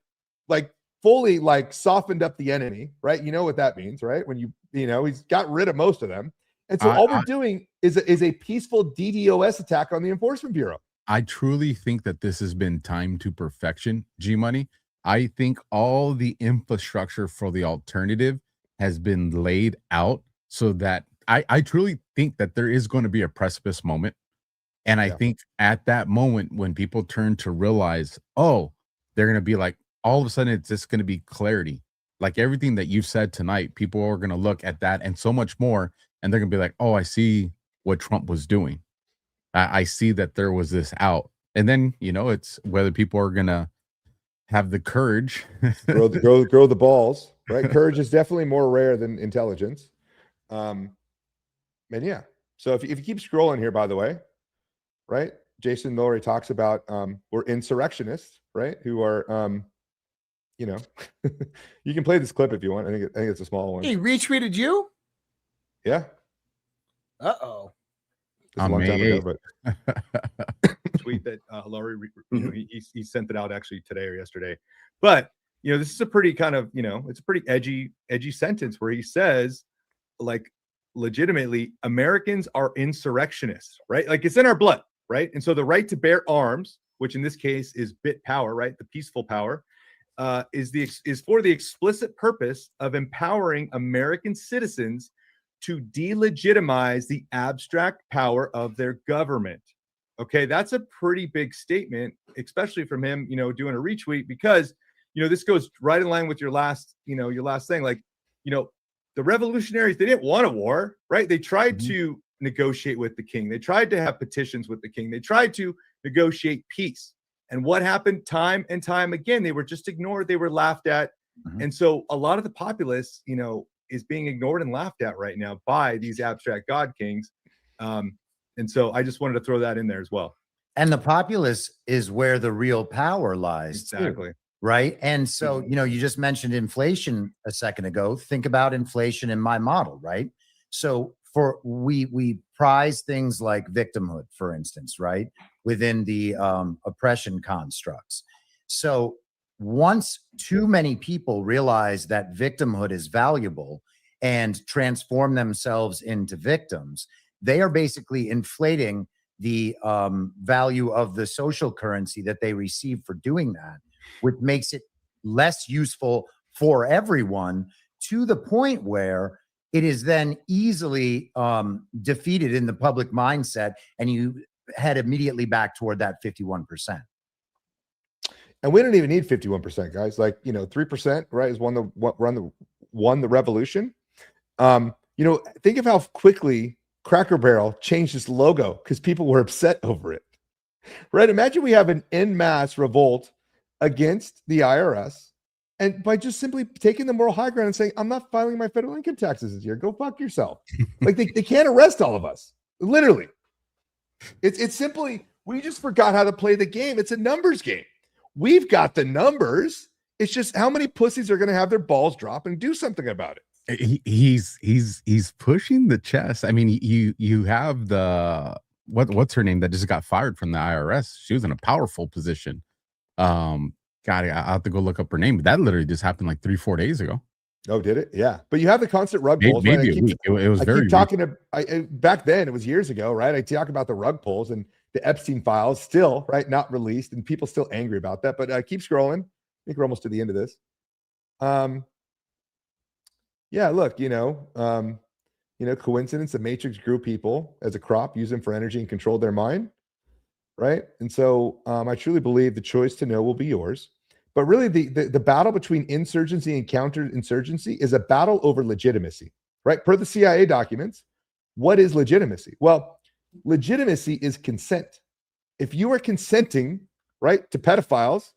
fully softened up the enemy, right? You know what that means, right? When he's got rid of most of them. And so all we're doing is a peaceful DDoS attack on the Enforcement Bureau. I truly think that this has been timed to perfection, G-Money. I think all the infrastructure for the alternative has been laid out so that I truly think that there is going to be a precipice moment. And I think at that moment, when people turn to realize, oh, they're going to be like, all of a sudden, it's just going to be clarity. Like everything that you've said tonight, people are going to look at that and so much more. And they're going to be like, oh, I see what Trump was doing. I see that there was this out. And then, it's whether people are going to have the courage. grow the balls, right? Courage is definitely more rare than intelligence. And yeah. So if you keep scrolling here, by the way, right? Jason Lowry talks about we're insurrectionists, right? Who are, you can play this clip if you want. I think it's a small one. He retweeted you? Yeah. Uh-oh. A long time ago, but tweet that Laurie, he sent it out actually today or yesterday. But this is a pretty kind of it's a pretty edgy sentence where he says, like, legitimately, Americans are insurrectionists, right? Like, it's in our blood, right? And so the right to bear arms, which in this case is bit power, right? The peaceful power, is for the explicit purpose of empowering American citizens to delegitimize the abstract power of their government. Okay, that's a pretty big statement, especially from him, doing a retweet, because, this goes right in line with your last thing. Like, the revolutionaries, they didn't want a war, right? They tried to negotiate with the king. They tried to have petitions with the king. They tried to negotiate peace. And what happened time and time again? They were just ignored. They were laughed at. And so a lot of the populace, you know, is being ignored and laughed at right now by these abstract God kings. And so I just wanted to throw that in there as well. And the populace is where the real power lies. Exactly. Too, right. And so, you know, you just mentioned inflation a second ago. Think about inflation in my model, right? So we prize things like victimhood, for instance, right? Within the oppression constructs. So once too many people realize that victimhood is valuable and transform themselves into victims, they are basically inflating the value of the social currency that they receive for doing that, which makes it less useful for everyone, to the point where it is then easily defeated in the public mindset, and you head immediately back toward that 51%. And we don't even need 51%, guys. Like, you know, 3%, right, is won the revolution. You know, think of how quickly Cracker Barrel changed its logo because people were upset over it. Right? Imagine we have an en masse revolt against the IRS, and by just simply taking the moral high ground and saying, I'm not filing my federal income taxes this year. Go fuck yourself. Like they can't arrest all of us. Literally. It's simply, we just forgot how to play the game. It's a numbers game. We've got the numbers. It's just how many pussies are going to have their balls drop and do something about it. He's pushing the chess. I mean, you have the what's her name that just got fired from the IRS. She was in a powerful position. God, I have to go look up her name, but that literally just happened like 3-4 days ago. Oh, did it? Yeah, but you have the constant rug pulls. Maybe right? a week. It was very. Keep talking to back then. It was years ago, right? I talk about the rug pulls and the Epstein files, still right, not released, and people still angry about that. But keep scrolling. I think we're almost to the end of this. Yeah, look, coincidence. The Matrix grew people as a crop, used them for energy and controlled their mind, right? And so I truly believe the choice to know will be yours. But really, the battle between insurgency and counterinsurgency is a battle over legitimacy, right? Per the CIA documents, what is legitimacy? Well, legitimacy is consent. If you are consenting, right, to pedophiles,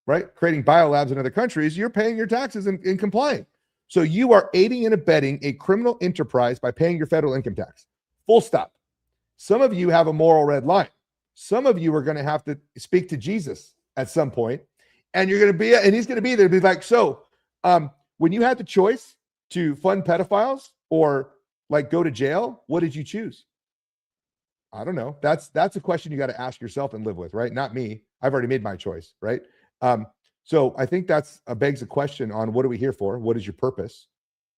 right, creating biolabs in other countries, you're paying your taxes and complying. So you are aiding and abetting a criminal enterprise by paying your federal income tax. Full stop. Some of you have a moral red line. Some of you are going to have to speak to Jesus at some point, and you're going to be, and he's going to be there to be like, so when you had the choice to fund pedophiles or like go to jail, what did you choose? I don't know. That's a question you got to ask yourself and live with, right? Not me. I've already made my choice, right? So I think that's begs a question on what are we here for? What is your purpose?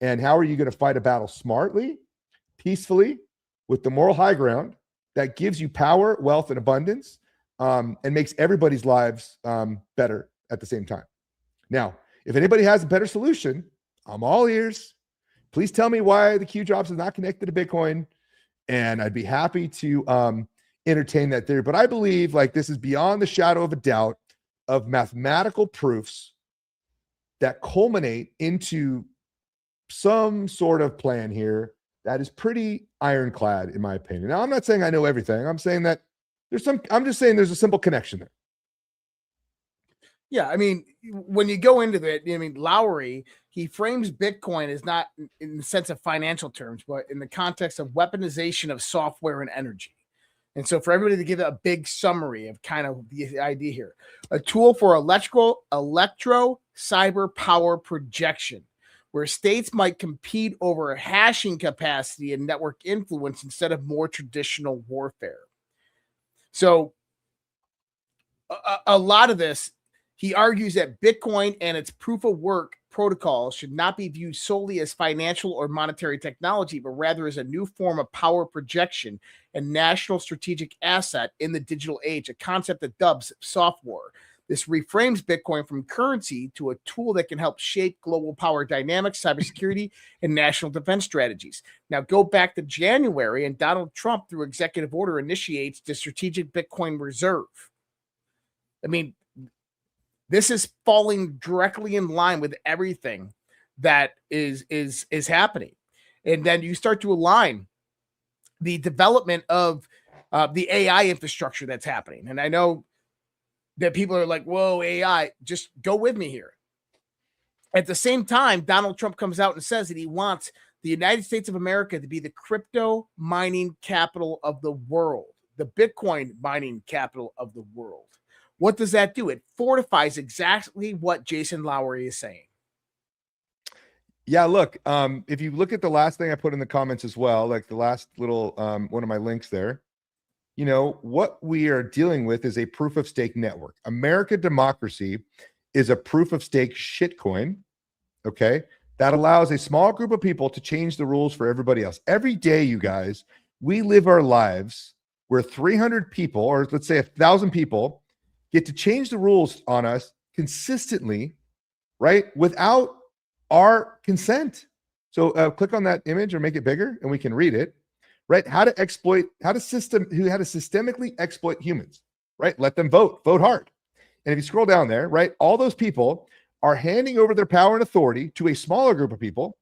And how are you going to fight a battle smartly, peacefully, with the moral high ground that gives you power, wealth, and abundance, and makes everybody's lives better at the same time? Now, if anybody has a better solution, I'm all ears. Please tell me why the Q Drops is not connected to Bitcoin, and I'd be happy to entertain that theory. But I believe like this is beyond the shadow of a doubt of mathematical proofs that culminate into some sort of plan here that is pretty ironclad, in my opinion. Now, I'm not saying I know everything. I'm saying that I'm just saying there's a simple connection there. Yeah, I mean, when you go into that, I mean, Lowry, he frames Bitcoin as not in the sense of financial terms, but in the context of weaponization of software and energy. And so for everybody to give a big summary of kind of the idea here, a tool for electro cyber power projection, where states might compete over hashing capacity and network influence instead of more traditional warfare. So a lot of this, he argues that Bitcoin and its proof of work protocol should not be viewed solely as financial or monetary technology, but rather as a new form of power projection and national strategic asset in the digital age, a concept that dubs soft war. This reframes Bitcoin from currency to a tool that can help shape global power dynamics, cybersecurity, and national defense strategies. Now go back to January, and Donald Trump, through executive order, initiates the Strategic Bitcoin Reserve. I mean, this is falling directly in line with everything that is happening. And then you start to align the development of the AI infrastructure that's happening. And I know that people are like, whoa, AI, just go with me here. At the same time, Donald Trump comes out and says that he wants the United States of America to be the crypto mining capital of the world, the Bitcoin mining capital of the world. What does that do? It fortifies exactly what Jason Lowery is saying. Yeah, look, if you look at the last thing I put in the comments as well, like the last little one of my links there, you know, what we are dealing with is a proof of stake network. American democracy is a proof of stake shitcoin, okay, that allows a small group of people to change the rules for everybody else. Every day, you guys, we live our lives where 300 people, or let's say 1,000 people, get to change the rules on us consistently, right, without our consent. So click on that image or make it bigger and we can read it, right? How to systemically exploit humans, right? Let them vote hard. And if you scroll down there, right, all those people are handing over their power and authority to a smaller group of people,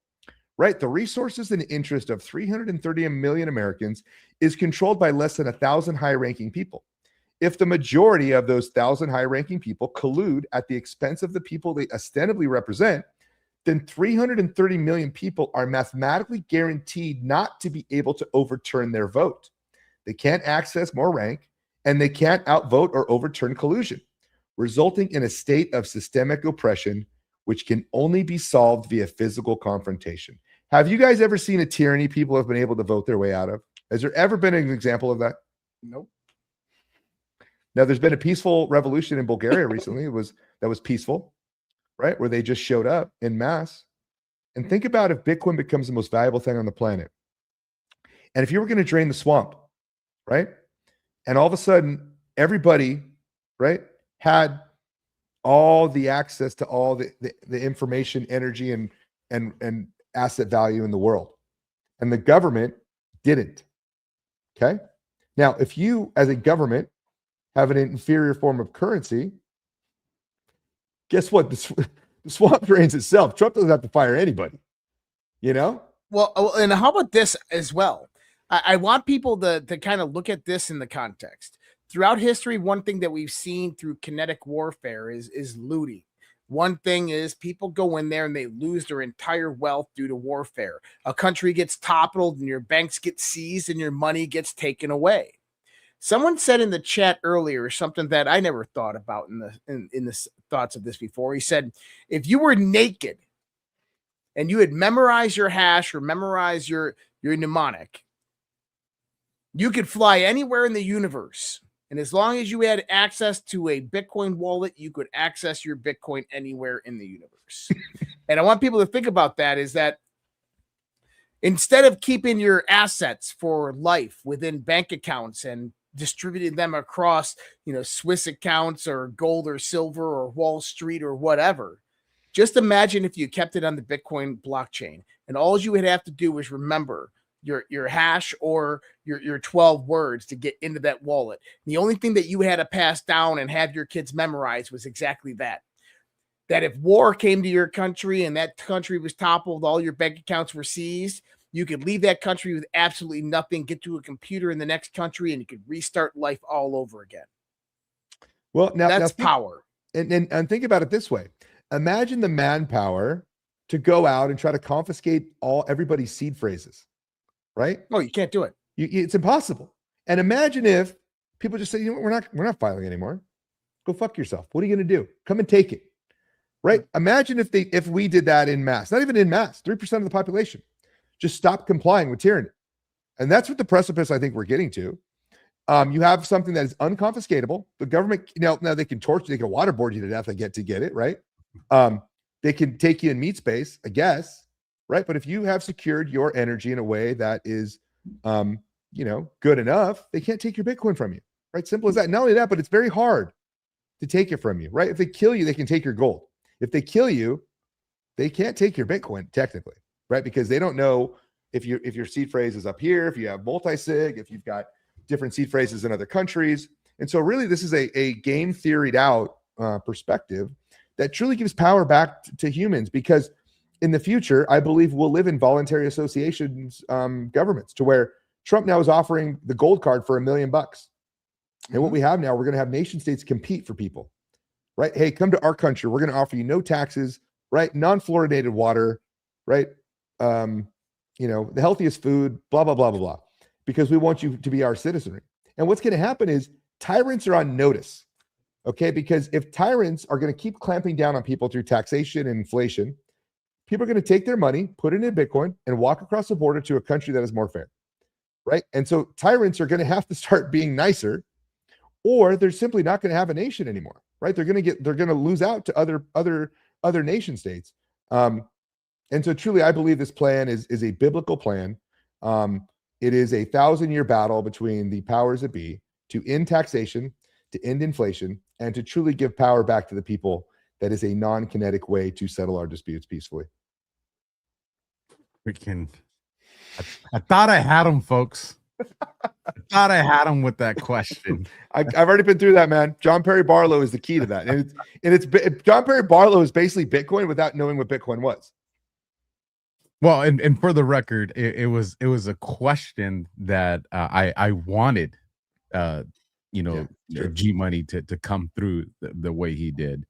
right? The resources and interest of 330 million Americans is controlled by less than 1,000 high-ranking people. If the majority of those 1,000 high-ranking people collude at the expense of the people they ostensibly represent, then 330 million people are mathematically guaranteed not to be able to overturn their vote. They can't access more rank, and they can't outvote or overturn collusion, resulting in a state of systemic oppression, which can only be solved via physical confrontation. Have you guys ever seen a tyranny people have been able to vote their way out of? Has there ever been an example of that? Nope. Now, there's been a peaceful revolution in Bulgaria recently. That was peaceful, right? Where they just showed up en masse. And think about if Bitcoin becomes the most valuable thing on the planet. And if you were going to drain the swamp, right? And all of a sudden, everybody, right, had all the access to all the information, energy, and asset value in the world. And the government didn't. Okay? Now, if you, as a government, have an inferior form of currency, guess what? The swamp drains itself. Trump doesn't have to fire anybody, you know? Well, and how about this as well? I want people to kind of look at this in the context. Throughout history, one thing that we've seen through kinetic warfare is looting. One thing is people go in there and they lose their entire wealth due to warfare. A country gets toppled and your banks get seized and your money gets taken away. Someone said in the chat earlier something that I never thought about in the thoughts of this before. He said, if you were naked and you had memorized your hash or memorized your mnemonic, you could fly anywhere in the universe. And as long as you had access to a Bitcoin wallet, you could access your Bitcoin anywhere in the universe. And I want people to think about that, is that instead of keeping your assets for life within bank accounts and distributing them across, Swiss accounts or gold or silver or Wall Street or whatever, just imagine if you kept it on the Bitcoin blockchain, and all you would have to do was remember your hash or your 12 words to get into that wallet. And the only thing that you had to pass down and have your kids memorize was exactly that if war came to your country and that country was toppled, all your bank accounts were seized, you could leave that country with absolutely nothing, get to a computer in the next country, and you could restart life all over again. Well, that's power. And think about it this way. Imagine the manpower to go out and try to confiscate everybody's seed phrases, right? Oh, you can't do it. It's impossible. And imagine if people just say, we're not filing anymore. Go fuck yourself. What are you going to do? Come and take it, right? Imagine if we did that in mass, not even in mass, 3% of the population just stop complying with tyranny. And that's what the precipice I think we're getting to. You have something that is unconfiscatable. The government, now they can torture, they can waterboard you to death and get it, right? They can take you in meat space, I guess, right? But if you have secured your energy in a way that is, good enough, they can't take your Bitcoin from you, right? Simple as that. Not only that, but it's very hard to take it from you, right? If they kill you, they can take your gold. If they kill you, they can't take your Bitcoin technically, right? Because they don't know if your seed phrase is up here, if you have multi-sig, if you've got different seed phrases in other countries. And so really this is a game theoried out perspective that truly gives power back to humans, because in the future, I believe we'll live in voluntary associations governments to where Trump now is offering the gold card for $1 million. And what we have now, we're going to have nation states compete for people, right? Hey, come to our country. We're going to offer you no taxes, right? Non-fluoridated water, right? The healthiest food, blah, blah, blah, blah, blah, because we want you to be our citizenry. And what's going to happen is tyrants are on notice, okay? Because if tyrants are going to keep clamping down on people through taxation and inflation, people are going to take their money, put it in Bitcoin, and walk across the border to a country that is more fair, right? And so tyrants are going to have to start being nicer, or they're simply not going to have a nation anymore, right? They're going to lose out to other nation states. And so truly, I believe this plan is a biblical plan. It is a 1,000-year battle between the powers that be to end taxation, to end inflation, and to truly give power back to the people. That is a non-kinetic way to settle our disputes peacefully. Freaking, I thought I had him, folks. I thought I had him with that question. I've already been through that, man. John Perry Barlow is the key to that, and it's John Perry Barlow is basically Bitcoin without knowing what Bitcoin was. Well, and for the record, it was a question that I wanted, G Money to come through the way he did,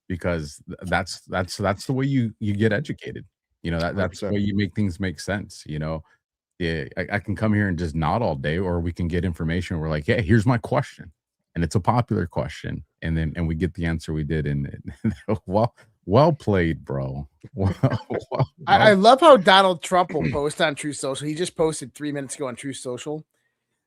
because that's the way you get educated. That's the way you make things make sense. Yeah, I can come here and just nod all day, or we can get information. We're like, hey, here's my question, and it's a popular question, and we get the answer we did. And well played, bro. I love how Donald Trump will post on Truth Social. He just posted 3 minutes ago on Truth Social,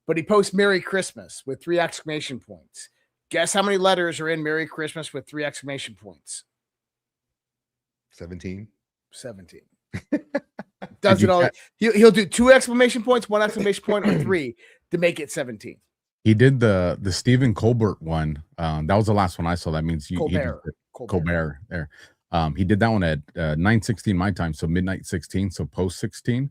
but he posts Merry Christmas with 3 exclamation points. Guess how many letters are in Merry Christmas with 3 exclamation points? 17. Does it all? He'll do 2 exclamation points, 1 exclamation point, or 3 to make it 17. He did the Stephen Colbert one. That was the last one I saw. That means Colbert there. He did that one at 9:16 my time, so midnight 16, so post 16.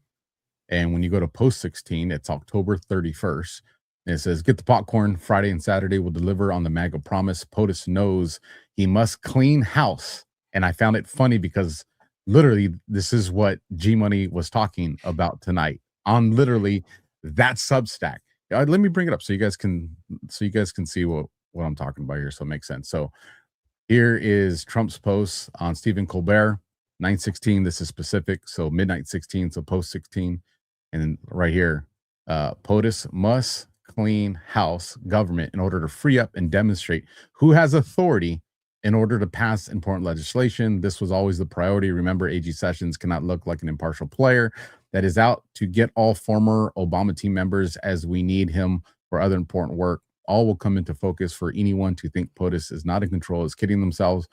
And when you go to post 16, it's October 31st. And it says, get the popcorn. Friday and Saturday will deliver on the MAGA promise. POTUS knows he must clean house. And I found it funny because literally this is what G Money was talking about tonight on literally that Substack. Let me bring it up so you guys can see what I'm talking about here, so it makes sense. So here is Trump's post on Stephen Colbert, 9:16. This is specific, so midnight 16, so post 16. And then right here, POTUS must clean house government in order to free up and demonstrate who has authority in order to pass important legislation. This was always the priority. Remember, AG Sessions cannot look like an impartial player that is out to get all former Obama team members, as we need him for other important work. All will come into focus for anyone to think POTUS is not in control is kidding themselves.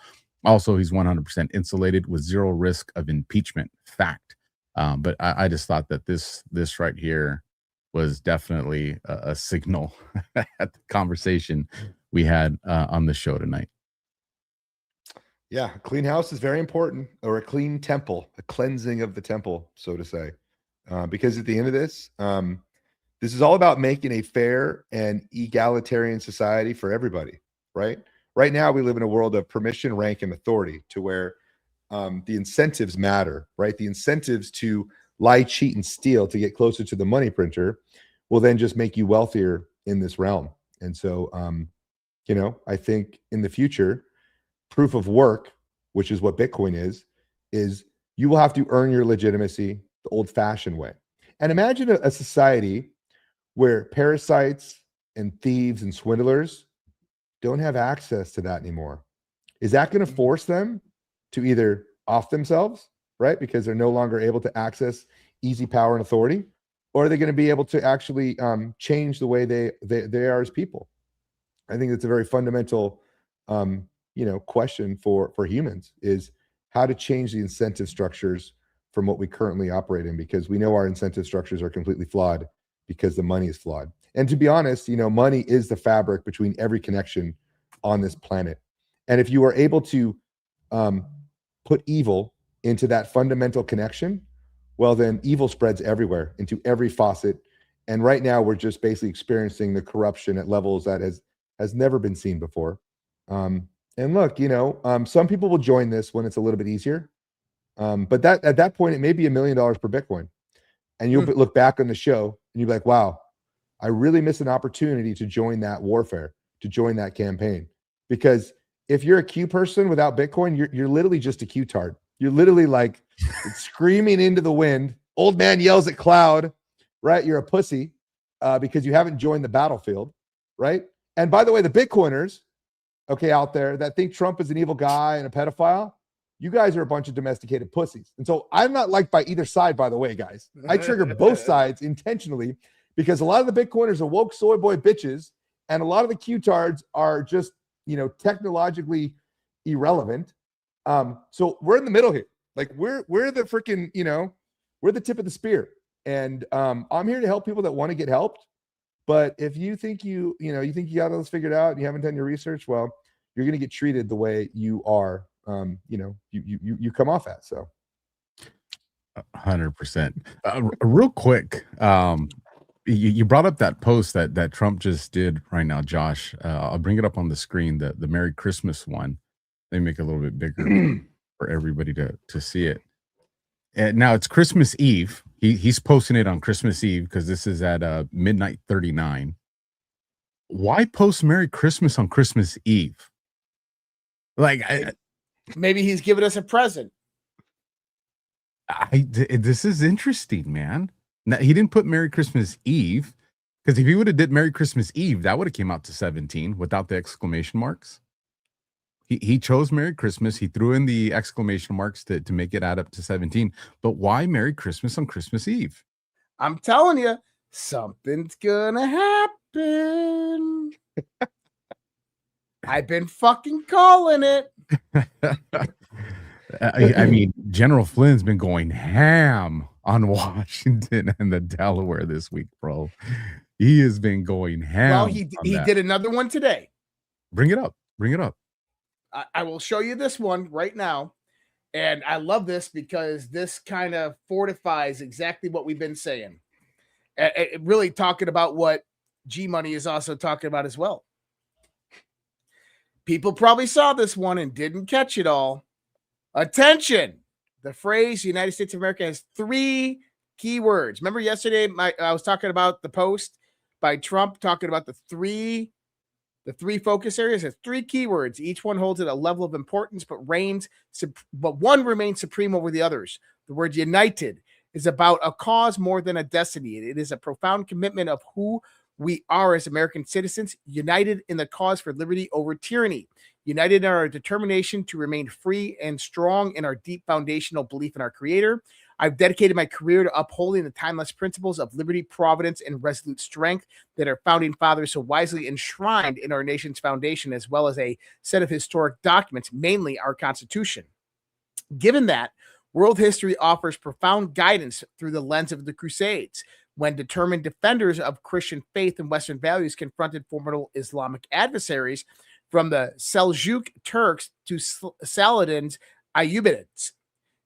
Also, he's 100% insulated with zero risk of impeachment. Fact. But I just thought that this right here was definitely a signal at the conversation we had on the show tonight. Yeah, a clean house is very important, or a clean temple, a cleansing of the temple, so to say. Because at the end of this is all about making a fair and egalitarian society for everybody, right? Right now, we live in a world of permission, rank, and authority, to where the incentives matter, right? The incentives to lie, cheat, and steal to get closer to the money printer will then just make you wealthier in this realm. And so, I think in the future, proof of work, which is what Bitcoin is you will have to earn your legitimacy the old-fashioned way. And imagine a society where parasites and thieves and swindlers don't have access to that anymore. Is that going to force them to either off themselves, right? Because they're no longer able to access easy power and authority, or are they going to be able to actually change the way they are as people? I think that's a very fundamental question for humans, is how to change the incentive structures from what we currently operate in, because we know our incentive structures are completely flawed because the money is flawed. And to be honest, money is the fabric between every connection on this planet. And if you are able to put evil into that fundamental connection, well, then evil spreads everywhere into every faucet. And right now we're just basically experiencing the corruption at levels that has never been seen before. And look, some people will join this when it's a little bit easier. But at that point, it may be $1 million per Bitcoin. And you'll look back on the show And you'd be like, wow, I really miss an opportunity to join that warfare, to join that campaign. Because if you're a Q person without Bitcoin, you're literally just a Q tard. You're literally like screaming into the wind. Old man yells at cloud, right? You're a pussy because you haven't joined the battlefield, right? And by the way, the Bitcoiners, okay, out there that think Trump is an evil guy and a pedophile, you guys are a bunch of domesticated pussies. And so I'm not liked by either side, by the way, guys. I trigger both sides intentionally because a lot of the Bitcoiners are woke soy boy bitches, and a lot of the Q-tards are just, technologically irrelevant. So we're in the middle here. Like we're the freaking, we're the tip of the spear. And I'm here to help people that want to get helped. But if you think you think you got all this figured out and you haven't done your research, well, you're going to get treated the way you are, you come off at. So 100%. Real quick, you brought up that post that Trump just did right now, Josh. I'll bring it up on the screen, the Merry Christmas one. They make it a little bit bigger for everybody to see it. And now it's Christmas Eve. He's posting it on Christmas Eve because this is at midnight 39. Why post Merry Christmas on Christmas Eve? Maybe he's giving us a present. This is interesting, man. Now, he didn't put Merry Christmas Eve because if he would have did Merry Christmas Eve, that would have came out to 17 without the exclamation marks. He chose Merry Christmas. He threw in the exclamation marks to make it add up to 17. But why Merry Christmas on Christmas Eve? I'm telling you, something's gonna happen. I've been fucking calling it. I mean, General Flynn's been going ham on Washington and the Delaware this week, bro. He has been going ham. Well, he did another one today. Bring it up. Bring it up. I will show you this one right now. And I love this because this kind of fortifies exactly what we've been saying. Really talking about what G Money is also talking about as well. People probably saw this one and didn't catch it all. Attention. The phrase United States of America has 3 keywords. Remember yesterday I was talking about the post by Trump talking about the three focus areas. Has 3 keywords. Each one holds at a level of importance, but one remains supreme over the others. The word united is about a cause more than a destiny. It is a profound commitment of who we are as American citizens, united in the cause for liberty over tyranny, united in our determination to remain free and strong in our deep foundational belief in our Creator. I've dedicated my career to upholding the timeless principles of liberty, providence, and resolute strength that our founding fathers so wisely enshrined in our nation's foundation, as well as a set of historic documents, mainly our Constitution. Given that, world history offers profound guidance through the lens of the Crusades, when determined defenders of Christian faith and Western values confronted formidable Islamic adversaries from the Seljuk Turks to Saladin's Ayyubids.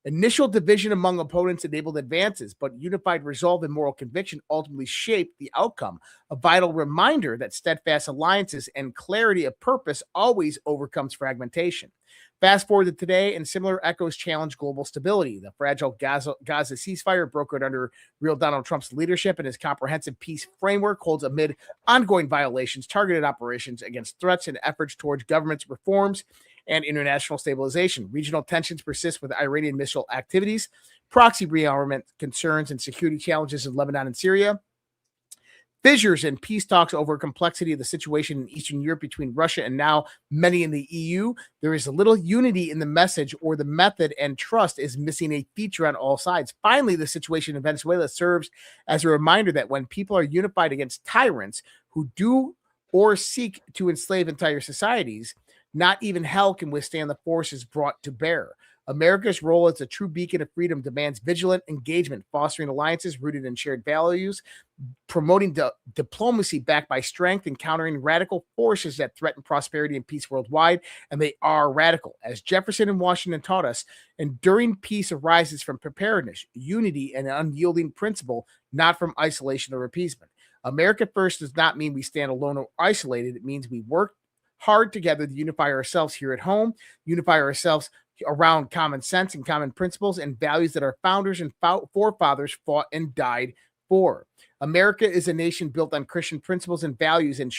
Initial division among opponents enabled advances, but unified resolve and moral conviction ultimately shaped the outcome, a vital reminder that steadfast alliances and clarity of purpose always overcomes fragmentation. Fast forward to today, and similar echoes challenge global stability. The fragile Gaza ceasefire brokered under real Donald Trump's leadership and his comprehensive peace framework holds amid ongoing violations, targeted operations against threats, and efforts towards government reforms and international stabilization. Regional tensions persist with Iranian missile activities, proxy rearmament concerns, and security challenges in Lebanon and Syria. Fissures and peace talks over complexity of the situation in Eastern Europe between Russia and now many in the EU. There is a little unity in the message or the method, and trust is missing a feature on all sides. Finally, the situation in Venezuela serves as a reminder that when people are unified against tyrants who do or seek to enslave entire societies, not even hell can withstand the forces brought to bear. America's role as a true beacon of freedom demands vigilant engagement, fostering alliances rooted in shared values, promoting diplomacy backed by strength, and countering radical forces that threaten prosperity and peace worldwide. And they are radical. As Jefferson and Washington taught us, enduring peace arises from preparedness, unity, and an unyielding principle, not from isolation or appeasement. America first does not mean we stand alone or isolated. It means we work hard together to unify ourselves here at home, unify ourselves around common sense and common principles and values that our founders and forefathers fought and died 4. America is a nation built on Christian principles and values, and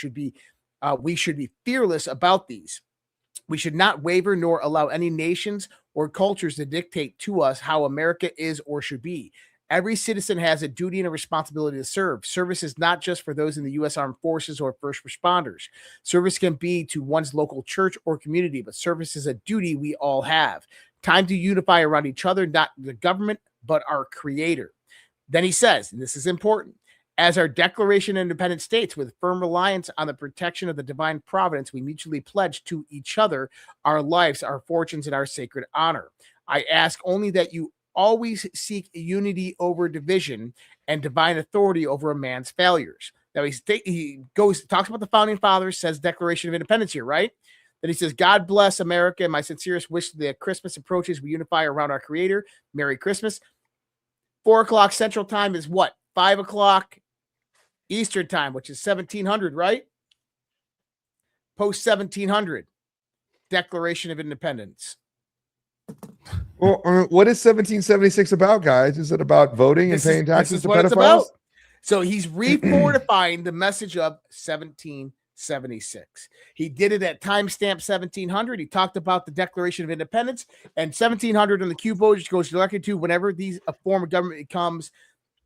we should be fearless about these. We should not waver nor allow any nations or cultures to dictate to us how America is or should be. Every citizen has a duty and a responsibility to serve. Service is not just for those in the U.S. Armed Forces or first responders. Service can be to one's local church or community, but service is a duty we all have. Time to unify around each other, not the government, but our Creator. Then he says, and this is important, as our Declaration of Independence states, with firm reliance on the protection of the divine providence, we mutually pledge to each other our lives, our fortunes, and our sacred honor. I ask only that you always seek unity over division and divine authority over a man's failures. Now he talks about the founding fathers, says Declaration of Independence here, right? Then he says, God bless America, and my sincerest wish that Christmas approaches, we unify around our Creator. Merry Christmas. 4 o'clock Central Time is what? 5 o'clock Eastern Time, which is 1700, right? Post 1700, Declaration of Independence. Well, what is 1776 about, guys? Is it about voting and paying taxes to pedophiles? So he's refortifying the message of 1776. He did it at timestamp 1700. He talked about the Declaration of Independence, and 1700 on the Q vote goes directly to whenever a form of government becomes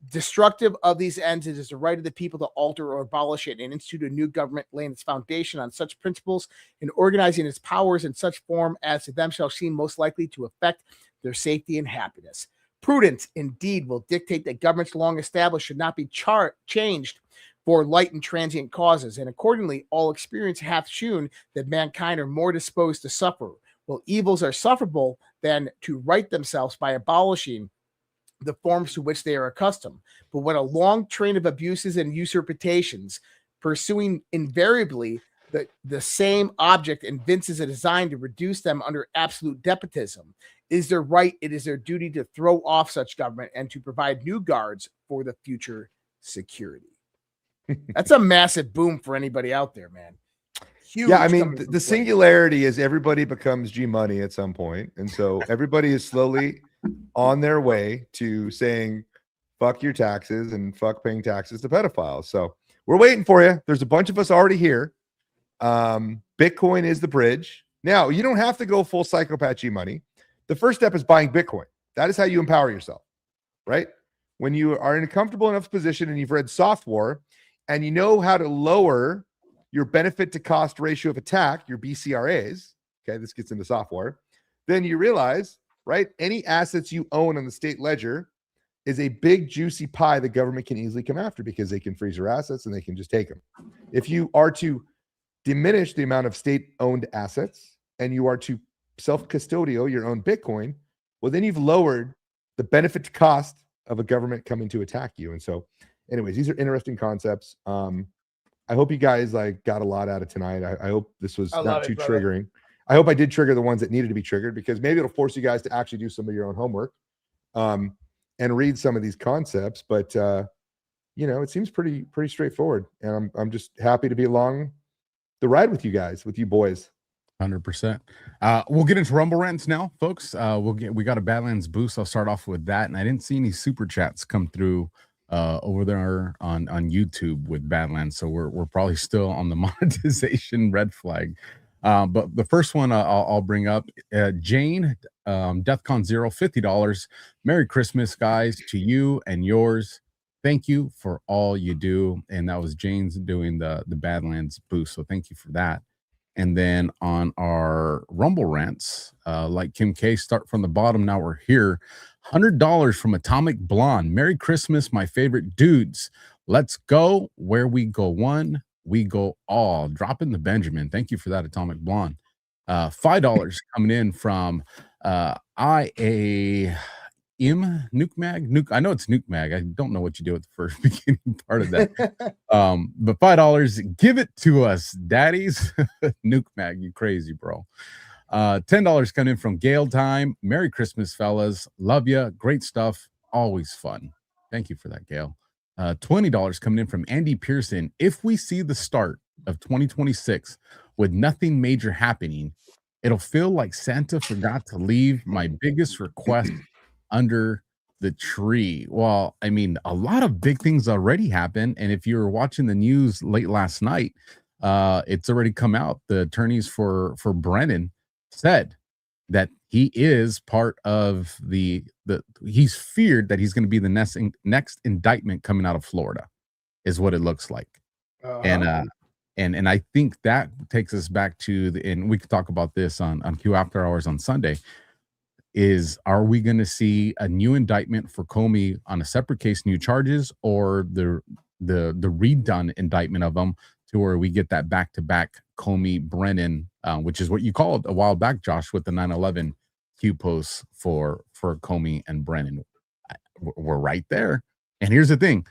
destructive of these ends, it is the right of the people to alter or abolish it and institute a new government, laying its foundation on such principles and organizing its powers in such form as to them shall seem most likely to affect their safety and happiness. Prudence, indeed, will dictate that governments long established should not be changed for light and transient causes, and accordingly, all experience hath shewn that mankind are more disposed to suffer. Well, evils are sufferable than to right themselves by abolishing the forms to which they are accustomed. But when a long train of abuses and usurpations, pursuing invariably the same object, evinces a design to reduce them under absolute despotism, it is their duty to throw off such government and to provide new guards for the future security. That's a massive boom for anybody out there, man. Huge. Yeah, I mean, the singularity is everybody becomes G Money at some point, and so everybody is slowly on their way to saying fuck your taxes and fuck paying taxes to pedophiles. So we're waiting for you. There's a bunch of us already here. Bitcoin is the bridge. Now, you don't have to go full psychopath G Money. The first step is buying Bitcoin. That is how you empower yourself, right? When you are in a comfortable enough position and you've read Soft War and you know how to lower your benefit to cost ratio of attack, your BCRAs, okay, this gets into software, then you realize, right, any assets you own on the state ledger is a big juicy pie the government can easily come after because they can freeze your assets and they can just take them. If you are to diminish the amount of state-owned assets and you are to self-custodial your own Bitcoin, well, then you've lowered the benefit to cost of a government coming to attack you. And so anyways, these are interesting concepts. I hope you guys got a lot out of tonight. I hope this was not too triggering. I hope I did trigger the ones that needed to be triggered, because maybe it'll force you guys to actually do some of your own homework and read some of these concepts. But it seems pretty straightforward, and I'm just happy to be along the ride with you guys, with you boys. 100%. We'll get into Rumble rants now, folks. We got a Badlands boost. I'll start off with that, and I didn't see any super chats come through over there on YouTube with Badlands, so we're probably still on the monetization red flag. But the first one I'll bring up, Jane, Defcon Zerq, $50. Merry Christmas, guys, to you and yours. Thank you for all you do. And that was Jane's doing the Badlands boost, so thank you for that. And then on our Rumble rants, like Kim K, start from the bottom. Now we're here. $100 from Atomic Blonde. Merry Christmas, my favorite dudes. Let's go. Where we go one, we go all. Drop in the Benjamin. Thank you for that, Atomic Blonde. $5 coming in from Nukemag. I know it's Nukemag. I don't know what you do at the first beginning part of that. But $5, give it to us, daddies. Nukemag, you crazy, bro. $10 coming in from Gale Time. Merry Christmas, fellas. Love ya. Great stuff. Always fun. Thank you for that, Gale. $20 coming in from Andy Pearson. If we see the start of 2026 with nothing major happening, it'll feel like Santa forgot to leave my biggest request under the tree. Well, I mean, a lot of big things already happened. And if you were watching the news late last night, it's already come out. The attorneys for Brennan said that he is part of the he's feared that he's going to be the next indictment coming out of Florida, is what it looks like. And I think that takes us back to and we could talk about this on Q After Hours on Sunday. Are we going to see a new indictment for Comey on a separate case, new charges, or the redone indictment of them to where we get that back-to-back Comey Brennan, which is what you called a while back, Josh, with the 9/11 Q posts for Comey and Brennan. We're right there. And here's the thing: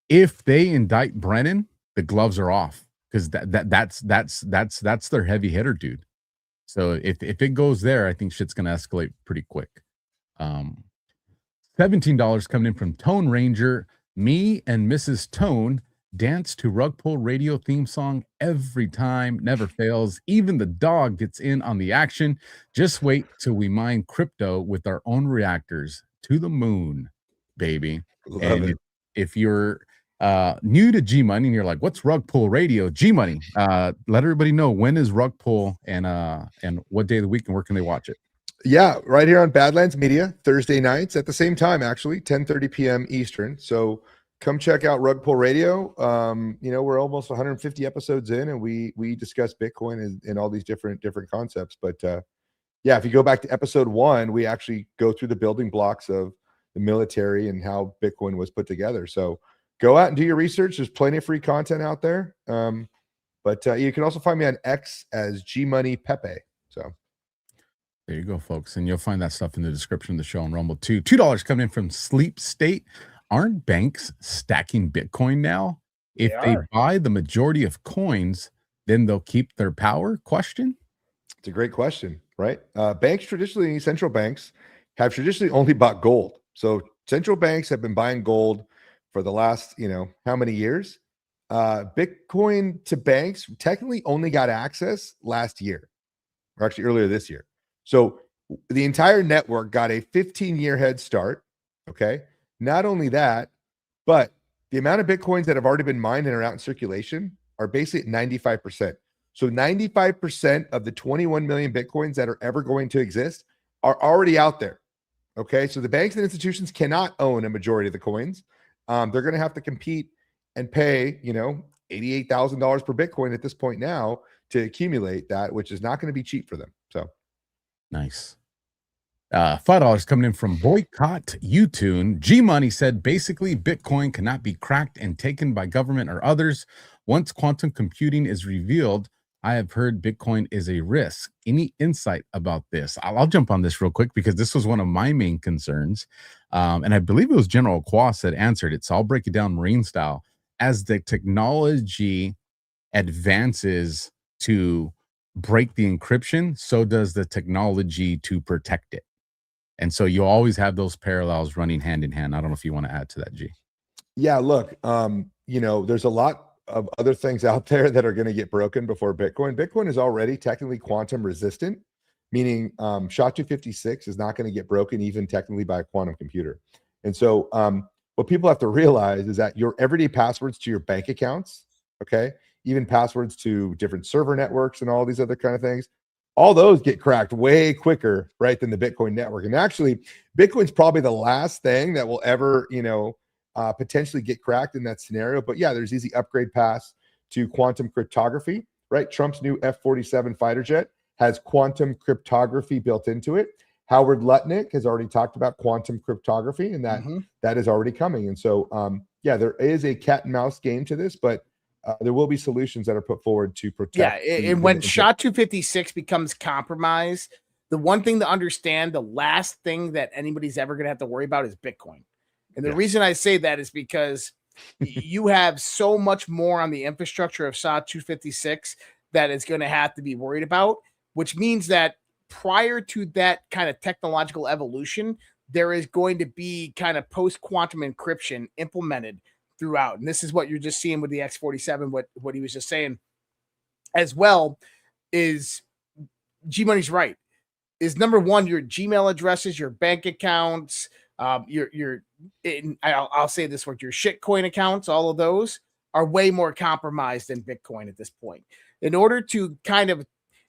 if they indict Brennan, the gloves are off, because that's their heavy hitter, dude. So if it goes there, I think shit's gonna escalate pretty quick. $17 coming in from Tone Ranger. Me and Mrs. Tone dance to Rug Pull Radio theme song every time, never fails. Even the dog gets in on the action. Just wait till we mine crypto with our own reactors to the moon, baby. Love it. If you're new to G Money and you're like, what's Rug Pull Radio? G Money, let everybody know, when is Rug Pull and what day of the week and where can they watch it? Yeah, right here on Badlands Media, Thursday nights at the same time, actually, 10:30 p.m. Eastern. So come check out Rug Pull Radio. We're almost 150 episodes in, and we discuss Bitcoin and all these different concepts. But yeah, if you go back to episode 1, we actually go through the building blocks of the military and how Bitcoin was put together. So go out and do your research. There's plenty of free content out there. But you can also find me on X as G Money Pepe. So there you go, folks. And you'll find that stuff in the description of the show on Rumble too. $2 coming in from Sleep State. Aren't banks stacking Bitcoin now? If they buy the majority of coins, then they'll keep their power? Question. It's a great question, right? Banks traditionally, central banks have traditionally only bought gold. So central banks have been buying gold for the last, how many years? Bitcoin to banks technically only got access last year, or actually earlier this year. So the entire network got a 15-year head start. Okay. Not only that, but the amount of Bitcoins that have already been mined and are out in circulation are basically at 95%. So 95% of the 21 million Bitcoins that are ever going to exist are already out there. Okay. So the banks and institutions cannot own a majority of the coins. They're going to have to compete and pay, $88,000 per Bitcoin at this point now to accumulate that, which is not going to be cheap for them. So nice. $5 coming in from Boycott Utune. G Money said basically Bitcoin cannot be cracked and taken by government or others. Once quantum computing is revealed, I have heard Bitcoin is a risk. Any insight about this? I'll jump on this real quick because this was one of my main concerns. And I believe it was General Quas that answered it. So I'll break it down Marine style. As the technology advances to break the encryption, so does the technology to protect it. And so you always have those parallels running hand in hand. I don't know if you want to add to that, G. Yeah, look, there's a lot of other things out there that are going to get broken before Bitcoin. Bitcoin is already technically quantum resistant, meaning SHA-256 is not going to get broken even technically by a quantum computer. And so what people have to realize is that your everyday passwords to your bank accounts, okay, even passwords to different server networks and all these other kind of things, all those get cracked way quicker, right, than the Bitcoin network. And actually, Bitcoin's probably the last thing that will ever, potentially get cracked in that scenario. But yeah, there's easy upgrade paths to quantum cryptography, right? Trump's new F-47 fighter jet has quantum cryptography built into it. Howard Lutnick has already talked about quantum cryptography, and that is already coming. And so, yeah, there is a cat and mouse game to this, but there will be solutions that are put forward to protect. Yeah, and when SHA-256 becomes compromised, the one thing to understand, the last thing that anybody's ever going to have to worry about is Bitcoin. And the reason I say that is because you have so much more on the infrastructure of SHA-256 that is going to have to be worried about, which means that prior to that kind of technological evolution, there is going to be kind of post-quantum encryption implemented throughout. And this is what you're just seeing with the X-47, what he was just saying as well is G Money's right. Is number one, your Gmail addresses, your bank accounts, I'll say this word, your shitcoin accounts, all of those are way more compromised than Bitcoin at this point. In order to kind of,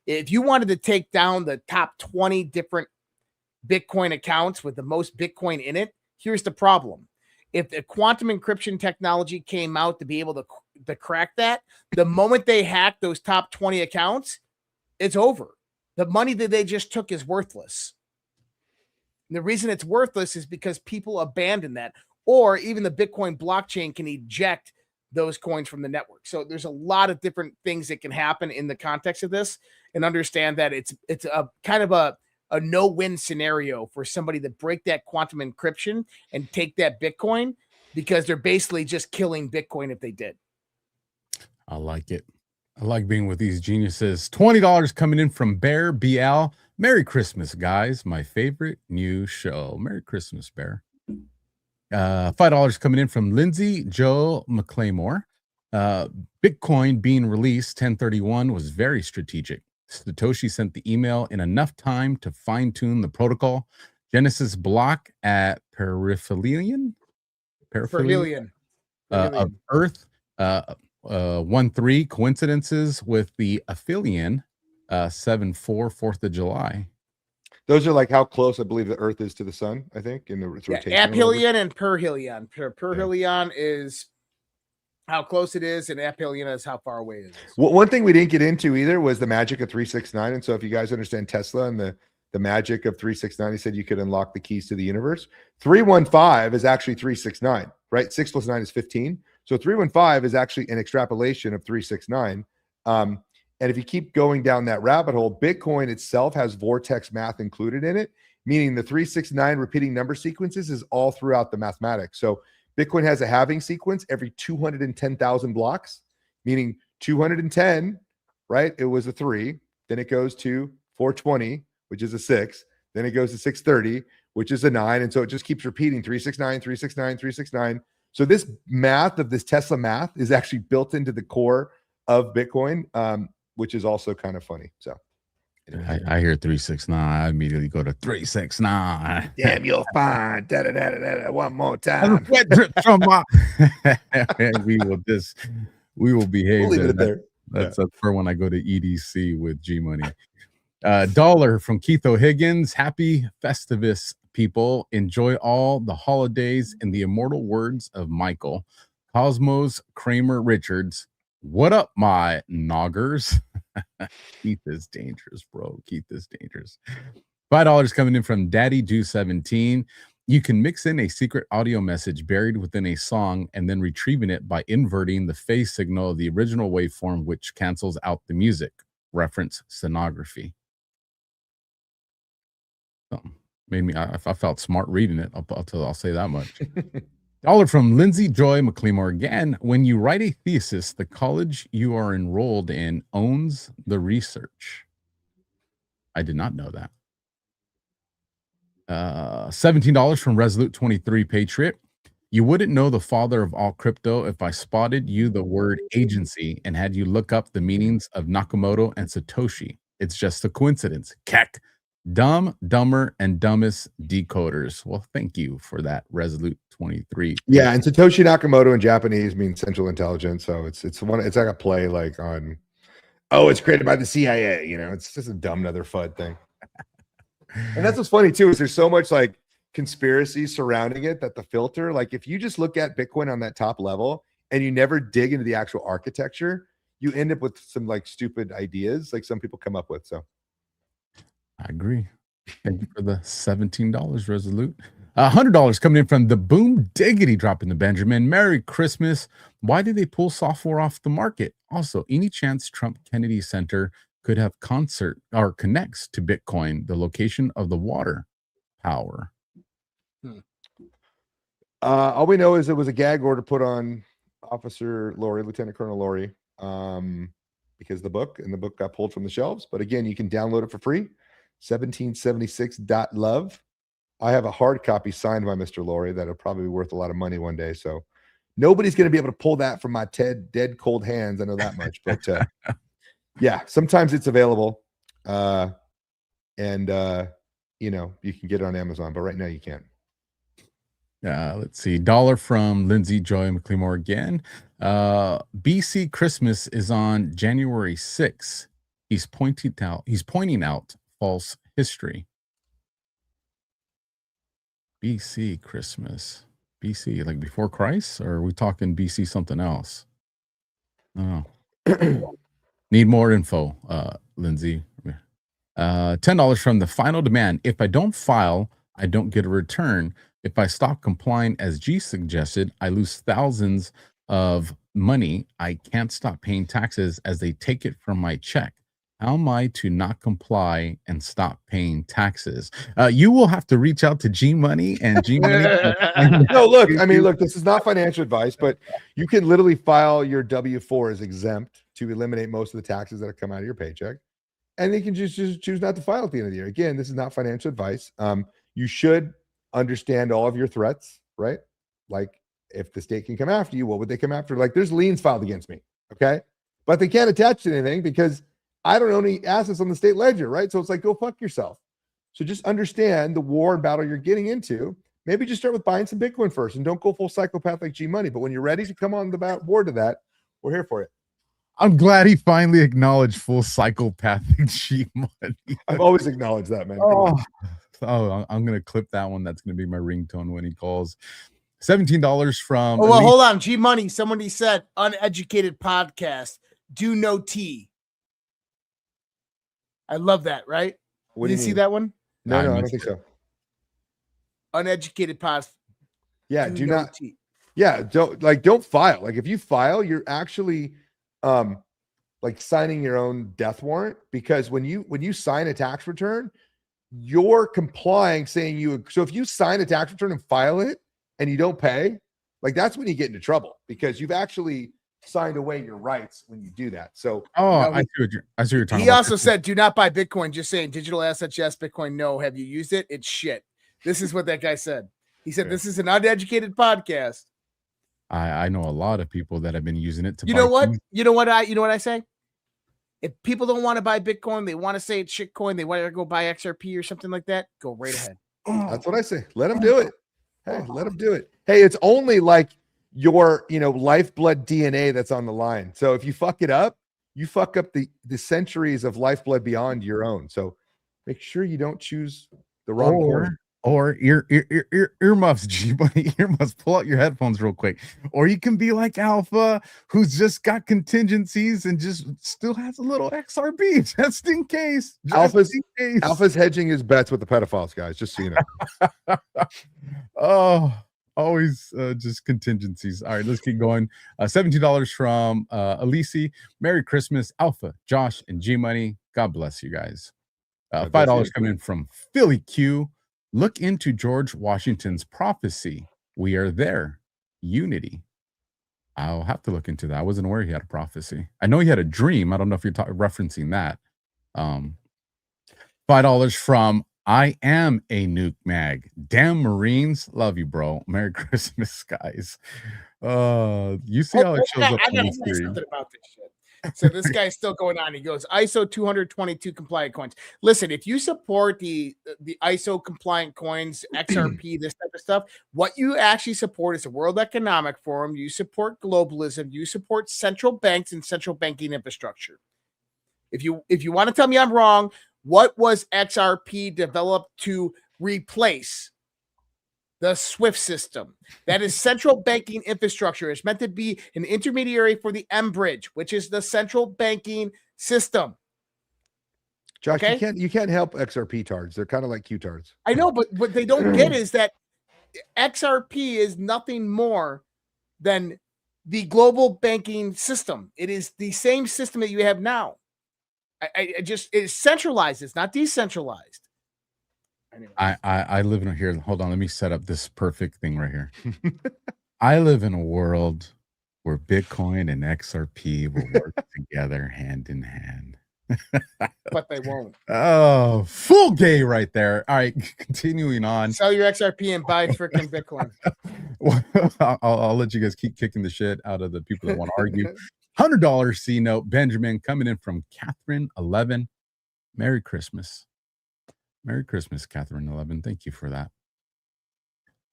if you wanted to take down the top 20 different Bitcoin accounts with the most Bitcoin in it, here's the problem. If the quantum encryption technology came out to be able to crack that, the moment they hack those top 20 accounts, it's over. The money that they just took is worthless. And the reason it's worthless is because people abandon that, or even the Bitcoin blockchain can eject those coins from the network. So there's a lot of different things that can happen in the context of this, and understand that it's a kind of a no-win scenario for somebody to break that quantum encryption and take that Bitcoin, because they're basically just killing Bitcoin if they did. I like it. I like being with these geniuses. $20 coming in from Bear BL. Merry Christmas, guys. My favorite new show. Merry Christmas, Bear. $5 coming in from Lindsay Joe McClaymore. Bitcoin being released 1031 was very strategic. Satoshi sent the email in enough time to fine-tune the protocol. Genesis block at perihelion of Earth 1-3 coincidences with the aphelion 7-4 4th of July. Those are like how close I believe the Earth is to the sun, I think, in its rotation. Aphelion and perihelion. Perihelion is how close it is, and aphelion is how far away it is. Well, one thing we didn't get into either was the magic of 369. And so if you guys understand Tesla and the magic of 369, he said you could unlock the keys to the universe. 315 is actually 369, right? 6 plus 9 is 15. So 315 is actually an extrapolation of 369. And if you keep going down that rabbit hole, Bitcoin itself has vortex math included in it, meaning the 369 repeating number sequences is all throughout the mathematics. So Bitcoin has a halving sequence every 210,000 blocks, meaning 210, right? It was a 3. Then it goes to 420, which is a 6. Then it goes to 630, which is a 9. And so it just keeps repeating 369, 369, 369. So this math of this Tesla math is actually built into the core of Bitcoin, which is also kind of funny. So I hear 369. I immediately go to 369. Damn, you'll find one more time. Wet drip from my we will behave. We'll leave it there. That's for when I go to EDC with G Money. Dollar from Keith O'Higgins. Happy Festivus, people. Enjoy all the holidays in the immortal words of Michael Cosmos Kramer Richards. What up, my noggers? Keith is dangerous, bro. Keith is dangerous. $5 coming in from Daddy Do 17. You can mix in a secret audio message buried within a song and then retrieving it by inverting the phase signal of the original waveform, which cancels out the music. Reference sonography. Made me. I felt smart reading it. I'll say that much. $1 from Lindsay Joy McLemore again. When you write a thesis, the college you are enrolled in owns the research. I did not know that. $17 from Resolute 23 Patriot. You wouldn't know the father of all crypto if I spotted you the word agency and had you look up the meanings of Nakamoto and Satoshi. It's just a coincidence. Keck. Dumb, dumber, and dumbest decoders. Well, thank you for that, Resolute 23. Yeah, and Satoshi Nakamoto in Japanese means central intelligence. So it's like a play like on, oh, it's created by the CIA. You know, it's just a dumb another FUD thing. And that's what's funny too, is there's so much like conspiracy surrounding it that the filter, like if you just look at Bitcoin on that top level and you never dig into the actual architecture, you end up with some like stupid ideas like some people come up with. So I agree. Thank you for the $17, Resolute. $100 coming in from the Boom Diggity, dropping the Benjamin. Merry Christmas. Why did they pull software off the market? Also, any chance Trump Kennedy Center could have concert or connects to Bitcoin, the location of the water power? All we know is it was a gag order put on Officer Lori, Lieutenant Colonel Lori, because the book got pulled from the shelves. But again, you can download it for free. 1776.love. I have a hard copy signed by Mr. Lori that'll probably be worth a lot of money one day. So nobody's going to be able to pull that from my dead cold hands. I know that much. But yeah, sometimes it's available. And you know, you can get it on Amazon, but right now you can't. Let's see. $1 from Lindsay Joy McLemore again. BC Christmas is on January 6th. He's pointing out false history. BC Christmas. BC, like before Christ? Or are we talking BC something else? Oh. Need more info, Lindsay. $10 from the final demand. If I don't file, I don't get a return. If I stop complying as G suggested, I lose thousands of money. I can't stop paying taxes as they take it from my check. How am I to not comply and stop paying taxes? You will have to reach out to G Money and G Money. No, look, I mean, look, this is not financial advice, but you can literally file your W-4 as exempt to eliminate most of the taxes that come out of your paycheck. And you can just choose not to file at the end of the year. Again, this is not financial advice. You should understand all of your threats, right? Like if the state can come after you, what would they come after? Like there's liens filed against me, okay? But they can't attach to anything because I don't own any assets on the state ledger, right? So it's like, go fuck yourself. So just understand the war and battle you're getting into. Maybe just start with buying some Bitcoin first and don't go full psychopath like G Money. But when you're ready to come on the board to that, we're here for it. I'm glad he finally acknowledged full psychopathic G Money. I've always acknowledged that, man. I'm going to clip that one. That's going to be my ringtone when he calls. $17 from... Oh, well, hold on. G Money, somebody said, uneducated podcast, do no tea. I love that, right? What Did do you you see mean? that one? No, I don't think so. Uneducated podcast. Yeah, do not. Tea. Yeah, don't file. Like if you file, you're actually like signing your own death warrant, because when you sign a tax return, you're complying, saying you. So if you sign a tax return and file it and you don't pay, like that's when you get into trouble, because you've actually signed away your rights when you do that. So I see what you're talking about. He also said, do not buy Bitcoin. Just saying, digital assets, yes. Bitcoin, no. Have you used it? It's shit. This is what that guy said. He said, this is an uneducated podcast. I know a lot of people that have been using it to You know what? You know what I say? If people don't want to buy Bitcoin, they want to say it's shitcoin, they want to go buy XRP or something like that, go right ahead. That's what I say. Let them do it. Hey, let them do it. Hey, it's only like your lifeblood DNA that's on the line. So if you fuck it up, you fuck up the centuries of lifeblood beyond your own. So make sure you don't choose the wrong coin. Or earmuffs, G-Money, earmuffs, pull out your headphones real quick. Or you can be like Alpha, who's just got contingencies and just still has a little XRP just in case. Alpha's hedging his bets with the pedophiles, guys, just so you know. Oh, always just contingencies. All right, let's keep going. $17 from Elise. Merry Christmas, Alpha, Josh, and G-Money. God bless you guys. $5 coming from Philly Q. Look into George Washington's prophecy. We are there. Unity. I'll have to look into that. I wasn't aware he had a prophecy. I know he had a dream. I don't know if you're referencing that. $5 from I Am a Nuke Mag. Damn Marines. Love you, bro. Merry Christmas, guys. You see how it shows up on the screen. Something about this shit. So this guy's still going on. He goes, ISO 222 compliant coins. Listen, if you support the ISO compliant coins, XRP, this type of stuff, what you actually support is the World Economic Forum. You support globalism. You support central banks and central banking infrastructure. If you want to tell me I'm wrong, what was XRP developed to replace? The SWIFT system. That is central banking infrastructure. It's meant to be an intermediary for the M-Bridge, which is the central banking system. Josh, you can't help XRP tards. They're kind of like Q tards. I know, but what they don't get is that XRP is nothing more than the global banking system. It is the same system that you have now. It's centralized. It's not decentralized. I live in here. Hold on. Let me set up this perfect thing right here. I live in a world where Bitcoin and XRP will work together hand in hand. But they won't. Oh, full gay right there. All right. Continuing on. Sell your XRP and buy freaking Bitcoin. I'll let you guys keep kicking the shit out of the people that want to argue. $100 C note. Benjamin coming in from Catherine 11. Merry Christmas. Merry Christmas, Catherine 11. Thank you for that.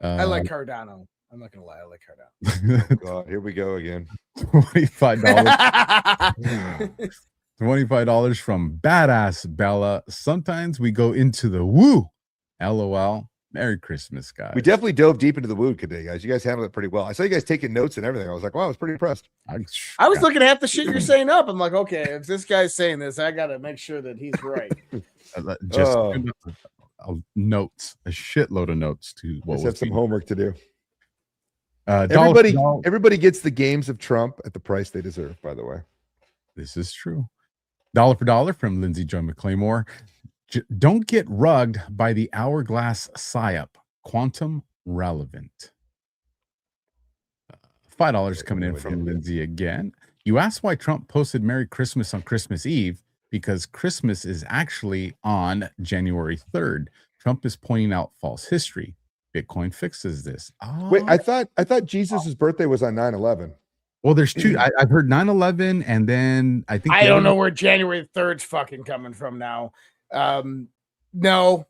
I like Cardano. I'm not gonna lie, I like Cardano. Oh God, here we go again. $25. $25 from Badass Bella. Sometimes we go into the woo. LOL. Merry Christmas, guys. We definitely dove deep into the wood today, guys. You guys handled it pretty well. I saw you guys taking notes and everything. I was like, wow, I was pretty impressed. I was looking at the shit you're saying up. I'm like, okay, if this guy's saying this, I gotta make sure that he's right. Just notes, a shitload of notes to what Let's was have some homework to do. $1 Everybody gets the games of Trump at the price they deserve, by the way. This is true. $1 for dollar from Lindsay Joy McClaymore. Don't get rugged by the hourglass psyop. Quantum relevant. $5 coming in from Lindsay again. You asked why Trump posted Merry Christmas on Christmas Eve, because Christmas is actually on January 3rd. Trump is pointing out false history. Bitcoin fixes this. Wait, I thought Jesus' birthday was on 9/11. Well, there's two. I've heard 9/11, and then I think I don't know where January 3rd's fucking coming from now. No,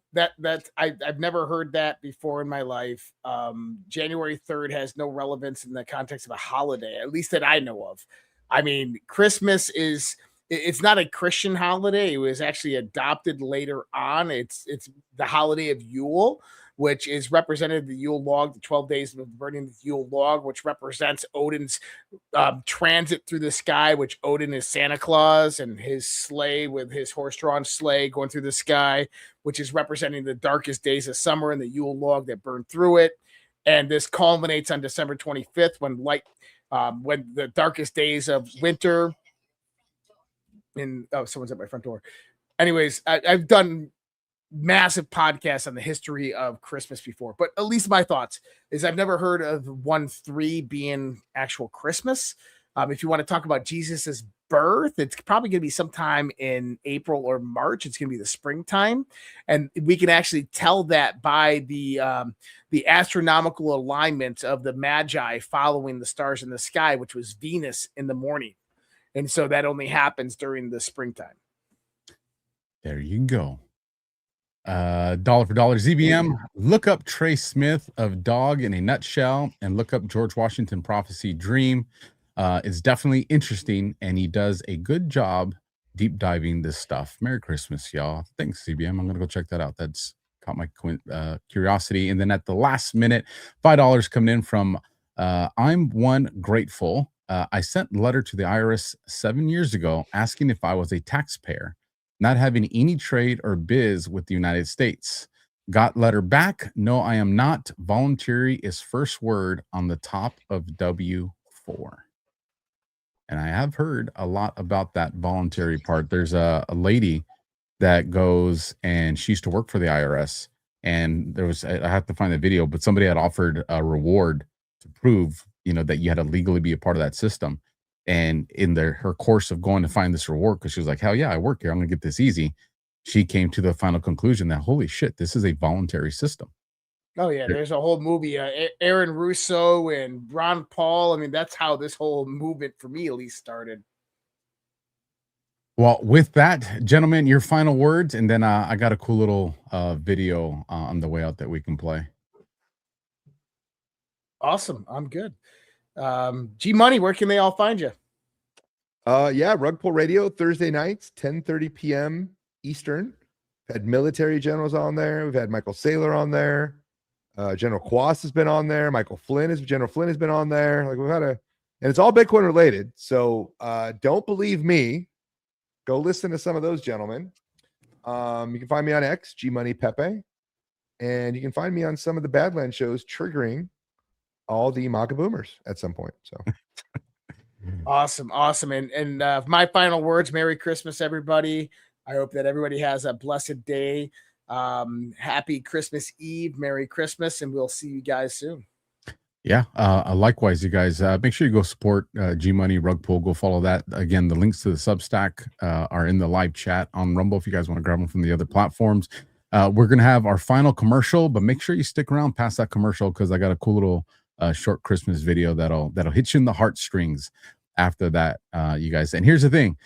I've never heard that before in my life. January 3rd has no relevance in the context of a holiday, at least that I know of. I mean, Christmas it's not a Christian holiday. It was actually adopted later on. It's the holiday of Yule, which is represented the Yule log, the 12 days of burning the Yule log, which represents Odin's transit through the sky, which Odin is Santa Claus, and his sleigh with his horse-drawn sleigh going through the sky, which is representing the darkest days of summer and the Yule log that burned through it. And this culminates on December 25th when the darkest days of winter. Someone's at my front door. Anyways, I've done massive podcasts on the history of Christmas before, but at least my thoughts is I've never heard of 1/3 being actual Christmas. If you want to talk about Jesus's birth, it's probably going to be sometime in April or March. It's going to be the springtime, and we can actually tell that by the astronomical alignment of the Magi following the stars in the sky, which was Venus in the morning, and so that only happens during the springtime. There you go. $1 for dollar. ZBM, look up Trey Smith of Dog in a Nutshell and look up George Washington Prophecy Dream. It's definitely interesting, and he does a good job deep diving this stuff. Merry Christmas, y'all. Thanks, ZBM. I'm gonna go check that out. That's caught my curiosity. And then at the last minute, $5 coming in from I'm One Grateful. I sent a letter to the IRS 7 years ago asking if I was a taxpayer, not having any trade or biz with the United States. Got letter back. No, I am not. Voluntary is first word on the top of W-4. And I have heard a lot about that voluntary part. There's a lady that goes, and she used to work for the IRS. And there was, I have to find the video, but somebody had offered a reward to prove, that you had to legally be a part of that system. And in her course of going to find this reward, because she was like, hell yeah, I work here, I'm gonna get this easy. She came to the final conclusion that, holy shit, this is a voluntary system. Oh yeah, there's a whole movie, Aaron Russo and Ron Paul. I mean, that's how this whole movement, for me at least, started. Well, with that, gentlemen, your final words, and then I got a cool little video on the way out that we can play. Awesome, I'm good. G Money, where can they all find you? Yeah, Rug Pull Radio, Thursday nights, 10:30 p.m. Eastern. Had military generals on there. We've had Michael Saylor on there. General Quas has been on there. General Flynn has been on there. Like, we've had and it's all Bitcoin related. So don't believe me. Go listen to some of those gentlemen. You can find me on X, G Money Pepe, and you can find me on some of the Badlands shows triggering all the MAGA boomers at some point. So awesome. And my final words, Merry Christmas, everybody. I hope that everybody has a blessed day. Happy Christmas Eve, Merry Christmas, and we'll see you guys soon. Yeah, likewise, you guys. Make sure you go support G Money Rug Pull. Go follow that. Again, the links to the Substack are in the live chat on Rumble if you guys want to grab them from the other platforms. We're gonna have our final commercial, but make sure you stick around past that commercial because I got a cool little short Christmas video that'll hit you in the heartstrings after that, you guys. And here's the thing,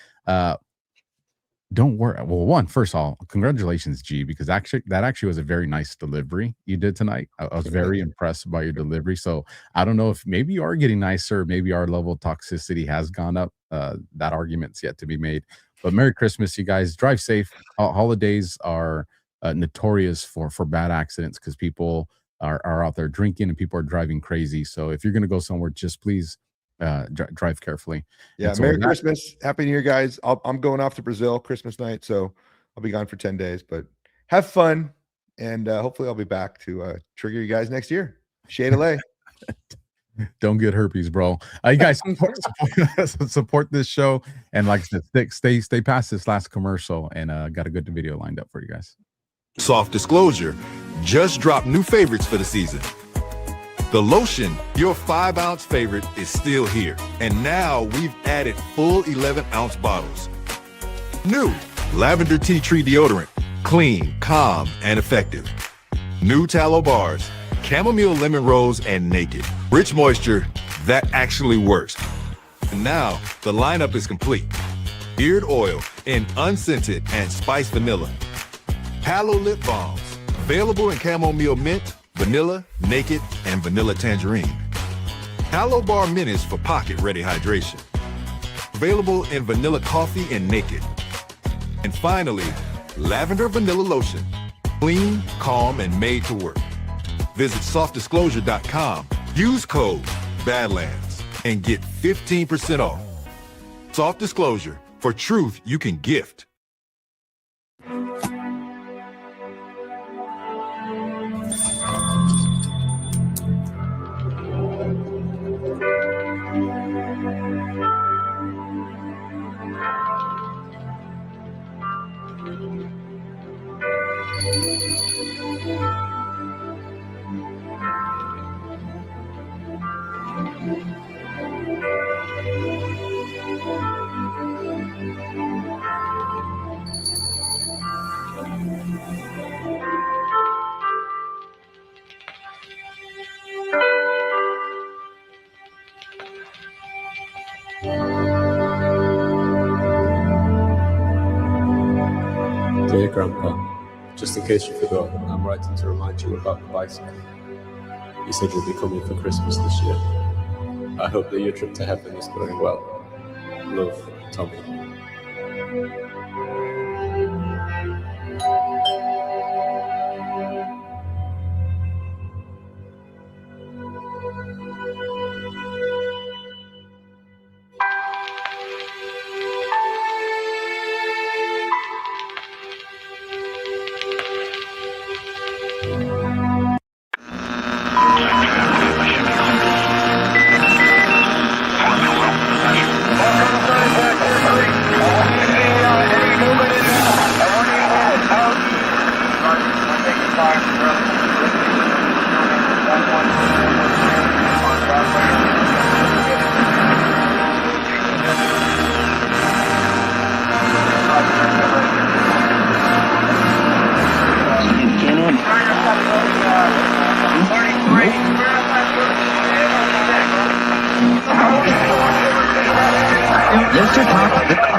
don't worry. Well, first of all, congratulations, G, because that actually was a very nice delivery you did tonight. I was very impressed by your delivery. So I don't know if maybe you are getting nicer, maybe our level of toxicity has gone up. That argument's yet to be made. But Merry Christmas, you guys. Drive safe. Holidays are notorious for bad accidents because people are out there drinking and people are driving crazy. So if you're going to go somewhere, just please drive carefully. Yeah. So Merry Christmas. Happy New Year, guys. I'm going off to Brazil Christmas night, so I'll be gone for 10 days, but have fun. And hopefully I'll be back to trigger you guys next year. Shade LA. Don't get herpes, bro. You guys support this show. And like I said, stay past this last commercial, and got a good video lined up for you guys. Soft disclosure, just dropped new favorites for the season. The lotion, your 5-ounce favorite, is still here. And now we've added full 11-ounce bottles. New lavender tea tree deodorant, clean, calm, and effective. New tallow bars, chamomile lemon rose, and naked. Rich moisture that actually works. And now the lineup is complete. Beard oil in unscented and spiced vanilla. Palo lip balms, available in chamomile mint, vanilla, naked, and vanilla tangerine. Aloe Bar Minis for pocket-ready hydration. Available in vanilla coffee and naked. And finally, lavender vanilla lotion. Clean, calm, and made to work. Visit softdisclosure.com. Use code Badlands and get 15% off. Soft Disclosure, for truth you can gift. Dear Grandpa, just in case you forgot, I'm writing to remind you about the bicycle. You said you'll be coming for Christmas this year. I hope that your trip to heaven is going well. Love, Tommy. Let's talk